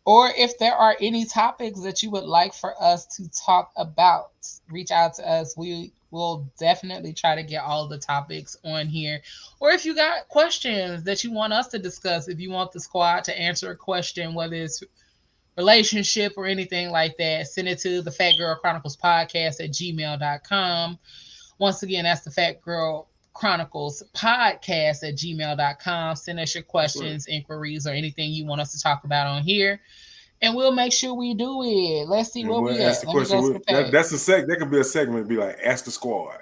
or if there are any topics that you would like for us to talk about. Reach out to us. We will definitely try to get all the topics on here. Or if you got questions that you want us to discuss, if you want the squad to answer a question, whether it's relationship or anything like that, send it to the Fat Girl Chronicles podcast at gmail.com. Once again, that's the Fat Girl Chronicles podcast at gmail.com. Send us your questions, inquiries, or anything you want us to talk about on here, and we'll make sure we do it. Let's see where we at. That's a seg. That could be a segment. Be like, ask the squad.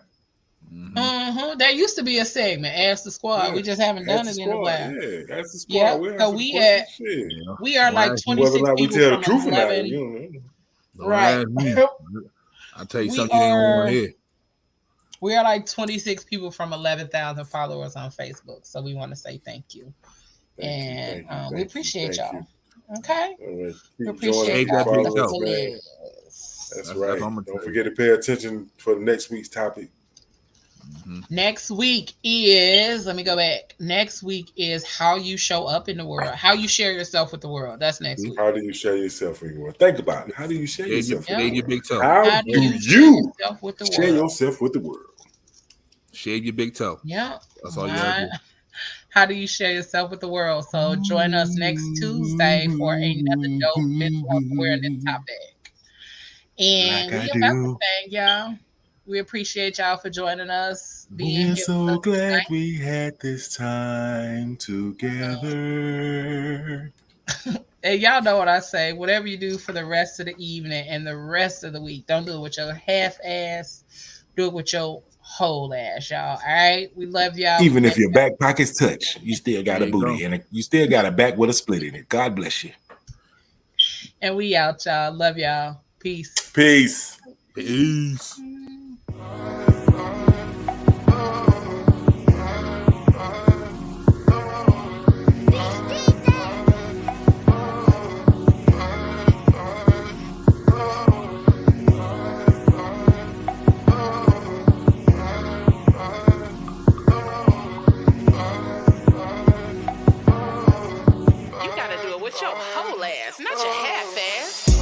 There used to be a segment, ask the squad. Yeah, we just haven't done it in a while. Yeah, ask the squad. Yeah, so we are like 26 people from 11. Right. I'll tell you something you ain't want to hear. We are like 26 people from 11,000 followers on Facebook. So we want to say thank you. We appreciate y'all. Okay? We appreciate y'all. That's right. Don't forget to pay attention for next week's topic. Next week is, let me go back. Next week is how you show up in the world, how you share yourself with the world. That's next week. How do you share yourself in the world? Think about it. How do you share yourself? Shave your big toe. How do you share yourself with the world? Shave your big toe. Yeah. That's all you gotta do. How do you share yourself with the world? So join us next Tuesday for another dope mental awareness topic. And we about to thank y'all. We appreciate y'all for joining us. We're so glad we had this time together. And y'all know what I say. Whatever you do for the rest of the evening and the rest of the week, don't do it with your half ass. Do it with your whole ass, y'all. All right? We love y'all. Even if your back pockets touch, you still got a booty and you still got a back with a split in it. God bless you. And we out, y'all. Love y'all. Peace. Peace. Peace. Your whole ass, not your half ass.